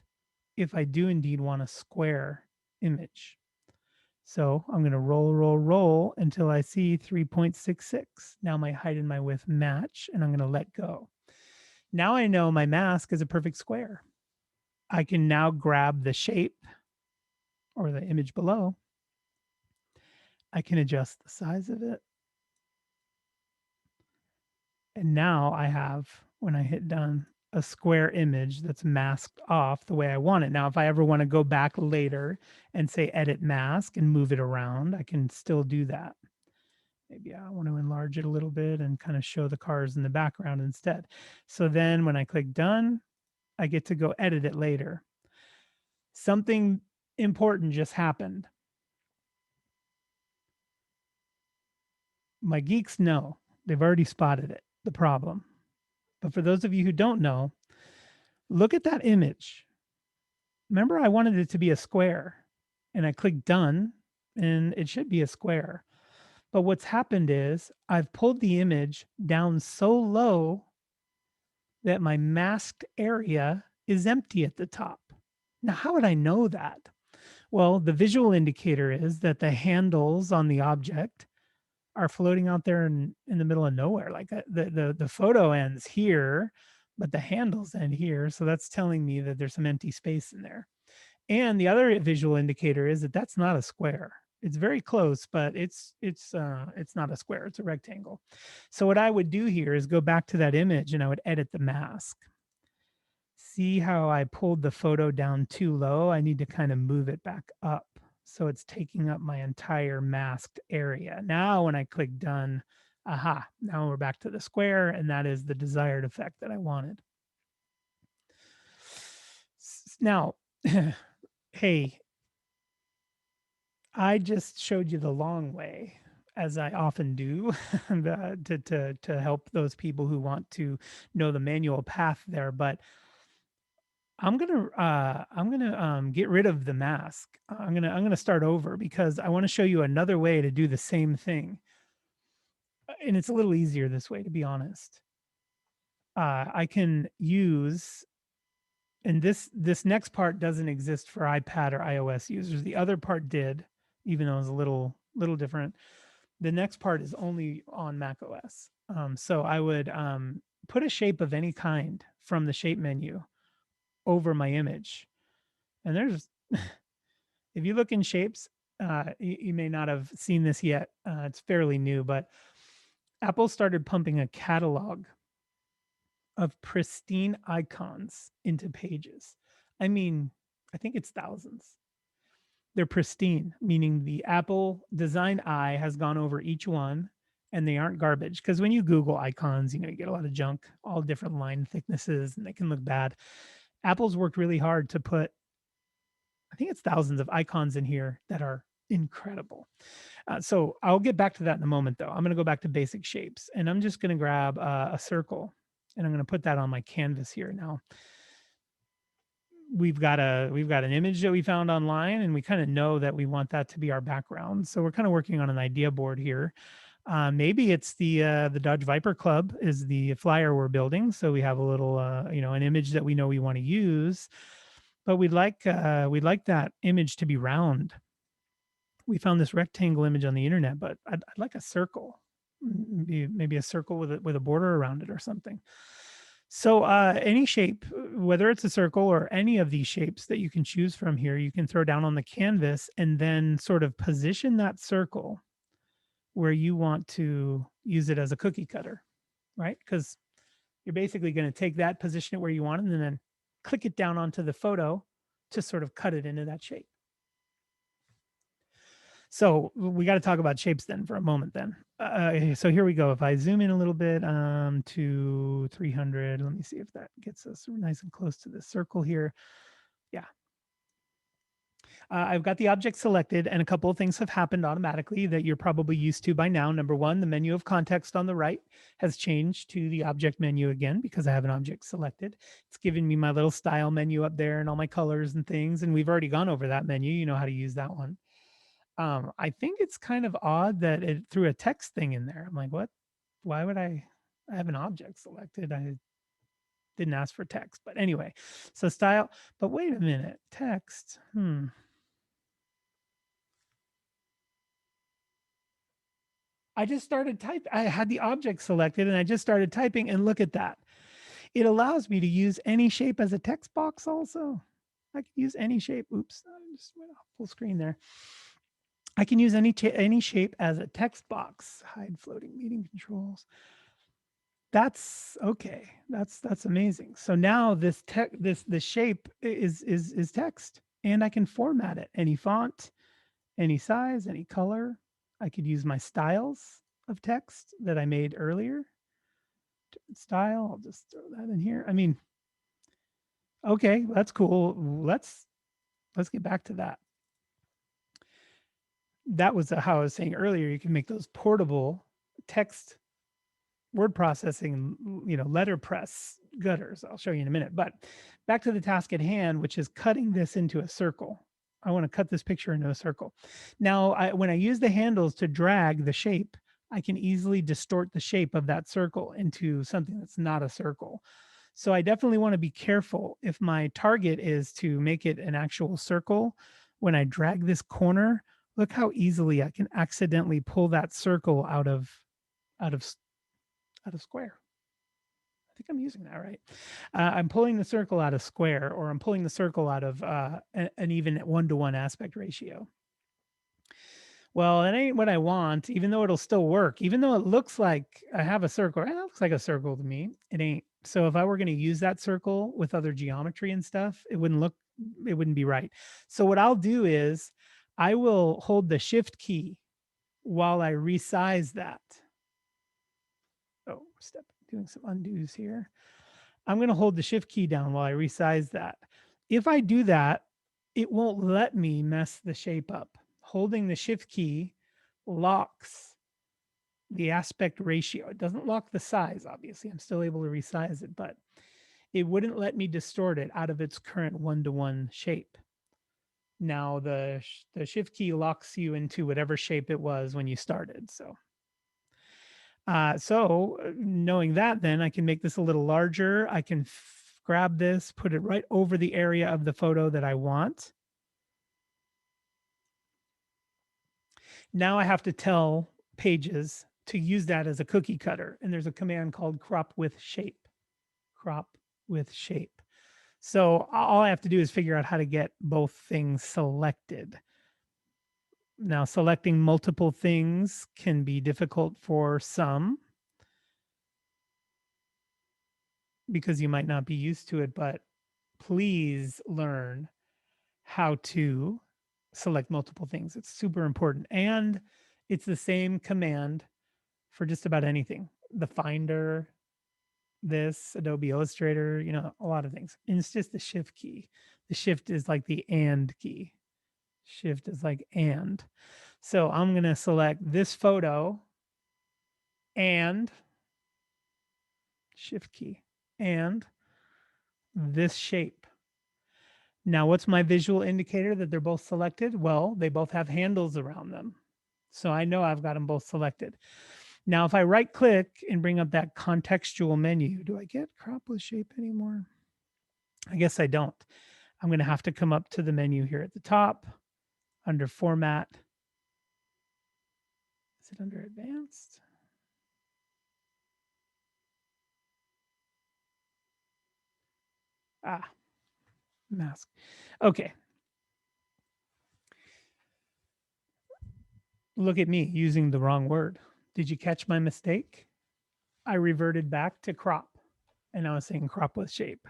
if I do indeed want a square image. So I'm going to roll until I see 3.66. Now my height and my width match, and I'm going to let go. Now I know my mask is a perfect square. I can now grab the shape or the image below. I can adjust the size of it. And now I have, when I hit done, a square image that's masked off the way I want it. Now, if I ever want to go back later and say edit mask and move it around, I can still do that. Maybe I want to enlarge it a little bit and kind of show the cars in the background instead. So then when I click done, I get to go edit it later. Something important just happened. My geeks know, they've already spotted it, the problem. But for those of you who don't know, look at that image. Remember, I wanted it to be a square, and I clicked done, and it should be a square. But what's happened is I've pulled the image down so low that my masked area is empty at the top. Now, how would I know that? Well, the visual indicator is that the handles on the object are floating out there in the middle of nowhere. Like the photo ends here, but the handles end here. So that's telling me that there's some empty space in there. And the other visual indicator is that that's not a square. It's very close, but it's not a square. It's a rectangle. So what I would do here is go back to that image and I would edit the mask. See how I pulled the photo down too low? I need to kind of move it back up. So it's taking up my entire masked area. Now, when I click done, aha, now we're back to the square, and that is the desired effect that I wanted. Now, hey, I just showed you the long way, as I often do, to help those people who want to know the manual path there. But I'm gonna get rid of the mask. I'm gonna start over because I want to show you another way to do the same thing, and it's a little easier this way, to be honest. I can use, and this next part doesn't exist for iPad or iOS users. The other part did, even though it's a little different. The next part is only on Mac OS. So I would put a shape of any kind from the shape menu over my image. And there's, if you look in shapes, you may not have seen this yet. It's fairly new, but Apple started pumping a catalog of pristine icons into Pages. I mean, I think it's thousands. They're pristine, meaning the Apple design eye has gone over each one and they aren't garbage. Because when you Google icons, you get a lot of junk, all different line thicknesses, and they can look bad. Apple's worked really hard to put, I think it's thousands of icons in here that are incredible. So I'll get back to that in a moment, though. I'm going to go back to basic shapes, and I'm just going to grab a circle, and I'm going to put that on my canvas here. Now, we've got an image that we found online, and we kind of know that we want that to be our background. So we're kind of working on an idea board here. Maybe it's the Dodge Viper Club is the flyer we're building. So we have a little, an image that we know we want to use, but we'd like that image to be round. We found this rectangle image on the internet, but I'd like a circle, maybe a circle with a border around it or something. So any shape, whether it's a circle or any of these shapes that you can choose from here, you can throw down on the canvas and then sort of position that circle where you want to use it as a cookie cutter, right? Because you're basically going to take that, position it where you want it, and then click it down onto the photo to sort of cut it into that shape. So we got to talk about shapes then for a moment then. So here we go. If I zoom in a little bit to 300, let me see if that gets us nice and close to the circle here. Yeah. I've got the object selected, and a couple of things have happened automatically that you're probably used to by now. Number one, the menu of context on the right has changed to the object menu again because I have an object selected. It's giving me my little style menu up there and all my colors and things, and we've already gone over that menu. You know how to use that one. I think it's kind of odd that it threw a text thing in there. I'm like, what? Why would I have an object selected? I didn't ask for text, but anyway, so style, but wait a minute, text. I just started typing. I had the object selected and I just started typing, and look at that. It allows me to use any shape as a text box also. I can use any shape. Oops, I just went off full screen there. I can use any shape as a text box. Hide floating meeting controls. That's okay. That's amazing. So now this shape is text, and I can format it. Any font, any size, any color. I could use my styles of text that I made earlier. Style. I'll just throw that in here. I mean, okay, that's cool. Let's get back to that. That was how I was saying earlier. You can make those portable text word processing, letterpress gutters. I'll show you in a minute. But back to the task at hand, which is cutting this into a circle. I want to cut this picture into a circle. Now, when I use the handles to drag the shape, I can easily distort the shape of that circle into something that's not a circle. So I definitely want to be careful. If my target is to make it an actual circle, when I drag this corner, look how easily I can accidentally pull that circle out of out of out of square. I think I'm using that right. I'm pulling the circle out of square, or I'm pulling the circle out of an even 1-to-1 aspect ratio. Well, it ain't what I want, even though it'll still work. Even though it looks like I have a circle, it looks like a circle to me. It ain't. So if I were going to use that circle with other geometry and stuff, it wouldn't be right. So what I'll do is I will hold the shift key while I resize that. Oh, doing some undos here. I'm going to hold the shift key down while I resize that. If I do that, it won't let me mess the shape up. Holding the shift key locks the aspect ratio. It doesn't lock the size, obviously. I'm still able to resize it, but it wouldn't let me distort it out of its current 1-to-1 shape. Now the shift key locks you into whatever shape it was when you started. So knowing that, then I can make this a little larger. I can grab this, put it right over the area of the photo that I want. Now I have to tell Pages to use that as a cookie cutter. And there's a command called crop with shape. Crop with shape. So all I have to do is figure out how to get both things selected. Now, selecting multiple things can be difficult for some because you might not be used to it, but please learn how to select multiple things. It's super important. And it's the same command for just about anything. The Finder, this, Adobe Illustrator, a lot of things. And it's just the shift key. The shift is like the and key. Shift is like and. So I'm going to select this photo and shift key and this shape. Now, what's my visual indicator that they're both selected? Well, they both have handles around them. So I know I've got them both selected. Now, if I right click and bring up that contextual menu, do I get crop with shape anymore? I guess I don't. I'm going to have to come up to the menu here at the top under format. Is it under advanced? Mask. Okay. Look at me using the wrong word. Did you catch my mistake? I reverted back to crop and I was saying crop with shape.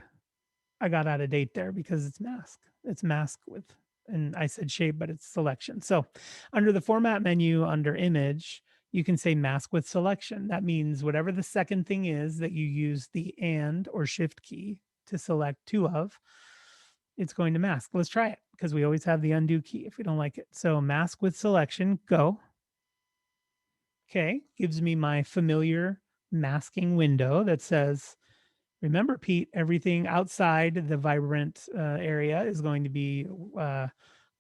I got out of date there because it's mask. It's mask with, and I said shape, but it's selection. So under the format menu, under image, you can say mask with selection. That means whatever the second thing is that you use the and or shift key to select two of, it's going to mask. Let's try it because we always have the undo key if we don't like it. So mask with selection, go. Okay, gives me my familiar masking window that says, remember, Pete, everything outside the vibrant area is going to be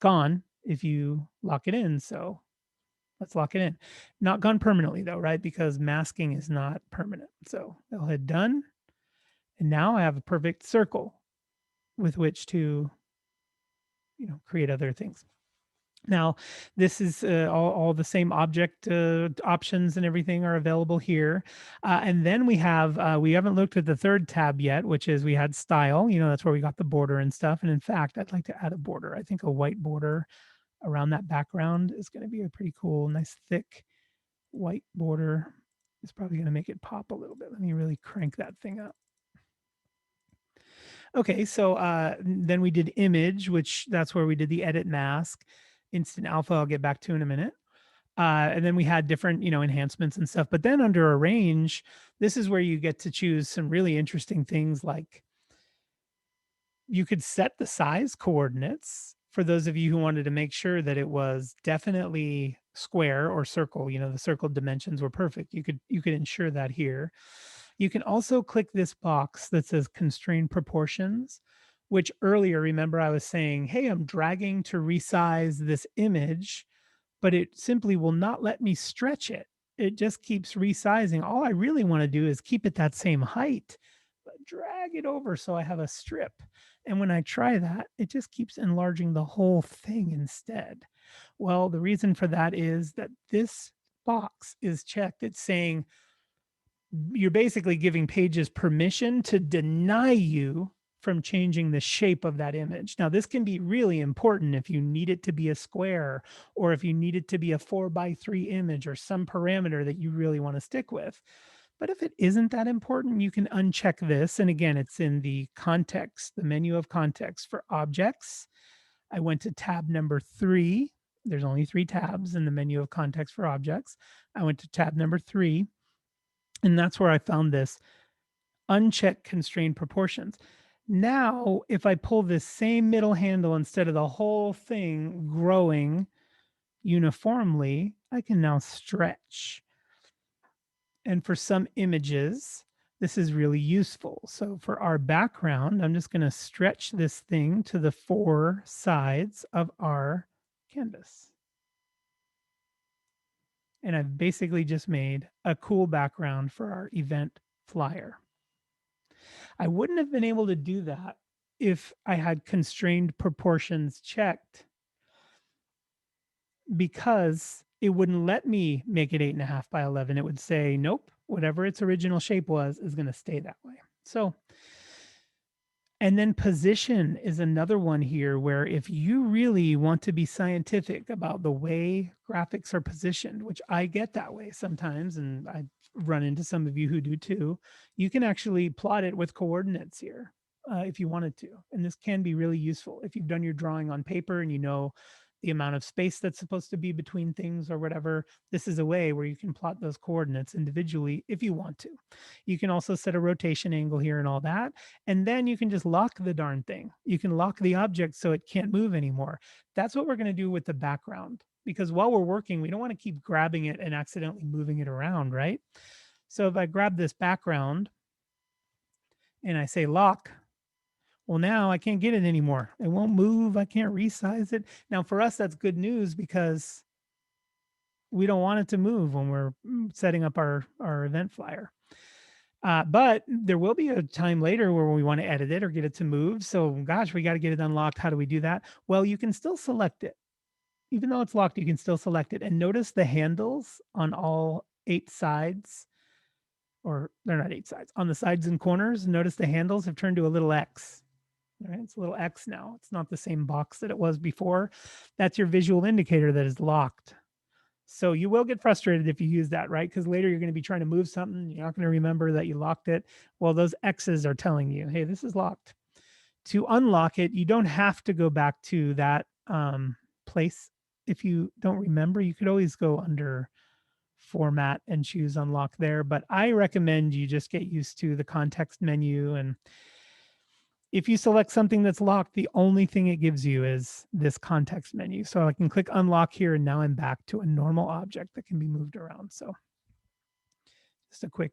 gone if you lock it in. So let's lock it in. Not gone permanently though, right? Because masking is not permanent. So I'll hit done. And now I have a perfect circle with which to, create other things. Now, this is all the same object options and everything are available here. And then we haven't looked at the third tab yet, which is we had style, that's where we got the border and stuff. And in fact, I'd like to add a border. I think a white border around that background is going to be a pretty cool, nice, thick white border. It's probably going to make it pop a little bit. Let me really crank that thing up. Okay, so then we did image, which that's where we did the edit mask. Instant alpha, I'll get back to in a minute. And then we had different, enhancements and stuff. But then under arrange, this is where you get to choose some really interesting things like you could set the size coordinates for those of you who wanted to make sure that it was definitely square or circle. You know, the circle dimensions were perfect. You could ensure that here. You can also click this box that says constrain proportions, which earlier, remember I was saying, hey, I'm dragging to resize this image, but it simply will not let me stretch it. It just keeps resizing. All I really want to do is keep it that same height, but drag it over so I have a strip. And when I try that, it just keeps enlarging the whole thing instead. Well, the reason for that is that this box is checked. It's saying you're basically giving Pages permission to deny you from changing the shape of that image. Now, this can be really important if you need it to be a square, or if you need it to be a 4:3 image, or some parameter that you really want to stick with. But if it isn't that important, you can uncheck this. And again, it's in the context, the menu of context for objects. I went to tab number 3. There's only 3 tabs in the menu of context for objects. I went to tab number 3, and that's where I found this uncheck constrained proportions. Now, if I pull this same middle handle instead of the whole thing growing uniformly, I can now stretch. And for some images, this is really useful. So for our background, I'm just going to stretch this thing to the 4 sides of our canvas. And I've basically just made a cool background for our event flyer. I wouldn't have been able to do that if I had constrained proportions checked, because it wouldn't let me make it 8.5 by 11. It would say, nope, whatever its original shape was is going to stay that way. So, and then position is another one here, where if you really want to be scientific about the way graphics are positioned, which I get that way sometimes, and I run into some of you who do too, you can actually plot it with coordinates here if you wanted to. And this can be really useful if you've done your drawing on paper and you know the amount of space that's supposed to be between things or whatever. This is a way where you can plot those coordinates individually if you want to. You can also set a rotation angle here and all that. And then you can just lock the darn thing. You can lock the object so it can't move anymore. That's what we're going to do with the background, because while we're working, we don't want to keep grabbing it and accidentally moving it around, right? So if I grab this background and I say lock, well, now I can't get it anymore. It won't move. I can't resize it. Now, for us, that's good news, because we don't want it to move when we're setting up our event flyer. But there will be a time later where we want to edit it or get it to move. So, gosh, we got to get it unlocked. How do we do that? Well, you can still select it. Even though it's locked, you can still select it. And notice the handles on all 8 sides, or they're not 8 sides, on the sides and corners. Notice the handles have turned to a little X. All right, it's a little X now. It's not the same box that it was before. That's your visual indicator that is locked. So you will get frustrated if you use that, right? Because later you're going to be trying to move something. You're not going to remember that you locked it. Well, those X's are telling you, hey, this is locked. To unlock it, you don't have to go back to that place. If you don't remember, you could always go under format and choose unlock there. But I recommend you just get used to the context menu. And if you select something that's locked, the only thing it gives you is this context menu. So I can click unlock here, and now I'm back to a normal object that can be moved around. So just a quick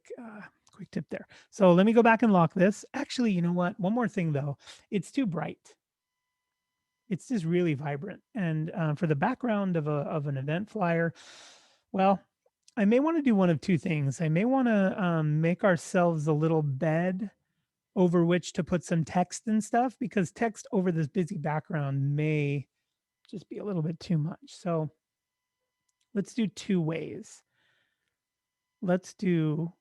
tip there. So let me go back and lock this. Actually, you know what? One more thing though, it's too bright. It's just really vibrant. And for the background of an event flyer, well, I may want to do one of 2 things. I may want to make ourselves a little bed over which to put some text and stuff, because text over this busy background may just be a little bit too much. So let's do 2 ways. Let's do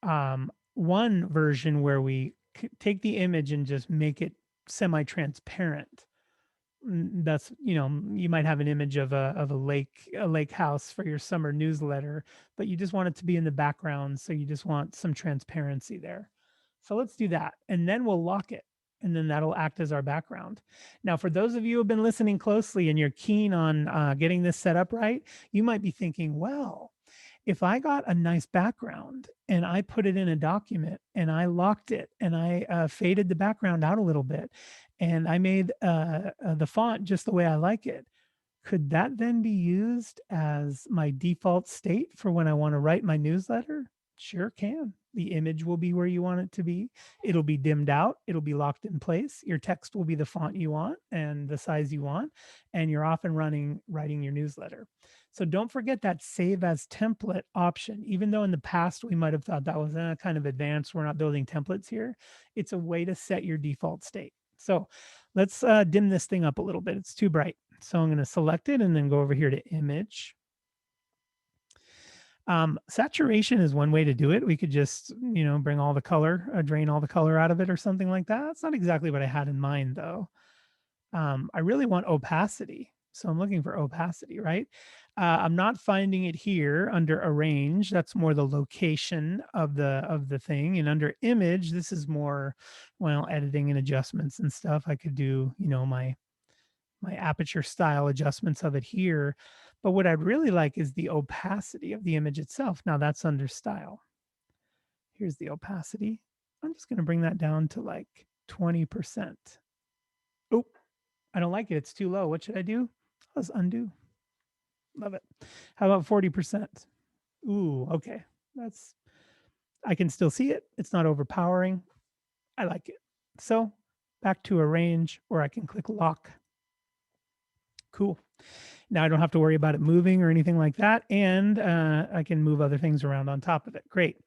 one version where we take the image and just make it semi-transparent. That's, you might have an image of a lake house for your summer newsletter, but you just want it to be in the background. So you just want some transparency there. So let's do that. And then we'll lock it. And then that'll act as our background. Now, for those of you who have been listening closely and you're keen on getting this set up right, you might be thinking, well, if I got a nice background and I put it in a document and I locked it and I faded the background out a little bit and I made the font just the way I like it, Could that then be used as my default state for when I want to write my newsletter? Sure can. The image will be where you want it to be. It'll be dimmed out. It'll be locked in place. Your text will be the font you want and the size you want, and you're off and running writing your newsletter. So don't forget that save as template option. Even though in the past we might have thought that was kind of advanced, we're not building templates here. It's a way to set your default state. So let's dim this thing up a little bit. It's too bright. So I'm going to select it and then go over here to image. Saturation is one way to do it. We could just, bring all the color, drain all the color out of it or something like that. That's not exactly what I had in mind though. I really want opacity. So I'm looking for opacity, right? I'm not finding it here under arrange. That's more the location of the thing. And under image, this is more, well, editing and adjustments and stuff. I could do, my aperture style adjustments of it here. But what I'd really like is the opacity of the image itself. Now that's under style. Here's the opacity. I'm just going to bring that down to like 20%. Oh, I don't like it. It's too low. What should I do? Let's undo. Love it. How about 40%? Ooh, okay. I can still see it. It's not overpowering. I like it. So back to arrange, or I can click lock. Cool. Now I don't have to worry about it moving or anything like that. And I can move other things around on top of it. Great.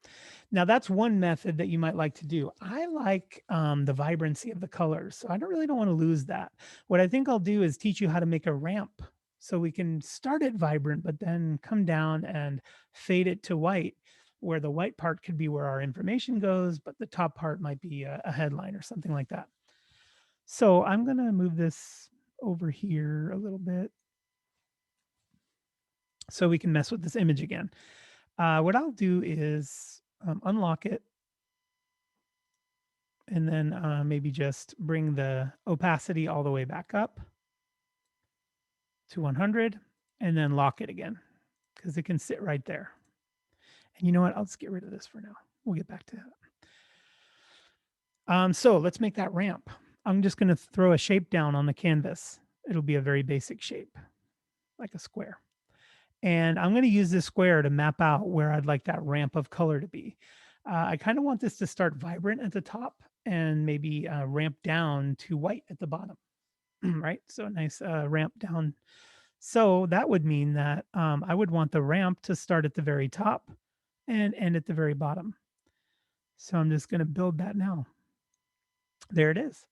Now that's one method that you might like to do. I like the vibrancy of the colors. So I don't want to lose that. What I think I'll do is teach you how to make a ramp. So we can start it vibrant, but then come down and fade it to white, where the white part could be where our information goes, but the top part might be a headline or something like that. So I'm going to move this over here a little bit so we can mess with this image again. What I'll do is unlock it and then maybe just bring the opacity all the way back up to 100 and then lock it again because it can sit right there. And you know what? I'll just get rid of this for now. We'll get back to that. So let's make that ramp. I'm just going to throw a shape down on the canvas. It'll be a very basic shape, like a square. And I'm going to use this square to map out where I'd like that ramp of color to be. I kind of want this to start vibrant at the top and maybe ramp down to white at the bottom, right? So a nice ramp down. So that would mean that I would want the ramp to start at the very top and end at the very bottom. So I'm just going to build that now. There it is.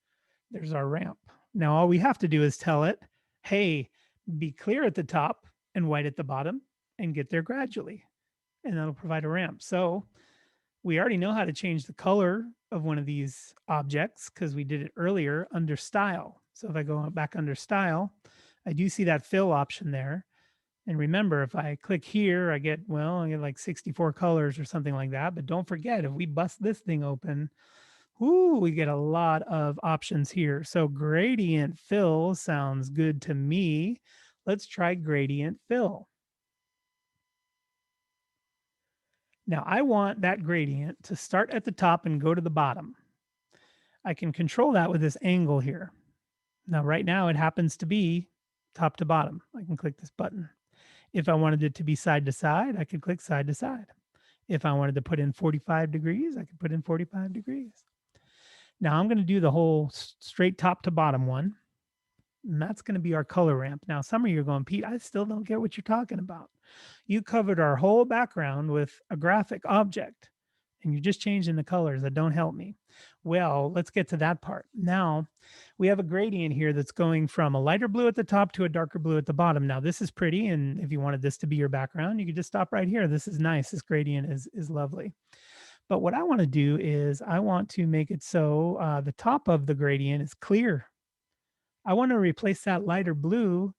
There's our ramp. Now all we have to do is tell it, hey, be clear at the top and white at the bottom and get there gradually. And that'll provide a ramp. So we already know how to change the color of one of these objects because we did it earlier under style. So if I go back under style, I do see that fill option there. And remember, if I click here, I get like 64 colors or something like that. But don't forget, if we bust this thing open, we get a lot of options here. So gradient fill sounds good to me. Let's try gradient fill. Now I want that gradient to start at the top and go to the bottom. I can control that with this angle here. Now right now it happens to be top to bottom. I can click this button. If I wanted it to be side to side, I could click side to side. If I wanted to put in 45 degrees, I could put in 45 degrees. Now I'm going to do the whole straight top to bottom one. And that's going to be our color ramp. Now, some of you are going, Pete, I still don't get what you're talking about. You covered our whole background with a graphic object and you're just changing the colors that don't help me. Well, let's get to that part. Now, we have a gradient here that's going from a lighter blue at the top to a darker blue at the bottom. Now, this is pretty. And if you wanted this to be your background, you could just stop right here. This is nice. This gradient is lovely. But what I want to do is I want to make it so the top of the gradient is clear. I want to replace that lighter blue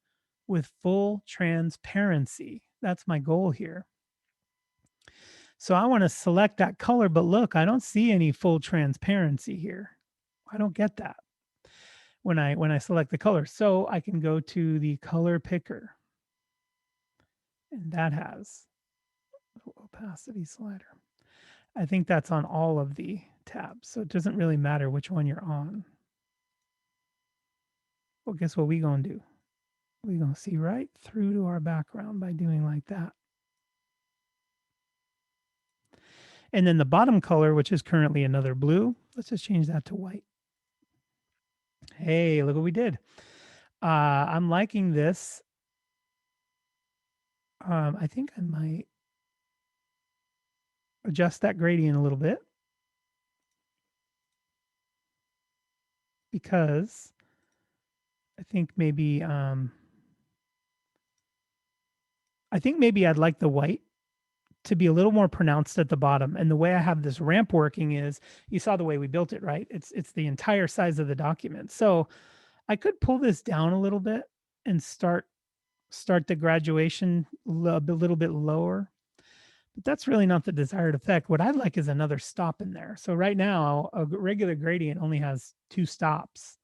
with full transparency. That's my goal here. So I want to select that color, but look, I don't see any full transparency here. I don't get that when I select the color. So I can go to the color picker. And that has opacity slider. I think that's on all of the tabs. So it doesn't really matter which one you're on. Well, guess what we gonna do? We're going to see right through to our background by doing like that. And then the bottom color, which is currently another blue, let's just change that to white. Hey, look what we did. I'm liking this. I think I might adjust that gradient a little bit, because I think maybe I'd like the white to be a little more pronounced at the bottom. And the way I have this ramp working is, you saw the way we built it, right? It's the entire size of the document. So I could pull this down a little bit and start the graduation a little bit lower. But that's really not the desired effect. What I'd like is another stop in there. So right now, a regular gradient only has 2 stops,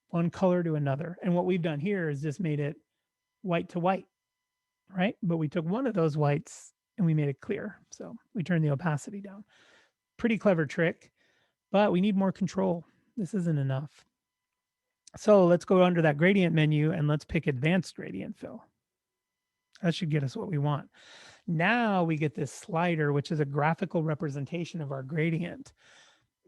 one color to another. And what we've done here is just made it white to white, right? But we took one of those whites and we made it clear. So we turned the opacity down. Pretty clever trick, but we need more control. This isn't enough. So let's go under that gradient menu and let's pick advanced gradient fill. That should get us what we want. Now we get this slider, which is a graphical representation of our gradient.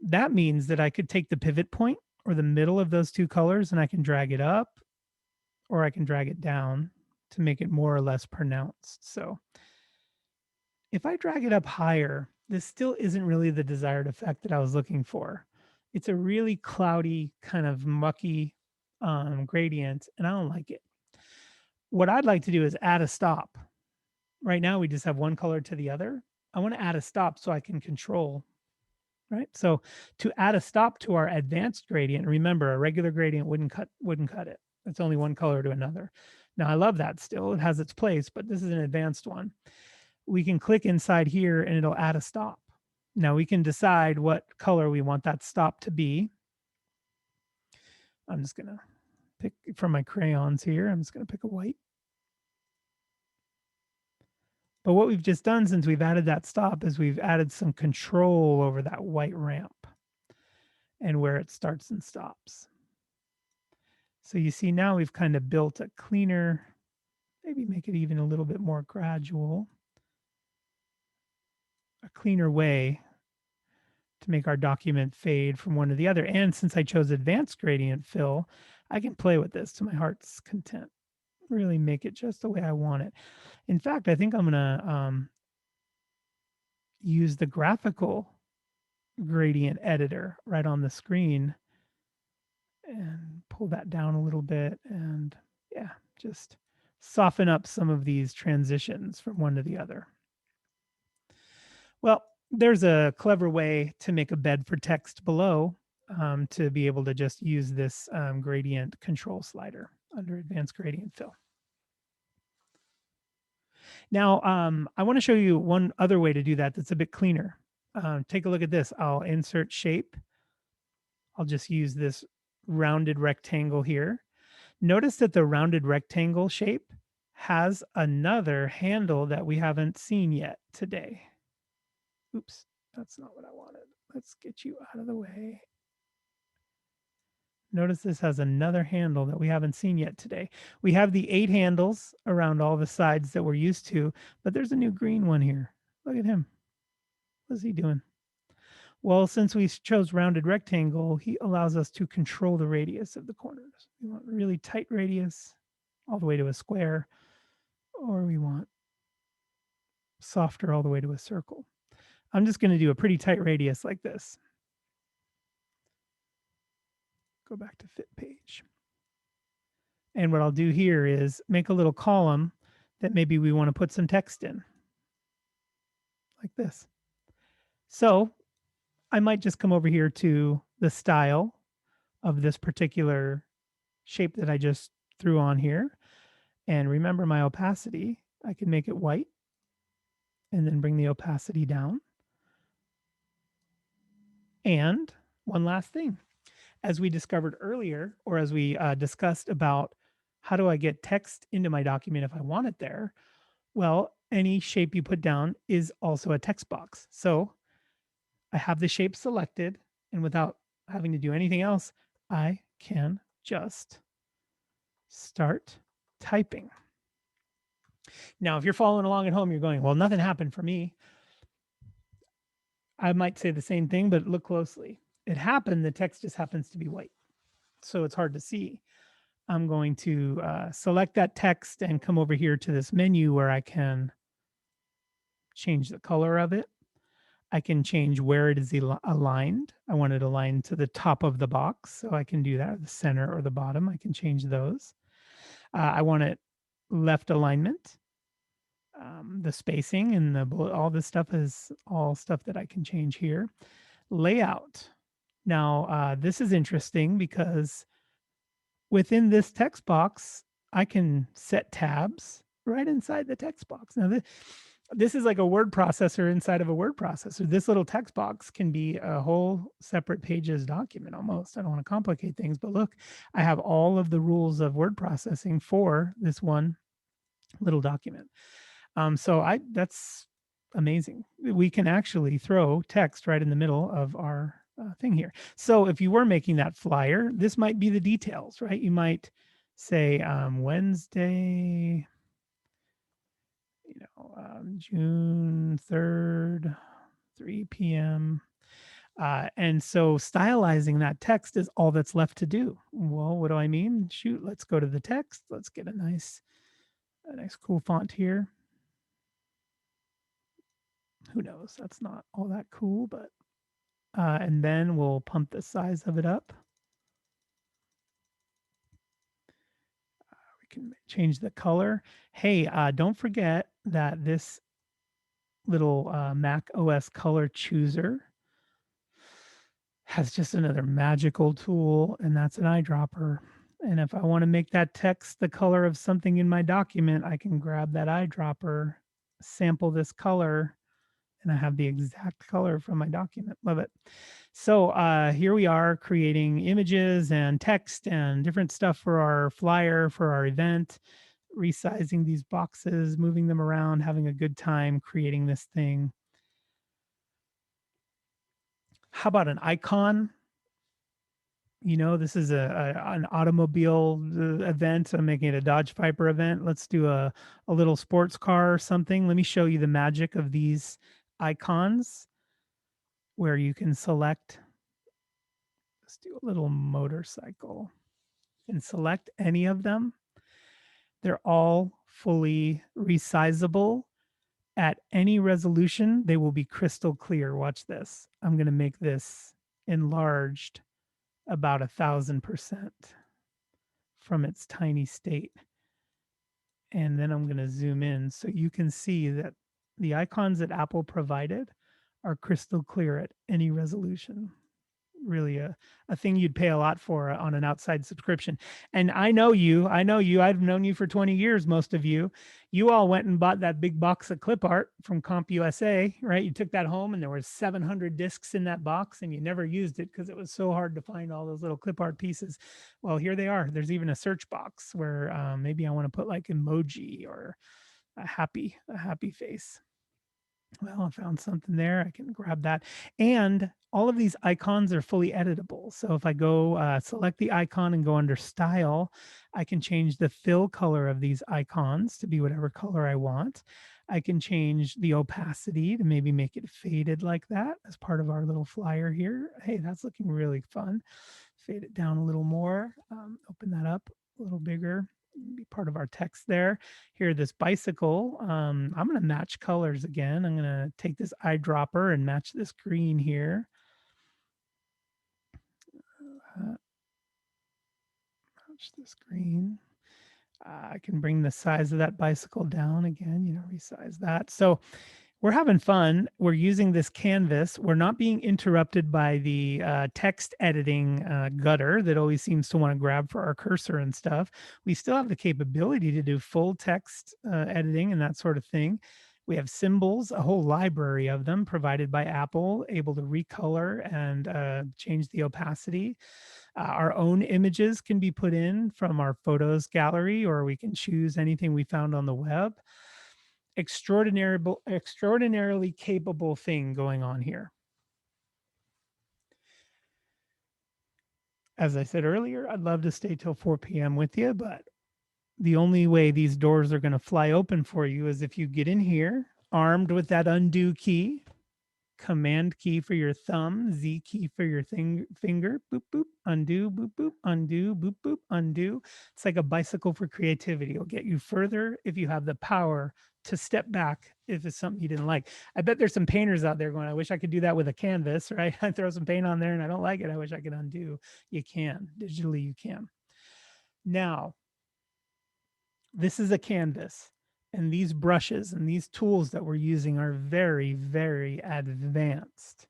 That means that I could take the pivot point or the middle of those 2 colors and I can drag it up, or I can drag it down to make it more or less pronounced. So if I drag it up higher, this still isn't really the desired effect that I was looking for. It's a really cloudy, kind of mucky gradient, and I don't like it. What I'd like to do is add a stop. Right now, we just have one color to the other. I want to add a stop so I can control, right? So to add a stop to our advanced gradient, remember, a regular gradient wouldn't cut it. It's only one color to another. Now, I love that still. It has its place, but this is an advanced one. We can click inside here and it'll add a stop. Now we can decide what color we want that stop to be. I'm just going to pick from my crayons here. I'm just going to pick a white. But what we've just done since we've added that stop is we've added some control over that white ramp and where it starts and stops. So you see now we've kind of built a cleaner, maybe make it even a little bit more gradual, a cleaner way to make our document fade from one to the other. And since I chose advanced gradient fill, I can play with this to my heart's content, really make it just the way I want it. In fact, I think I'm going to use the graphical gradient editor right on the screen and pull that down a little bit, and yeah, just soften up some of these transitions from one to the other. Well, there's a clever way to make a bed for text below, to be able to just use this gradient control slider under advanced gradient fill. Now, I want to show you one other way to do that that's a bit cleaner. Take a look at this. I'll insert shape. I'll just use this rounded rectangle here. Notice that the rounded rectangle shape has another handle that we haven't seen yet today. Oops, that's not what I wanted. Let's get you out of the way. Notice this has another handle that we haven't seen yet today. We have the 8 handles around all the sides that we're used to, but there's a new green one here. Look at him. What's he doing? Well, since we chose rounded rectangle, he allows us to control the radius of the corners. We want really tight radius all the way to a square, or we want softer all the way to a circle. I'm just going to do a pretty tight radius like this. Go back to fit page. And what I'll do here is make a little column that maybe we want to put some text in, like this. So I might just come over here to the style of this particular shape that I just threw on here. And remember my opacity, I can make it white and then bring the opacity down. And one last thing, as we discovered earlier, or as we discussed about how do I get text into my document if I want it there? Well, any shape you put down is also a text box. So I have the shape selected, and without having to do anything else, I can just start typing. Now, if you're following along at home, you're going, well, nothing happened for me. I might say the same thing, but look closely. It happened. The text just happens to be white. So it's hard to see. I'm going to select that text and come over here to this menu where I can change the color of it. I can change where it is aligned. I want it aligned to the top of the box, so I can do that, the center or the bottom. I can change those. I want it left alignment. The spacing and all this stuff is all stuff that I can change here. Layout. Now, this is interesting because within this text box, I can set tabs right inside the text box. Now, this is like a word processor inside of a word processor. This little text box can be a whole separate Pages document almost. I don't want to complicate things, but look, I have all of the rules of word processing for this one little document. So that's amazing. We can actually throw text right in the middle of our thing here. So if you were making that flyer, this might be the details, right? You might say Wednesday, June 3rd, 3 p.m. And so stylizing that text is all that's left to do. Well, what do I mean? Shoot, let's go to the text. Let's get a nice cool font here. Who knows? That's not all that cool, but and then we'll pump the size of it up. We can change the color. Hey, don't forget that this little Mac OS color chooser has just another magical tool, and that's an eyedropper. And if I want to make that text the color of something in my document, I can grab that eyedropper, sample this color, and I have the exact color from my document. Love it. So here we are creating images and text and different stuff for our flyer, for our event, resizing these boxes, moving them around, having a good time creating this thing. How about an icon? This is an automobile event. I'm making it a Dodge Viper event. Let's do a little sports car or something. Let me show you the magic of these icons where you can select. Let's do a little motorcycle and select any of them. They're all fully resizable at any resolution. They will be crystal clear. Watch this. I'm going to make this enlarged about 1,000% from its tiny state. And then I'm going to zoom in so you can see that the icons that Apple provided are crystal clear at any resolution. Really a thing you'd pay a lot for on an outside subscription. And I know you, I've known you for 20 years, most of you. You all went and bought that big box of clip art from CompUSA, right? You took that home and there were 700 discs in that box and you never used it because it was so hard to find all those little clip art pieces. Well, here they are. There's even a search box where maybe I want to put like emoji or a happy face. Well, I found something there. I can grab that. And all of these icons are fully editable. So if I go select the icon and go under style, I can change the fill color of these icons to be whatever color I want. I can change the opacity to maybe make it faded like that as part of our little flyer here. Hey, that's looking really fun. Fade it down a little more. Open that up a little bigger. Be part of our text there. Here, this bicycle, I'm going to match colors again. I'm going to take this eyedropper and match this green here. Match this green. I can bring the size of that bicycle down again, resize that. So we're having fun. We're using this canvas. We're not being interrupted by the text editing gutter that always seems to want to grab for our cursor and stuff. We still have the capability to do full text editing and that sort of thing. We have symbols, a whole library of them provided by Apple, able to recolor and change the opacity. Our own images can be put in from our photos gallery, or we can choose anything we found on the web. Extraordinarily capable thing going on here. As I said earlier, I'd love to stay till 4 p.m. with you, but the only way these doors are going to fly open for you is if you get in here armed with that undo key, command key for your thumb, Z key for your finger, boop, boop, undo, boop, boop, undo, boop, boop, undo. It's like a bicycle for creativity. It'll get you further if you have the power to step back if it's something you didn't like. I bet there's some painters out there going, I wish I could do that with a canvas, right? I throw some paint on there and I don't like it. I wish I could undo. You can. Digitally, you can. Now, this is a canvas. And these brushes and these tools that we're using are very, very advanced.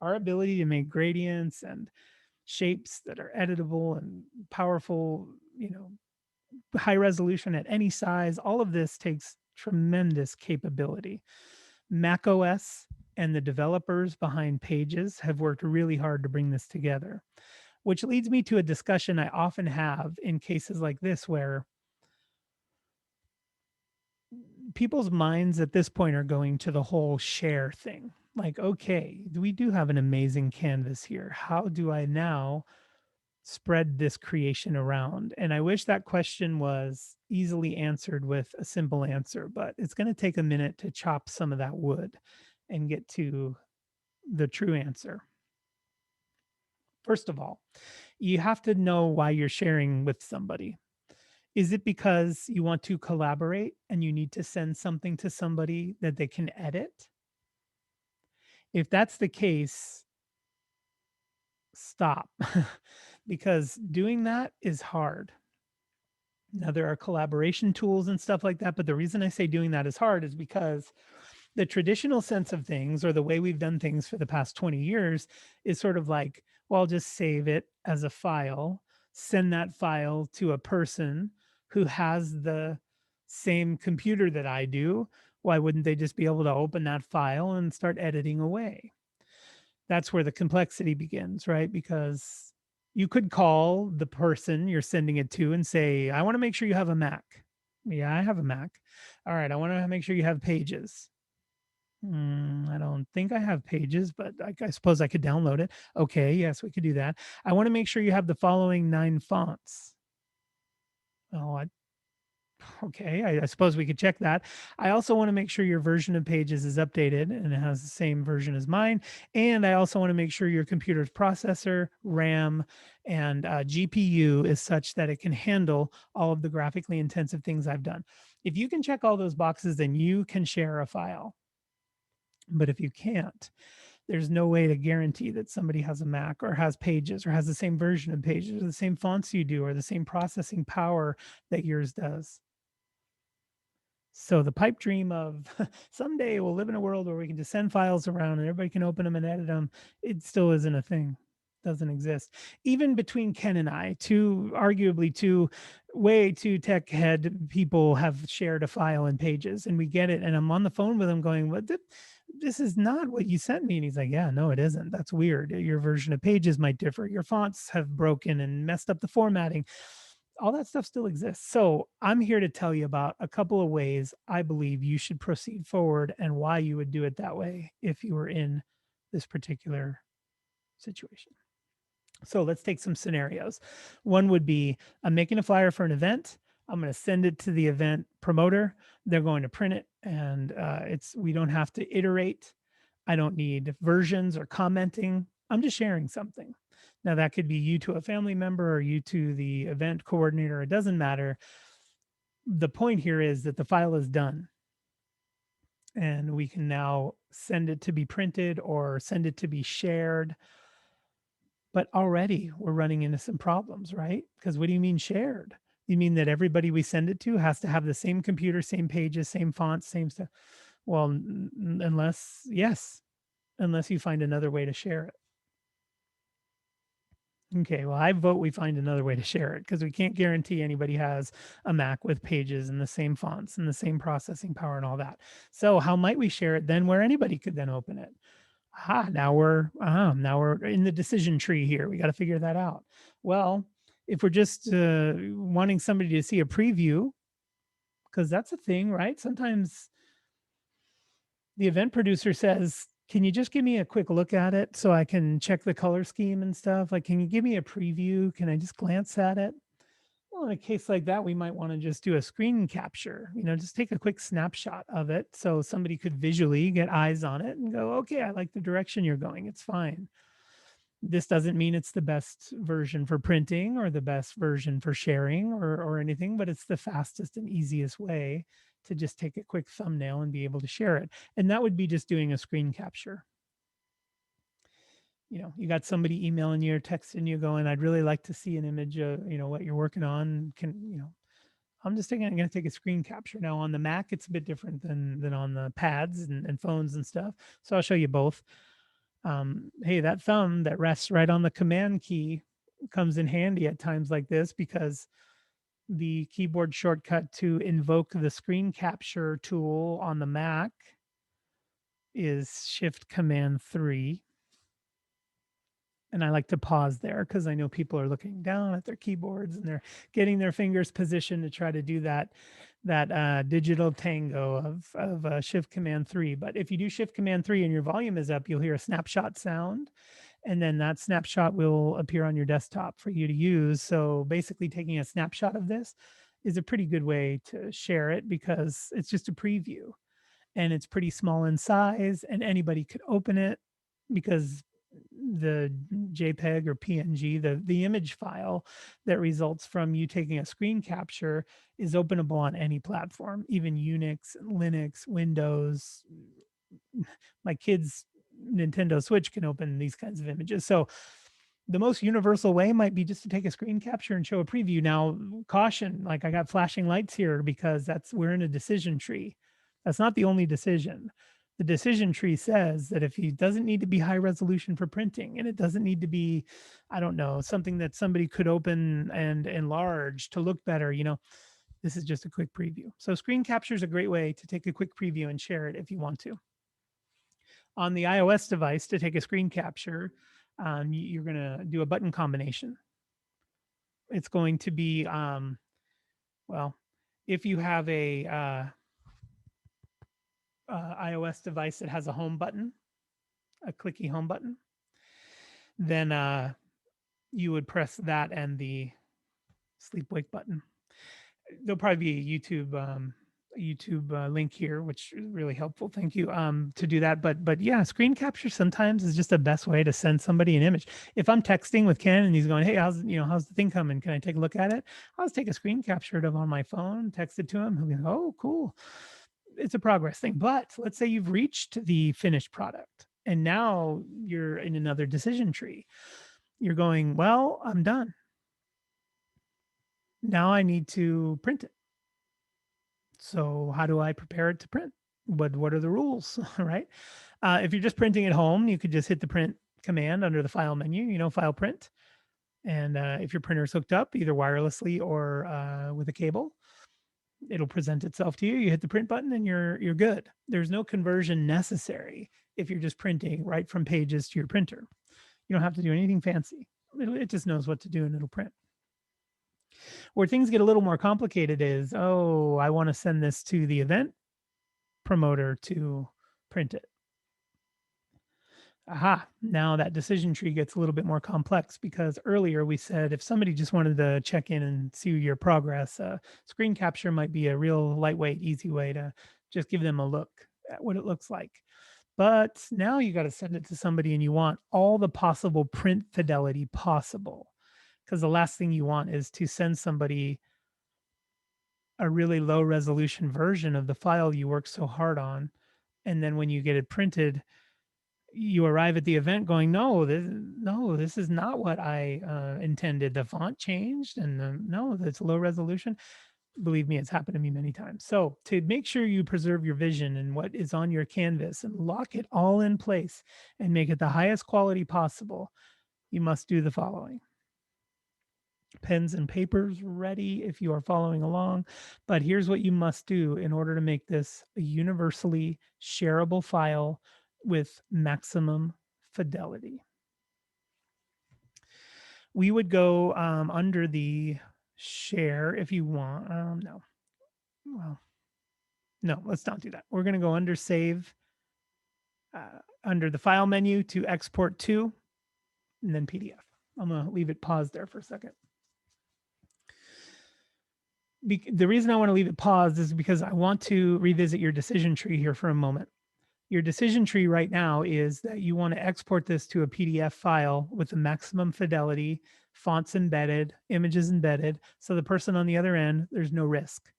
Our ability to make gradients and shapes that are editable and powerful, high resolution at any size, all of this takes tremendous capability. Mac OS and the developers behind Pages have worked really hard to bring this together, which leads me to a discussion I often have in cases like this where people's minds at this point are going to the whole share thing. Like, okay, we do have an amazing canvas here. How do I now spread this creation around? And I wish that question was easily answered with a simple answer, but it's going to take a minute to chop some of that wood and get to the true answer. First of all, you have to know why you're sharing with somebody. Is it because you want to collaborate and you need to send something to somebody that they can edit? If that's the case, stop, because doing that is hard. Now, there are collaboration tools and stuff like that, but the reason I say doing that is hard is because the traditional sense of things, or the way we've done things for the past 20 years, is sort of like, well, I'll just save it as a file, send that file to a person who has the same computer that I do. Why wouldn't they just be able to open that file and start editing away? That's where the complexity begins, right? Because you could call the person you're sending it to and say, I want to make sure you have a Mac. Yeah, I have a Mac. All right, I want to make sure you have Pages. I don't think I have Pages, but I suppose I could download it. Okay, yes, we could do that. I want to make sure you have the following 9 fonts. Oh, okay, I suppose we could check that. I also want to make sure your version of Pages is updated and it has the same version as mine. And I also want to make sure your computer's processor, RAM, and GPU is such that it can handle all of the graphically intensive things I've done. If you can check all those boxes, then you can share a file. But if you can't, there's no way to guarantee that somebody has a Mac or has Pages or has the same version of Pages or the same fonts you do or the same processing power that yours does. So the pipe dream of someday we'll live in a world where we can just send files around and everybody can open them and edit them, it still isn't a thing. Doesn't exist. Even between Ken and I, arguably two way too tech head people have shared a file in Pages, and we get it. And I'm on the phone with him going, "What? This is not what you sent me." And he's like, "Yeah, no, it isn't. That's weird. Your version of Pages might differ. Your fonts have broken and messed up the formatting." All that stuff still exists. So I'm here to tell you about a couple of ways I believe you should proceed forward and why you would do it that way if you were in this particular situation. So let's take some scenarios. One would be, I'm making a flyer for an event. I'm going to send it to the event promoter. They're going to print it, and we don't have to iterate. I don't need versions or commenting. I'm just sharing something. Now, that could be you to a family member or you to the event coordinator. It doesn't matter. The point here is that the file is done, and we can now send it to be printed or send it to be shared. But already we're running into some problems, right? Because what do you mean shared? You mean that everybody we send it to has to have the same computer, same Pages, same fonts, same stuff? Well, unless you find another way to share it. Okay, well, I vote we find another way to share it, because we can't guarantee anybody has a Mac with Pages and the same fonts and the same processing power and all that. So how might we share it then where anybody could then open it? Now we're in the decision tree here. We got to figure that out. Well, if we're just wanting somebody to see a preview, because that's a thing, right? Sometimes the event producer says, can you just give me a quick look at it so I can check the color scheme and stuff? Like, can you give me a preview? Can I just glance at it? Well, Well, in a case like that, we might want to just do a screen capture, just take a quick snapshot of it so somebody could visually get eyes on it and go, okay, I like the direction you're going. It's fine. This doesn't mean it's the best version for printing or the best version for sharing or anything, but it's the fastest and easiest way to just take a quick thumbnail and be able to share it. And that would be just doing a screen capture. You got somebody emailing you or texting you going, I'd really like to see an image of, what you're working on. I'm going to take a screen capture. Now on the Mac, it's a bit different than on the pads and phones and stuff. So I'll show you both. Hey, that thumb that rests right on the command key comes in handy at times like this, because the keyboard shortcut to invoke the screen capture tool on the Mac is Shift Command 3. And I like to pause there because I know people are looking down at their keyboards and they're getting their fingers positioned to try to do that digital tango of Shift Command 3. But if you do Shift Command 3 and your volume is up, you'll hear a snapshot sound, and then that snapshot will appear on your desktop for you to use. So basically, taking a snapshot of this is a pretty good way to share it, because it's just a preview and it's pretty small in size and anybody could open it, because the JPEG or PNG, the image file that results from you taking a screen capture, is openable on any platform, even Unix, Linux, Windows. My kids' Nintendo Switch can open these kinds of images. So the most universal way might be just to take a screen capture and show a preview. Now, caution, like I got flashing lights here because we're in a decision tree. That's not the only decision. The decision tree says that if it doesn't need to be high resolution for printing, and it doesn't need to be, I don't know, something that somebody could open and enlarge to look better, this is just a quick preview. So screen capture is a great way to take a quick preview and share it if you want to. On the iOS device, to take a screen capture, you're going to do a button combination. It's going to be, if you have a iOS device that has a home button, a clicky home button, then you would press that and the sleep wake button. There'll probably be a YouTube link here, which is really helpful. Thank you to do that. But yeah, screen capture sometimes is just the best way to send somebody an image. If I'm texting with Ken and he's going, hey, how's the thing coming? Can I take a look at it? I'll just take a screen capture of it on my phone, text it to him. He'll be, oh, cool. It's a progress thing. But let's say you've reached the finished product and now you're in another decision tree. You're going, well, I'm done. Now I need to print it. So how do I prepare it to print? What are the rules, right? If you're just printing at home, you could just hit the print command under the file menu, file print. And if your printer's hooked up either wirelessly or with a cable, it'll present itself to you. You hit the print button and you're good. There's no conversion necessary if you're just printing right from Pages to your printer. You don't have to do anything fancy. It just knows what to do and it'll print. Where things get a little more complicated is, oh, I want to send this to the event promoter to print it. Aha, now that decision tree gets a little bit more complex, because earlier we said if somebody just wanted to check in and see your progress, screen capture might be a real lightweight, easy way to just give them a look at what it looks like. But now you got to send it to somebody and you want all the possible print fidelity possible, because the last thing you want is to send somebody a really low resolution version of the file you worked so hard on. And then when you get it printed, you arrive at the event going, no, this is not what I intended. The font changed and no, it's low resolution. Believe me, it's happened to me many times. So to make sure you preserve your vision and what is on your canvas and lock it all in place and make it the highest quality possible, you must do the following. Pens and papers ready if you are following along. But here's what you must do in order to make this a universally shareable file with maximum fidelity. We would go under the share if you want. No, let's not do that. We're going to go under save, under the file menu to export to, and then PDF. I'm going to leave it paused there for a second. the reason I want to leave it paused is because I want to revisit your decision tree here for a moment. Your decision tree right now is that you want to export this to a PDF file with the maximum fidelity, fonts embedded, images embedded. So the person on the other end, there's no risk.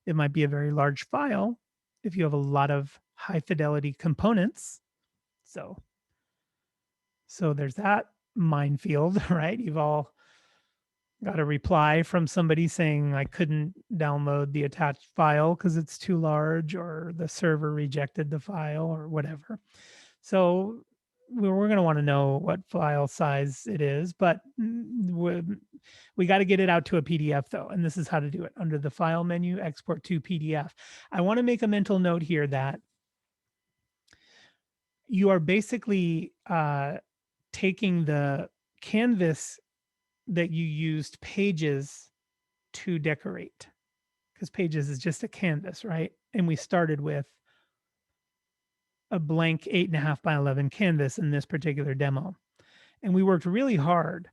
It might be a very large file if you have a lot of high fidelity components. So there's that minefield, right? You've all got a reply from somebody saying I couldn't download the attached file because it's too large, or the server rejected the file, or whatever. So we're going to want to know what file size it is, but we got to get it out to a PDF though. And this is how to do it. Under the file menu, export to PDF. I want to make a mental note here that you are basically taking the canvas that you used Pages to decorate, because Pages is just a canvas, right? And we started with a blank 8.5 by 11 canvas in this particular demo. And we worked really hard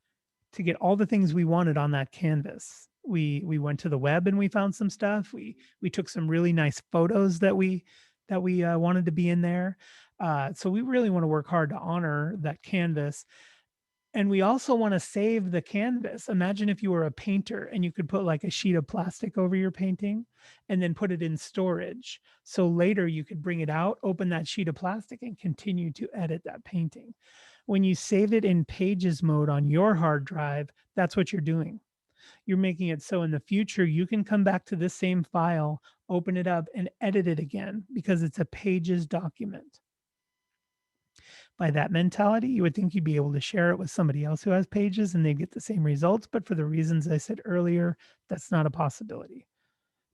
to get all the things we wanted on that canvas. We went to the web and we found some stuff. We took some really nice photos that we wanted to be in there. So we really want to work hard to honor that canvas. And we also want to save the canvas. Imagine if you were a painter and you could put like a sheet of plastic over your painting and then put it in storage. So later you could bring it out, open that sheet of plastic, and continue to edit that painting. When you save it in Pages mode on your hard drive, that's what you're doing. You're making it so in the future you can come back to this same file, open it up, and edit it again because it's a Pages document. By that mentality, you would think you'd be able to share it with somebody else who has Pages and they get the same results. But for the reasons I said earlier, that's not a possibility.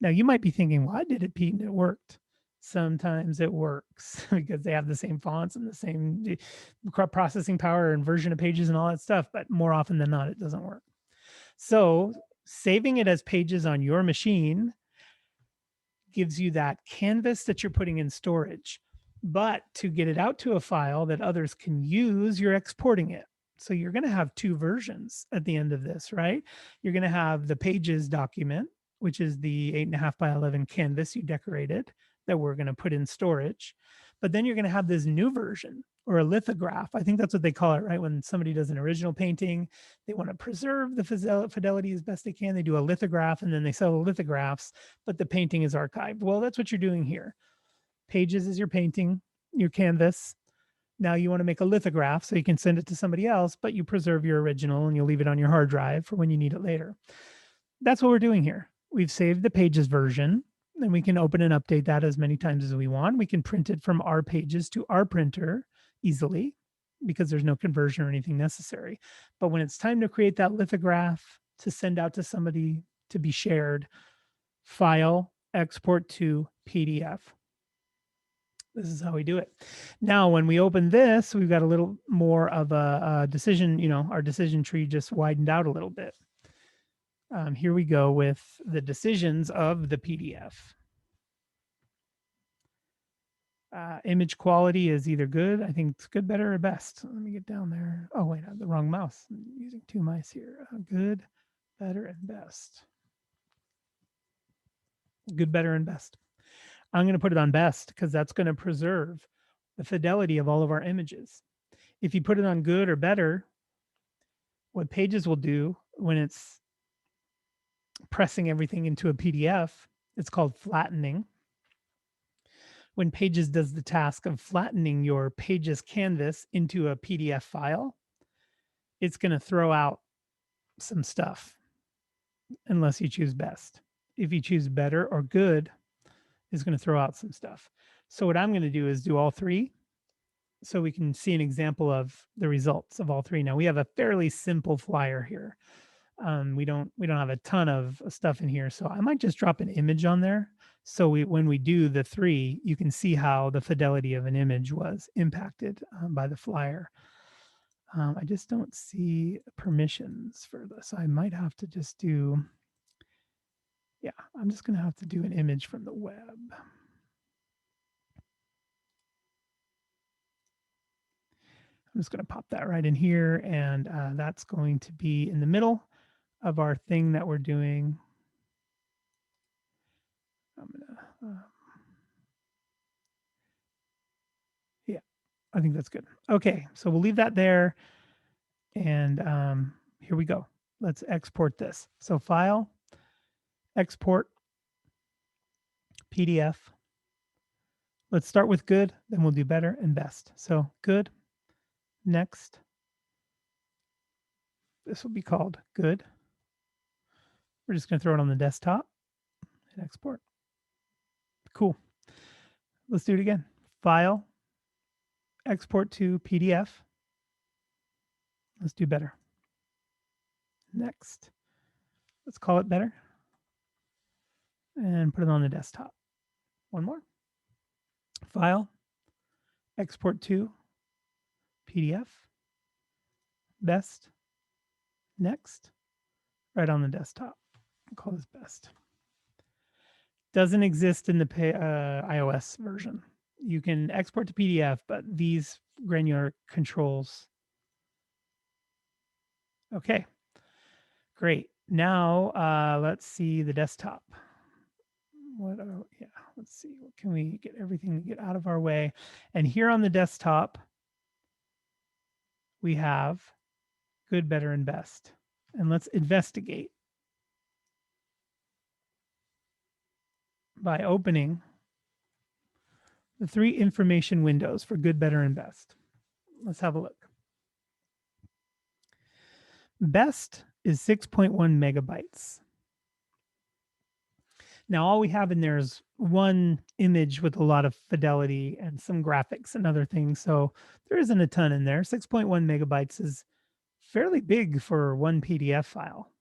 Now, you might be thinking, well, I did it, Pete, and it worked. Sometimes it works because they have the same fonts and the same processing power and version of Pages and all that stuff. But more often than not, it doesn't work. So saving it as Pages on your machine gives you that canvas that you're putting in storage. But to get it out to a file that others can use, you're exporting it. So you're going to have two versions at the end of this, right? You're going to have the Pages document, which is the 8.5 by 11 canvas you decorated that we're going to put in storage. But then you're going to have this new version, or a lithograph. I think that's what they call it, right? When somebody does an original painting, they want to preserve the fidelity as best they can. They do a lithograph and then they sell the lithographs, but the painting is archived. Well, that's what you're doing here. Pages is your painting, your canvas. Now you want to make a lithograph so you can send it to somebody else, but you preserve your original and you'll leave it on your hard drive for when you need it later. That's what we're doing here. We've saved the Pages version, and we can open and update that as many times as we want. We can print it from our Pages to our printer easily because there's no conversion or anything necessary. But when it's time to create that lithograph to send out to somebody to be shared, file, export to PDF. This is how we do it. Now, when we open this, we've got a little more of a decision, our decision tree just widened out a little bit. Here we go with the decisions of the PDF. Image quality is either good. I think it's good, better, or best. Let me get down there. Oh, wait, I have the wrong mouse. I'm using two mice here. Good, better, and best. Good, better, and best. I'm going to put it on best because that's going to preserve the fidelity of all of our images. If you put it on good or better, what Pages will do when it's pressing everything into a PDF, it's called flattening. When Pages does the task of flattening your Pages canvas into a PDF file, it's going to throw out some stuff unless you choose best. If you choose better or good, it's going to throw out some stuff. So what I'm going to do is do all three so we can see an example of the results of all three. Now we have a fairly simple flyer here. We don't have a ton of stuff in here, so I might just drop an image on there. So when we do the three, you can see how the fidelity of an image was impacted by the flyer. I just don't see permissions for this. I might have to just do, yeah, I'm just going to have to do an image from the web. I'm just going to pop that right in here, and that's going to be in the middle of our thing that we're doing. I'm gonna, yeah, I think that's good. Okay, so we'll leave that there. And here we go. Let's export this. So file, export, PDF. Let's start with good, then we'll do better and best. So good, next. This will be called good. We're just going to throw it on the desktop and export. Cool. Let's do it again. File, export to PDF. Let's do better. Next. Let's call it better. And put it on the desktop. One more. File, export to PDF. Best. Next. Right on the desktop. I'll call this best. Doesn't exist in the iOS version. You can export to PDF, but these granular controls. Okay, great. Now let's see the desktop. Yeah, let's see. What can we get everything to get out of our way? And here on the desktop, we have good, better, and best. And let's investigate by opening the 3 information windows for good, better, and best. Let's have a look. Best is 6.1 megabytes. Now, all we have in there is one image with a lot of fidelity and some graphics and other things. So there isn't a ton in there. 6.1 megabytes is fairly big for one PDF file.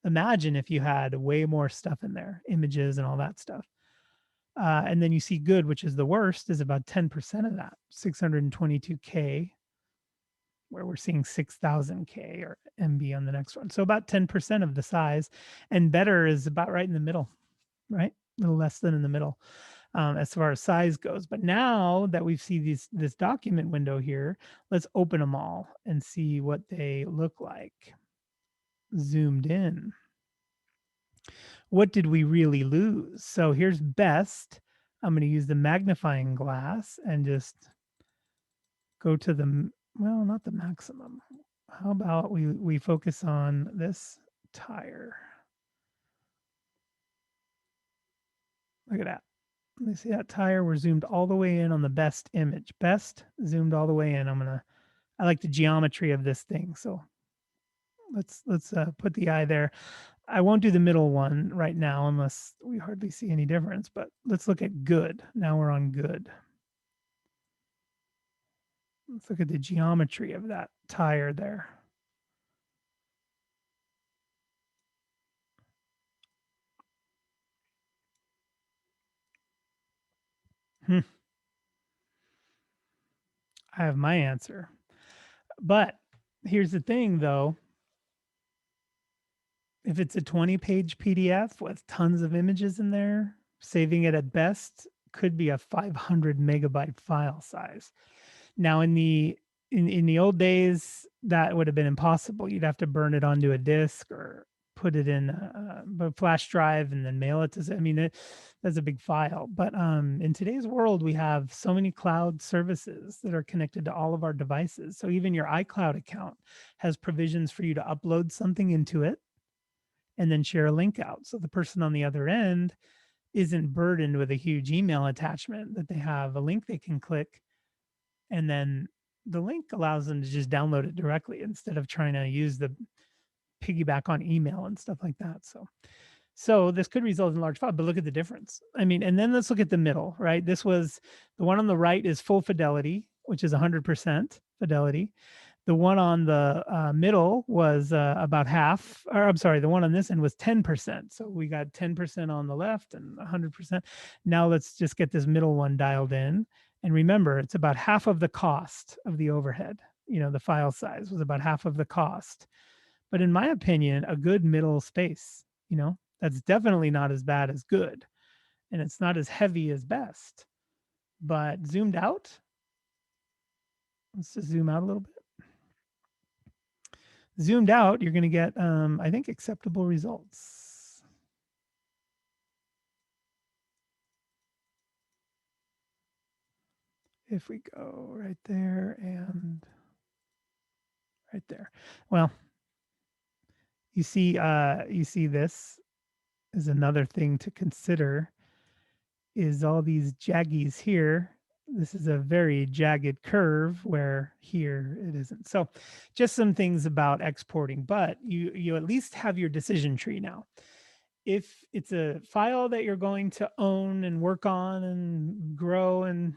Imagine if you had way more stuff in there, images and all that stuff. And then you see good, which is the worst, is about 10% of that, 622K, where we're seeing 6,000K or MB on the next one. So about 10% of the size, and better is about right in the middle, right? A little less than in the middle as far as size goes. But now that we've seen this document window here, let's open them all and see what they look like. Zoomed in. What did we really lose? So here's best. I'm going to use the magnifying glass and just go to the, well, not the maximum. How about we focus on this tire? Look at that. Let me see that tire. We're zoomed all the way in on the best image. Best zoomed all the way in. I like the geometry of this thing. So let's put the eye there. I won't do the middle one right now unless we hardly see any difference, but let's look at good. Now we're on good. Let's look at the geometry of that tire there. I have my answer. But here's the thing though. If it's a 20-page PDF with tons of images in there, saving it at best could be a 500 megabyte file size. Now in the old days, that would have been impossible. You'd have to burn it onto a disk or put it in a flash drive and then mail it to. I mean, that's a big file. But in today's world, we have so many cloud services that are connected to all of our devices. So even your iCloud account has provisions for you to upload something into it and then share a link out. So the person on the other end isn't burdened with a huge email attachment, that they have a link they can click, and then the link allows them to just download it directly instead of trying to use the piggyback on email and stuff like that. So this could result in large file, but look at the difference. I mean, and then let's look at the middle, right? This was the one on the right is full fidelity, which is 100% fidelity. The one on the middle was about half, or I'm sorry, the one on this end was 10%. So we got 10% on the left and 100%. Now let's just get this middle one dialed in. And remember, it's about half of the cost of the overhead. You know, the file size was about half of the cost. But in my opinion, a good middle space, you know, that's definitely not as bad as good. And it's not as heavy as best. But zoomed out, let's just zoom out a little bit. Zoomed out, you're going to get, I think, acceptable results. if we go right there and right there, well, you see this is another thing to consider is all these jaggies here. This is a very jagged curve where here it isn't. So just some things about exporting, but you at least have your decision tree now. If it's a file that you're going to own and work on and grow and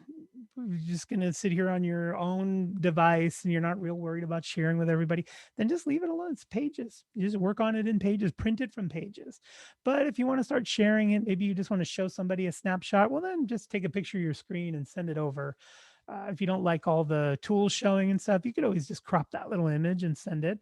you're just going to sit here on your own device and you're not real worried about sharing with everybody, then just leave it alone. It's Pages. You just work on it in Pages, print it from Pages. But if you want to start sharing it, maybe you just want to show somebody a snapshot, well, then just take a picture of your screen and send it over. If you don't like all the tools showing and stuff, you could always just crop that little image and send it.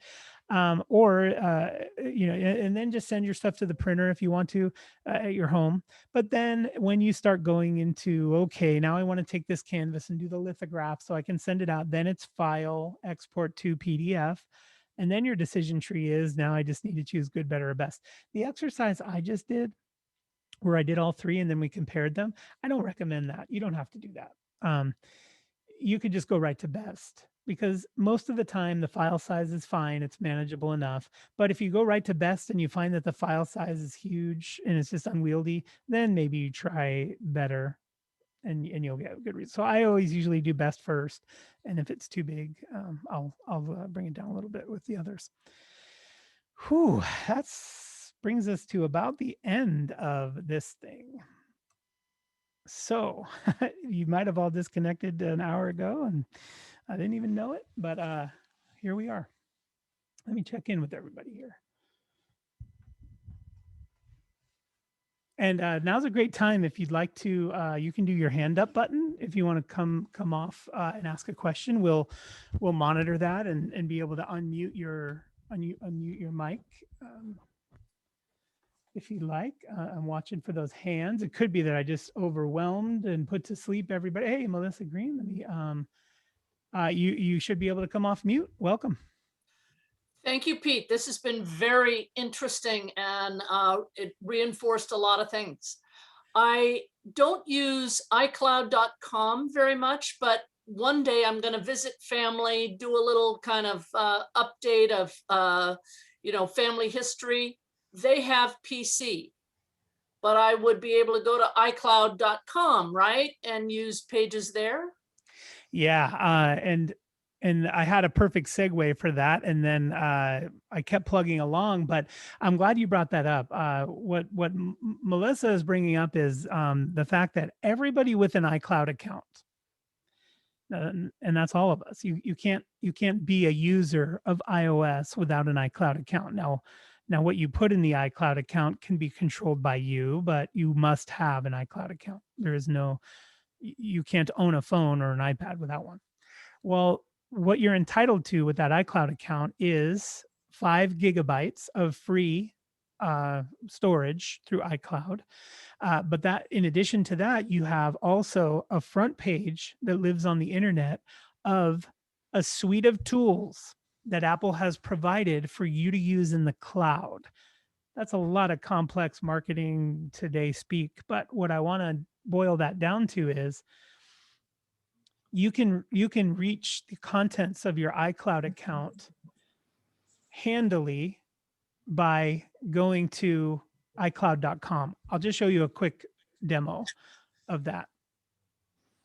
And then just send your stuff to the printer if you want to at your home. But then when you start going into, okay, now I want to take this canvas and do the lithograph so I can send it out, then it's file, export to PDF. And then your decision tree is now I just need to choose good, better, or best. The exercise I just did where I did all three and then we compared them, I don't recommend that. You don't have to do that. You could just go right to best because most of the time the file size is fine. It's manageable enough. But if you go right to best and you find that the file size is huge and it's just unwieldy, then maybe you try better and you'll get a good result. So I always usually do best first. And if it's too big, I'll bring it down a little bit with the others. Whew, that's brings us to about the end of this thing. So you might have all disconnected an hour ago and I didn't even know it, but here we are. Let me check in with everybody here. And now's a great time if you'd like to, you can do your hand up button if you want to come off and ask a question. We'll monitor that and be able to unmute your mic. If you like, I'm watching for those hands. It could be that I just overwhelmed and put to sleep everybody. Hey, Melissa Green, let me, you should be able to come off mute. Welcome. Thank you, Pete. This has been very interesting and it reinforced a lot of things. I don't use iCloud.com very much, but one day I'm going to visit family, do a little kind of update of, family history. They have PC, but I would be able to go to iCloud.com, right? And use Pages there. Yeah. And I had a perfect segue for that. And then I kept plugging along, but I'm glad you brought that up. What Melissa is bringing up is the fact that everybody with an iCloud account, and that's all of us. You can't be a user of iOS without an iCloud account. Now what you put in the iCloud account can be controlled by you, but you must have an iCloud account. You can't own a phone or an iPad without one. Well, what you're entitled to with that iCloud account is 5 gigabytes of free storage through iCloud. But that, in addition to that, you have also a front page that lives on the internet of a suite of tools that Apple has provided for you to use in the cloud. That's a lot of complex marketing today speak, but what I want to boil that down to is you can reach the contents of your iCloud account handily by going to iCloud.com. I'll just show you a quick demo of that.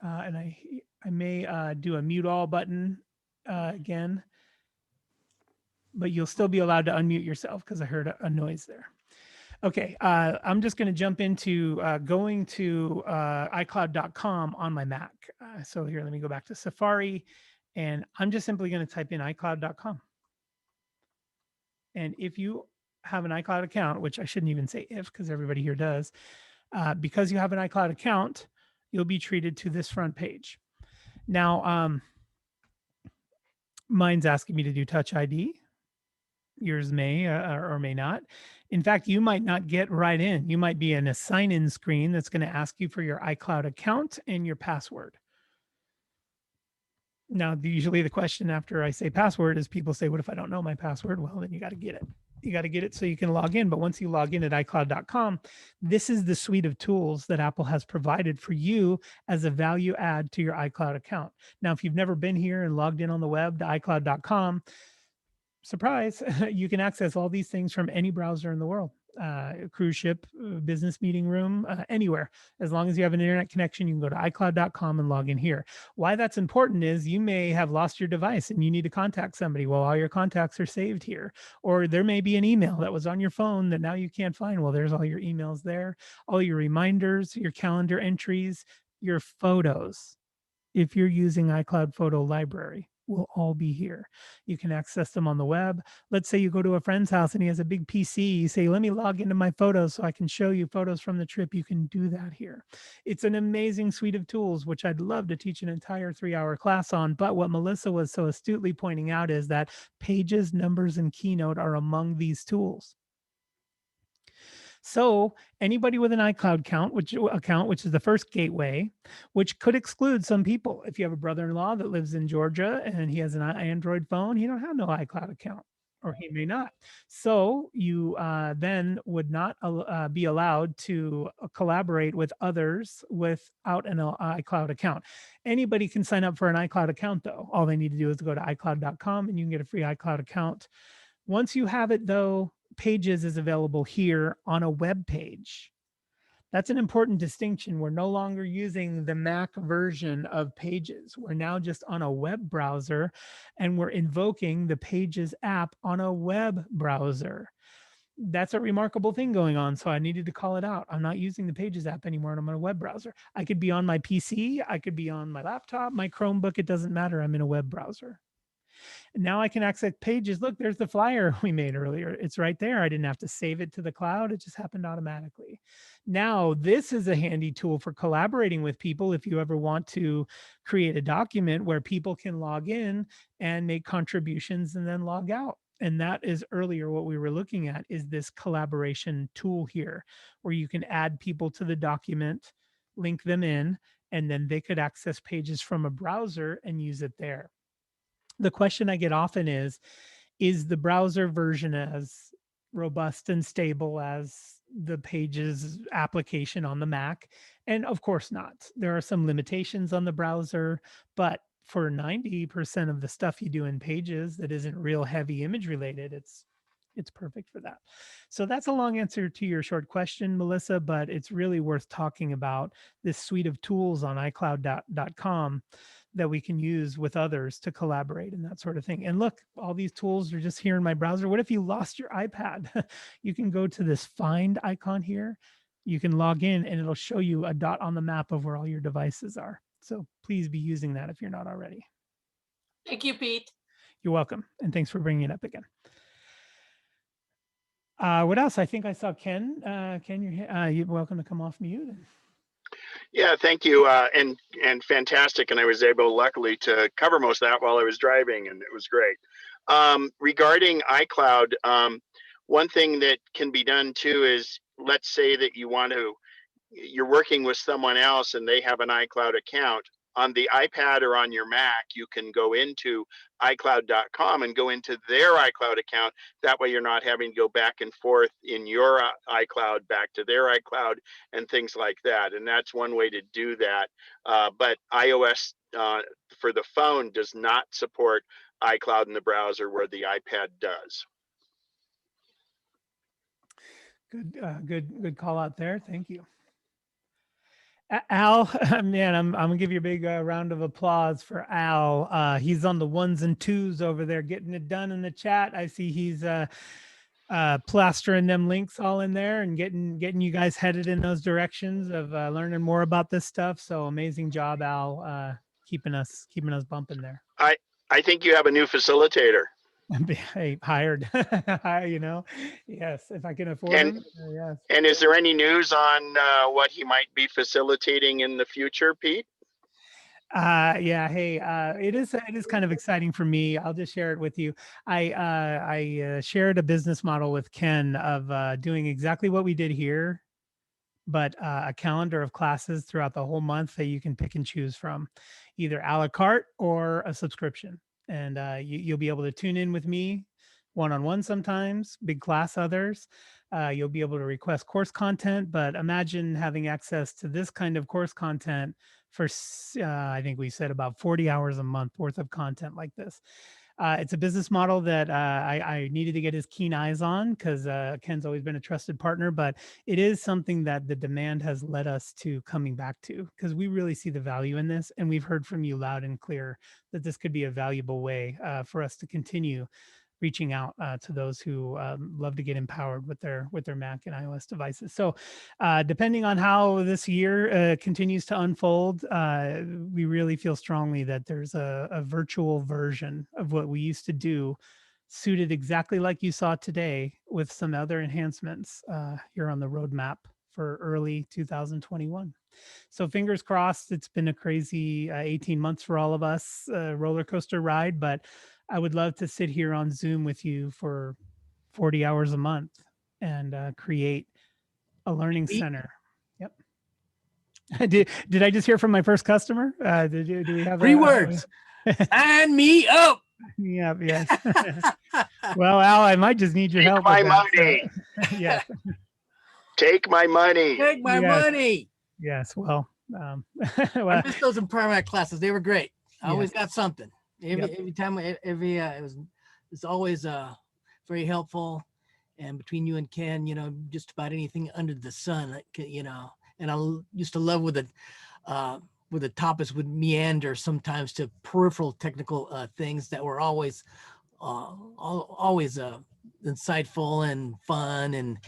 And I may do a mute all button again, but you'll still be allowed to unmute yourself because I heard a noise there. Okay, I'm just going to jump into going to iCloud.com on my Mac. So here, let me go back to Safari, and I'm just simply going to type in iCloud.com. And if you have an iCloud account, which I shouldn't even say if, because everybody here does, because you have an iCloud account, you'll be treated to this front page. Now, mine's asking me to do Touch ID. Yours may or may not. In fact, you might not get right in. You might be in a sign-in screen that's going to ask you for your iCloud account and your password. Now, usually the question after I say password is people say, what if I don't know my password? Well, then you got to get it. You got to get it so you can log in. But once you log in at iCloud.com, this is the suite of tools that Apple has provided for you as a value add to your iCloud account. Now, if you've never been here and logged in on the web to iCloud.com, surprise, you can access all these things from any browser in the world. Cruise ship, business meeting room, anywhere. As long as you have an internet connection, you can go to iCloud.com and log in here. Why that's important is you may have lost your device and you need to contact somebody. Well, all your contacts are saved here. Or there may be an email that was on your phone that now you can't find. Well, there's all your emails there, all your reminders, your calendar entries, your photos. If you're using iCloud Photo Library, will all be here. You can access them on the web. Let's say you go to a friend's house and he has a big PC. You say, let me log into my photos so I can show you photos from the trip. You can do that here. It's an amazing suite of tools, which I'd love to teach an entire 3-hour class on. But what Melissa was so astutely pointing out is that Pages, Numbers, and Keynote are among these tools. So anybody with an iCloud account, which is the first gateway, which could exclude some people. If you have a brother-in-law that lives in Georgia and he has an Android phone, he don't have no iCloud account, or he may not. So you then would not be allowed to collaborate with others without an iCloud account. Anybody can sign up for an iCloud account, though. All they need to do is go to iCloud.com and you can get a free iCloud account. Once you have it, though, Pages is available here on a web page. That's an important distinction. We're no longer using the Mac version of Pages. We're now just on a web browser, and we're invoking the Pages app on a web browser. That's a remarkable thing going on. So I needed to call it out. I'm not using the Pages app anymore, and I'm on a web browser. I could be on my PC. I could be on my laptop, my Chromebook. It doesn't matter. I'm in a web browser. And now I can access Pages. Look, there's the flyer we made earlier. It's right there. I didn't have to save it to the cloud. It just happened automatically. Now, this is a handy tool for collaborating with people if you ever want to create a document where people can log in and make contributions and then log out. And that is earlier what we were looking at is this collaboration tool here, where you can add people to the document, link them in, and then they could access Pages from a browser and use it there. The question I get often is the browser version as robust and stable as the Pages application on the Mac? And of course not. There are some limitations on the browser, but for 90% of the stuff you do in Pages that isn't real heavy image related, it's perfect for that. So that's a long answer to your short question, Melissa, but it's really worth talking about this suite of tools on iCloud.com that we can use with others to collaborate and that sort of thing. And look, all these tools are just here in my browser. What if you lost your iPad? You can go to this find icon here. You can log in and it'll show you a dot on the map of where all your devices are. So please be using that if you're not already. Thank you, Pete. You're welcome. And thanks for bringing it up again. What else? I think I saw Ken. Ken, you're welcome to come off mute. Yeah, thank you, and fantastic. And I was able, luckily, to cover most of that while I was driving, and it was great. Regarding iCloud, one thing that can be done too is, let's say that you're working with someone else and they have an iCloud account. On the iPad or on your Mac, you can go into iCloud.com and go into their iCloud account. That way you're not having to go back and forth in your iCloud back to their iCloud and things like that. And that's one way to do that. But iOS for the phone does not support iCloud in the browser where the iPad does. Good call out there. Thank you. Al, man, I'm gonna give you a big round of applause for Al. He's on the ones and twos over there, getting it done in the chat. I see he's plastering them links all in there and getting you guys headed in those directions of learning more about this stuff. So amazing job, Al, keeping us bumping there. I think you have a new facilitator. Hey, hired. Yes, if I can afford him. Yes. And is there any news on what he might be facilitating in the future, Pete? Yeah. Hey, it is kind of exciting for me. I'll just share it with you. I shared a business model with Ken of doing exactly what we did here, but a calendar of classes throughout the whole month that you can pick and choose from, either a la carte or a subscription. And you'll be able to tune in with me one-on-one sometimes, big class others. You'll be able to request course content, but imagine having access to this kind of course content for, I think we said about 40 hours a month worth of content like this. It's a business model that I needed to get his keen eyes on because Ken's always been a trusted partner, but it is something that the demand has led us to coming back to because we really see the value in this. And we've heard from you loud and clear that this could be a valuable way for us to continue reaching out to those who love to get empowered with their Mac and iOS devices. So depending on how this year continues to unfold, we really feel strongly that there's a virtual version of what we used to do suited exactly like you saw today with some other enhancements here on the roadmap for early 2021. So fingers crossed. It's been a crazy 18 months for all of us, roller coaster ride, but I would love to sit here on Zoom with you for 40 hours a month and create a learning center. Yep. Did I just hear from my first customer? Do we have 3 words? Sign me up. Yeah. Yes. Well, Al, I might just need your help. My with that, money. so, yes. Take my money. Take my Yes. money. Yes. Well, I well, missed those in Mac classes. They were great. I always Yes. got something. Every time, it's always very helpful. And between you and Ken, you know, just about anything under the sun, you know. And I used to love with the topics would meander sometimes to peripheral technical things that were always insightful and fun, and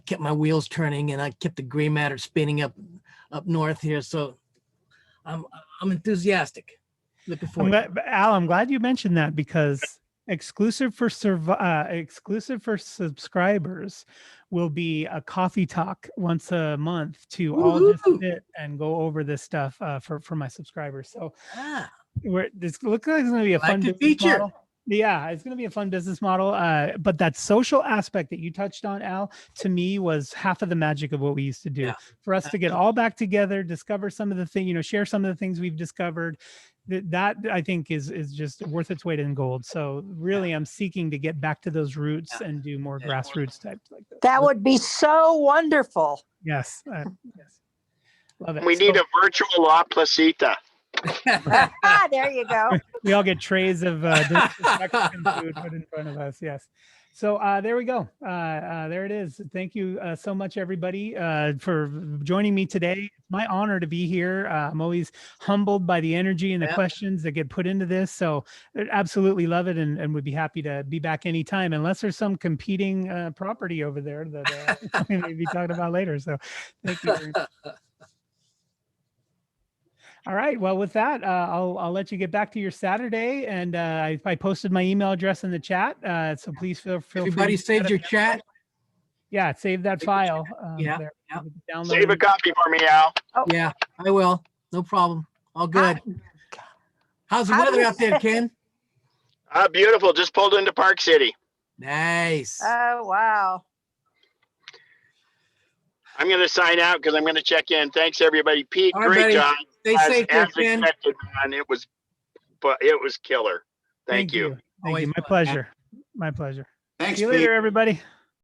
kept my wheels turning, and I kept the gray matter spinning up north here. So I'm enthusiastic. Looking forward. Al, I'm glad you mentioned that because exclusive for subscribers will be a coffee talk once a month to all just sit and go over this stuff for my subscribers. So this looks like it's going to be a fun business model. Yeah, it's going to be a fun business model. But that social aspect that you touched on, Al, to me was half of the magic of what we used to do. For us to get all back together, discover some of the things, you know, share some of the things we've discovered. That I think is just worth its weight in gold. So really, I'm seeking to get back to those roots and do more grassroots types like this. That would be so wonderful. Yes. Yes. Love it. We need a virtual La Placita. There you go. We all get trays of delicious Mexican food put in front of us. Yes. So there we go. There it is. Thank you so much, everybody, for joining me today. It's my honor to be here. I'm always humbled by the energy and the questions that get put into this. So I absolutely love it, and would be happy to be back anytime, unless there's some competing property over there that we may be talking about later. So thank you very much. All right. Well, with that, I'll let you get back to your Saturday, and I posted my email address in the chat. So please feel free. Everybody saved your chat. Yeah, save that file. Yeah. Save a copy for me, Al. Yeah, I will. No problem. All good. How's the weather out there, Ken? Beautiful. Just pulled into Park City. Nice. Oh, wow. I'm going to sign out because I'm going to check in. Thanks, everybody. Pete, All right, great buddy. job. Stay safe there, Ken. Expected, man. It was killer. Thank you. Thank you. Always My fun, pleasure. My pleasure. Thanks, See you Pete. later, everybody.